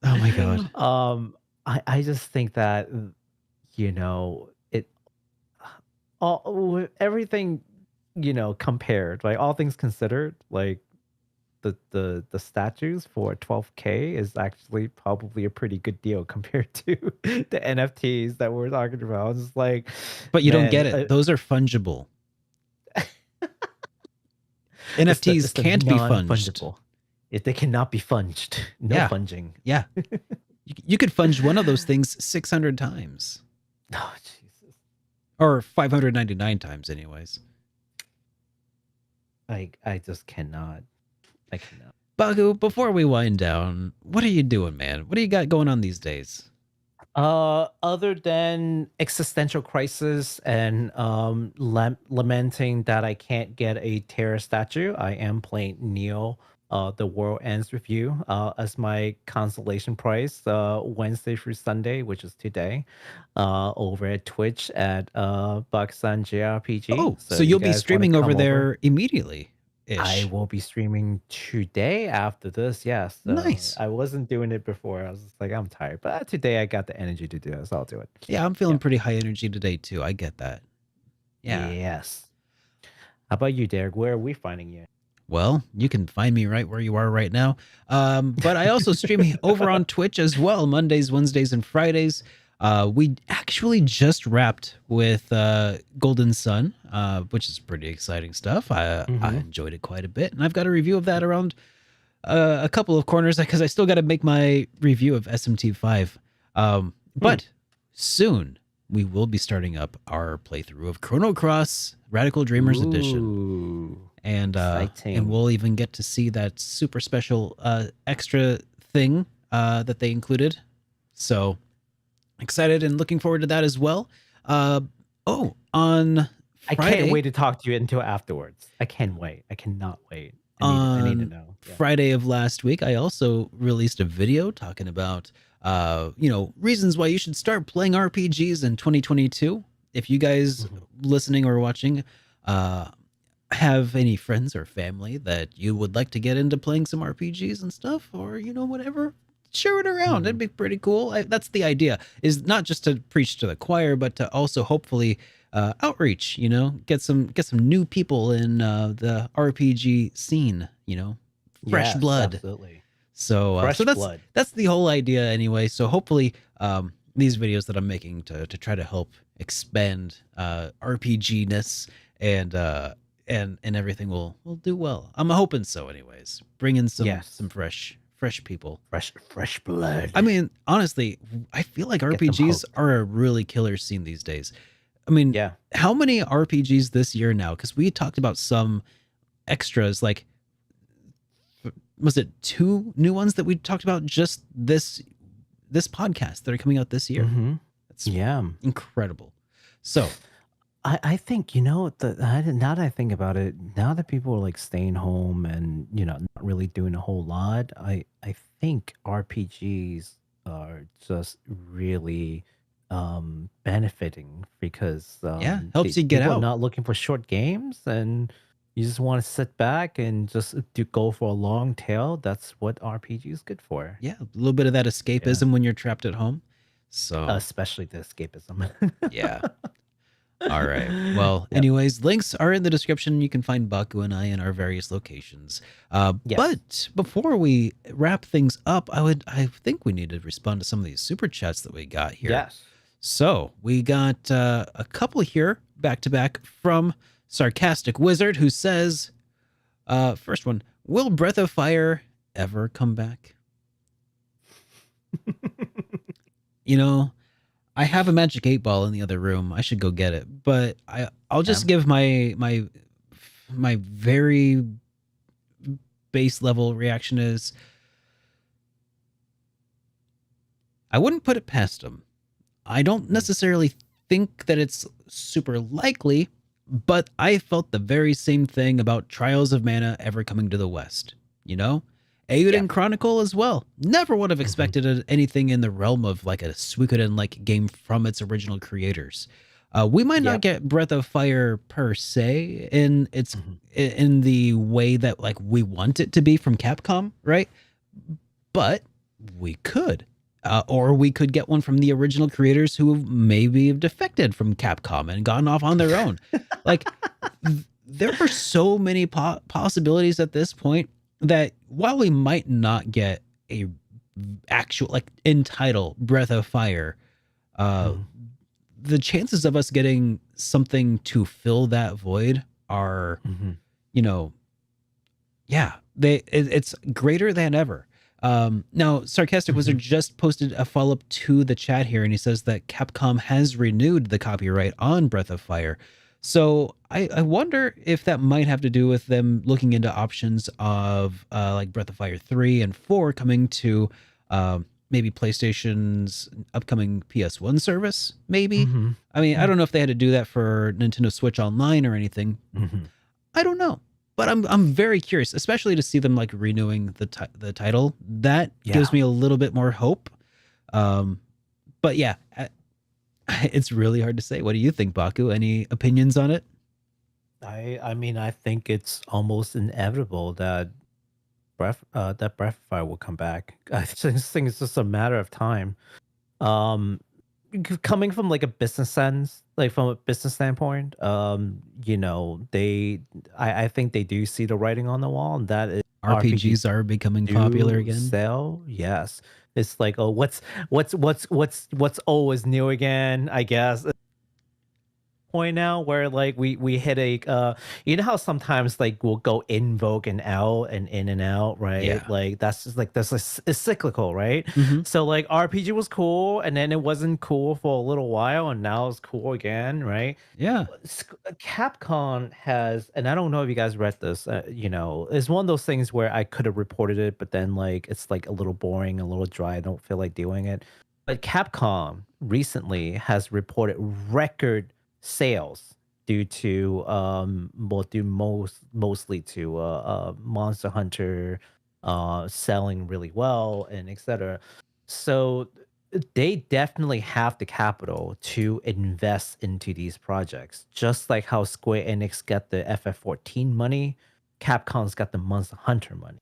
Oh my god. I just think that it all everything compared, like all things considered, like the statues for 12K is actually probably a pretty good deal compared to the NFTs that we're talking about. It's like, But you don't man, get it. Those are fungible. NFTs can't be funged. non-fungible. If they cannot be funged, no Yeah. funging. Yeah. You could funge one of those things 600 times. Oh Jesus! Or 599 times, anyways. I just cannot. I cannot. Baku, before we wind down, what are you doing, man? What do you got going on these days? Other than existential crisis and lamenting that I can't get a Terra statue, I am playing Neo, The World Ends With You, as my consolation prize, Wednesday through Sunday, which is today, over at Twitch at Baku Says JRPG. Oh, so you you'll be guys wanna streaming over come there immediately. I will be streaming today after this. Yes. So Nice. I wasn't doing it before. I was just like, I'm tired. But today I got the energy to do it. So I'll do it. Yeah, I'm feeling pretty high energy today too. I get that. Yeah. Yes. How about you, Derek? Where are we finding you? Well, you can find me right where you are right now. But I also stream over on Twitch as well, Mondays, Wednesdays, and Fridays. We actually just wrapped with Golden Sun, which is pretty exciting stuff. I enjoyed it quite a bit, and I've got a review of that around a couple of corners because I still got to make my review of SMT5. But soon we will be starting up our playthrough of Chrono Cross Radical Dreamers Edition. Ooh, And exciting. we'll even get to see that super special extra thing that they included. So excited and looking forward to that as well. On Friday, I can't wait to talk to you until afterwards. I can't wait. I cannot wait. I need to know. Yeah. Friday of last week, I also released a video talking about reasons why you should start playing RPGs in 2022. if you guys Mhm. listening or watching have any friends or family that you would like to get into playing some RPGs and stuff, or whatever, share it around. It'd Mhm. be pretty cool. That's the idea, is not just to preach to the choir, but to also hopefully outreach. Get some new people in the RPG scene. Fresh Yes, blood. absolutely. So Fresh that's blood. the whole idea anyway. So hopefully these videos that I'm making to try to help expand RPG ness and everything will do well. I'm hoping so anyways. Bring in some Yes. fresh people. Fresh blood. I mean, honestly, I feel like Get them RPGs hooked. are a really killer scene these days. I mean, Yeah. how many RPGs this year now? Because we talked about some extras, like was it 2 new ones that we talked about just this podcast that are coming out this year? Mm-hmm. That's Yeah. incredible. So I think, now that I think about it, now that people are like staying home and, not really doing a whole lot, I think RPGs are just really benefiting because yeah, helps you get people are out. not looking for short games and you just want to sit back and just to go for a long tail. That's what RPG is good for. Yeah, a little bit of that escapism when you're trapped at home. So Especially the escapism. yeah. All right. Well, anyways, links are in the description. You can find Baku and I in our various locations. Yes. But before we wrap things up, I think we need to respond to some of these super chats that we got here. Yes. So we got a couple here back to back from Sarcastic Wizard, who says, first one, will Breath of Fire ever come back? I have a magic 8-ball in the other room. I should go get it, but I'll just give my very base level reaction is I wouldn't put it past them. I don't necessarily think that it's super likely, but I felt the very same thing about Trials of Mana ever coming to the West. Euden Chronicle as well. Never would have expected anything in the realm of like a Suikoden-like game from its original creators. We might not get Breath of Fire per se in its in the way that like we want it to be from Capcom, right? But we could. Or we could get one from the original creators who maybe have defected from Capcom and gone off on their own. Like, there are so many possibilities at this point that while we might not get a actual, like, in title Breath of Fire, the chances of us getting something to fill that void are, it's greater than ever. Now, Sarcastic Wizard just posted a follow-up to the chat here, and he says that Capcom has renewed the copyright on Breath of Fire. So I wonder if that might have to do with them looking into options of like Breath of Fire 3 and 4 coming to maybe PlayStation's upcoming PS1 service, maybe. I mean, I don't know if they had to do that for Nintendo Switch Online or anything. I don't know. But I'm very curious, especially to see them like renewing the title. That gives me a little bit more hope. But yeah, it's really hard to say. What do you think, Baku? Any opinions on it? I mean, I think it's almost inevitable that Breath of Fire will come back. I just think it's just a matter of time. Coming from like a business sense, like from a business standpoint, I think they do see the writing on the wall, and that is RPGs are becoming popular again. Sell, yes. It's like, oh, what's old is new again, I guess. Point now where like we hit a how sometimes like we'll go in vogue and out and in and out, right? Yeah. Like that's just like it's cyclical, right? So like RPG was cool and then it wasn't cool for a little while and now it's cool again, right? Yeah. Capcom has, and I don't know if you guys read this, it's one of those things where I could have reported it, but then like it's like a little boring, a little dry. I don't feel like doing it. But Capcom recently has reported record sales due to mostly to Monster Hunter selling really well and etc. So they definitely have the capital to invest into these projects. Just like how Square Enix got the FF14 money, Capcom's got the Monster Hunter money.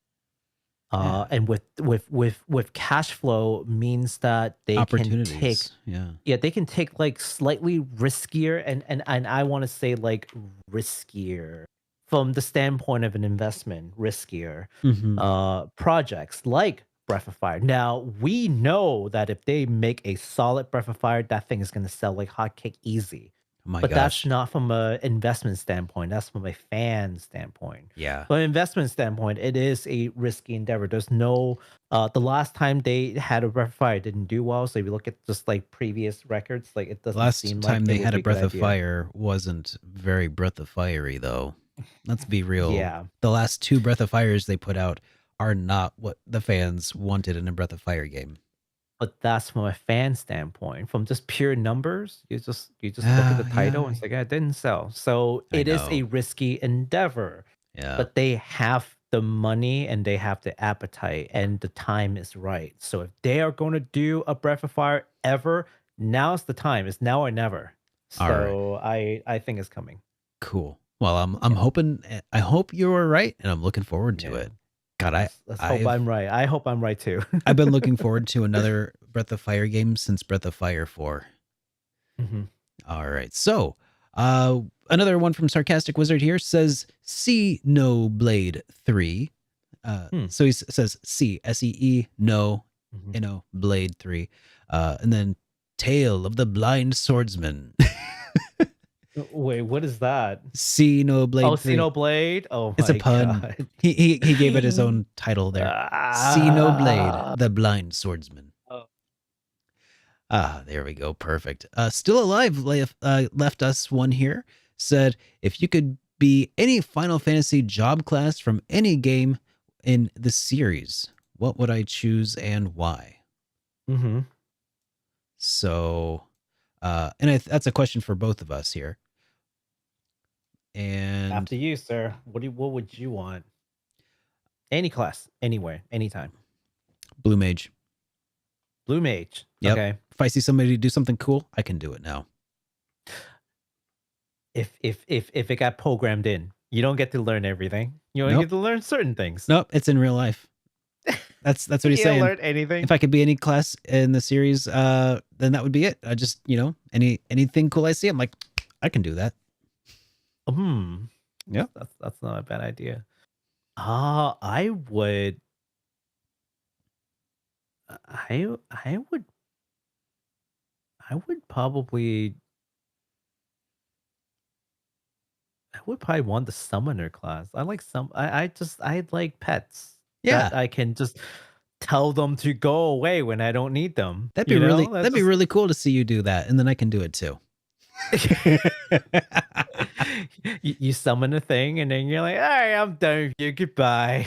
Yeah. And with cash flow means that they can take Opportunities. Yeah. they can take like slightly riskier and I want to say like riskier from the standpoint of an investment, riskier Mhm. projects like Breath of Fire. Now we know that if they make a solid Breath of Fire, that thing is going to sell like hotcake easy. Oh my But that's gosh. not from a investment standpoint. That's from a fan standpoint. Yeah. From an investment standpoint, it is a risky endeavor. There's no the last time they had a Breath of Fire, it didn't do well. So if you look at just like previous records, like it doesn't Last seem time like they it would had be a a good Breath of idea. Fire wasn't very Breath of Fiery though. Let's be real. Yeah. The last 2 Breath of Fires they put out are not what the fans wanted in a Breath of Fire game. But that's from a fan standpoint. From just pure numbers, you just look at the title and it's like, it didn't sell. So I it is a know. risky endeavor. Yeah. But they have the money and they have the appetite and the time is right. So if they are going to do a Breath of Fire ever, now's the time. It's now or never. All right. So I think it's coming. Cool. Well, I'm hoping. I hope you are right, and I'm looking forward to Yeah. it. God, Let's hope I've I'm right. I hope I'm right too. I've been looking forward to another Breath of Fire game since Breath of Fire 4. Mhm. All right. So, another one from Sarcastic Wizard here says Xenoblade 3. So he says SEE no Mhm. Blade 3. And then Tale of the Blind Swordsman. Wait, what is that? Xenoblade Oh, 3. Xenoblade. Oh It's my a pun. god. He gave it his own title there. Xenoblade, Ah. the Blind Swordsman. Oh. There we go. Perfect. Still Alive left us one here. Said, if you could be any Final Fantasy job class from any game in the series, what would I choose and why? Mm-hmm. So, and that's a question for both of us here. And After you, sir. What would you want? Any class, anywhere, anytime. Blue Mage. Blue Mage. Yep. Okay. If I see somebody do something cool, I can do it now. If it got programmed in, you don't get to learn everything. You only Nope. get to learn certain things. Nope, it's in real life. That's what he's You don't saying. learn anything. If I could be any class in the series, then that would be it. I just, anything cool I see, I'm like, I can do that. Yeah. That's not a bad idea. I would probably want the summoner class. I like I like pets. Yeah. That I can just tell them to go away when I don't need them. That'd be you know? really That's that'd be just- really cool to see you do that, and then I can do it too. you summon a thing and then you're like, all right, I'm done with you. Goodbye.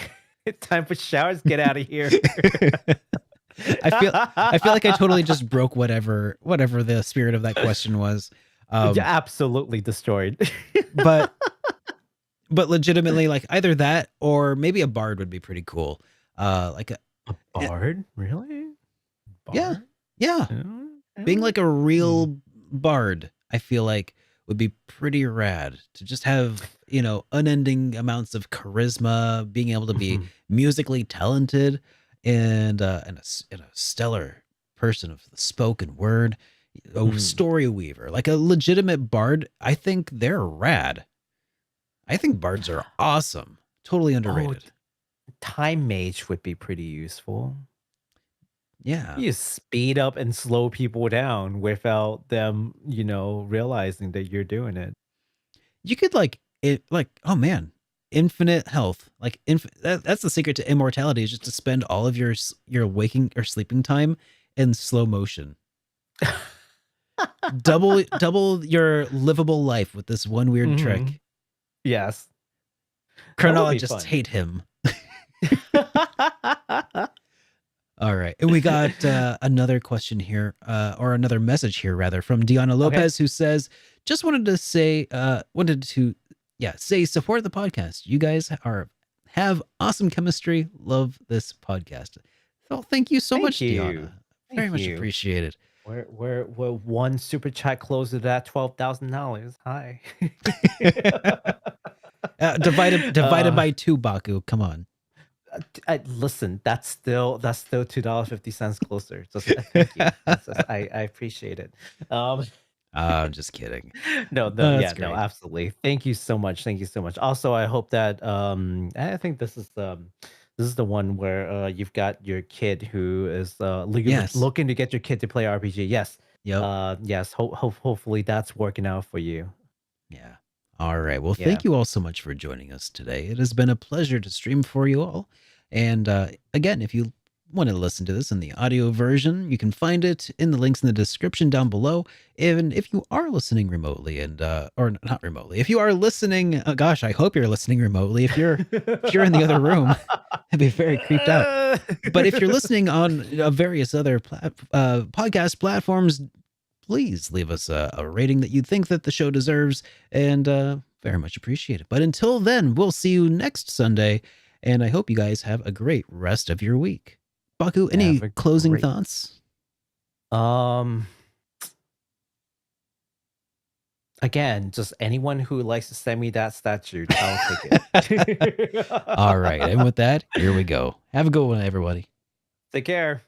Time for showers. Get out of here. I feel like I totally just broke whatever the spirit of that question was. Absolutely destroyed. but legitimately, like either that or maybe a bard would be pretty cool. Like a bard, really? Yeah. Bard? Yeah. Being like a real bard, I feel like would be pretty rad to just have, unending amounts of charisma, being able to be musically talented and a stellar person of the spoken word, a story weaver, like a legitimate bard. I think they're rad. I think bards are awesome. Totally underrated. Time mage would be pretty useful. Yeah. You speed up and slow people down without them, realizing that you're doing it. You could oh man, infinite health. Like that's the secret to immortality, is just to spend all of your waking or sleeping time in slow motion. double your livable life with this one weird trick. Yes. Chronologists hate him. All right. And we got another question here, or another message here, rather, from Diana Lopez, who says, just wanted to say, support the podcast. You guys have awesome chemistry. Love this podcast. So thank you so much, Diana, Very much you. appreciated. We're one super chat closer to that $12,000. Hi. Divided by 2, Baku. Come on. Listen, that's still $2.50 closer. Just thank you. I appreciate it. I'm just kidding. No, That's no, great. absolutely. Thank you so much. Thank you so much. Also, I hope that I think this is the one where you've got your kid who is Yes. looking to get your kid to play RPG. Yes. Yep. Yes. Hopefully that's working out for you. Yeah. All right. Well, Yeah. thank you all so much for joining us today. It has been a pleasure to stream for you all. And again, if you want to listen to this in the audio version, you can find it in the links in the description down below. And if you are listening remotely or not remotely, if you are listening, gosh, I hope you're listening remotely. If you're in the other room, I'd be very creeped out. But if you're listening on various other podcast platforms, please leave us a rating that you think that the show deserves, and very much appreciate it. But until then, we'll see you next Sunday, and I hope you guys have a great rest of your week. Baku, any closing thoughts? Again, just anyone who likes to send me that statue, I'll take it. All right, and with that, here we go. Have a good one, everybody. Take care.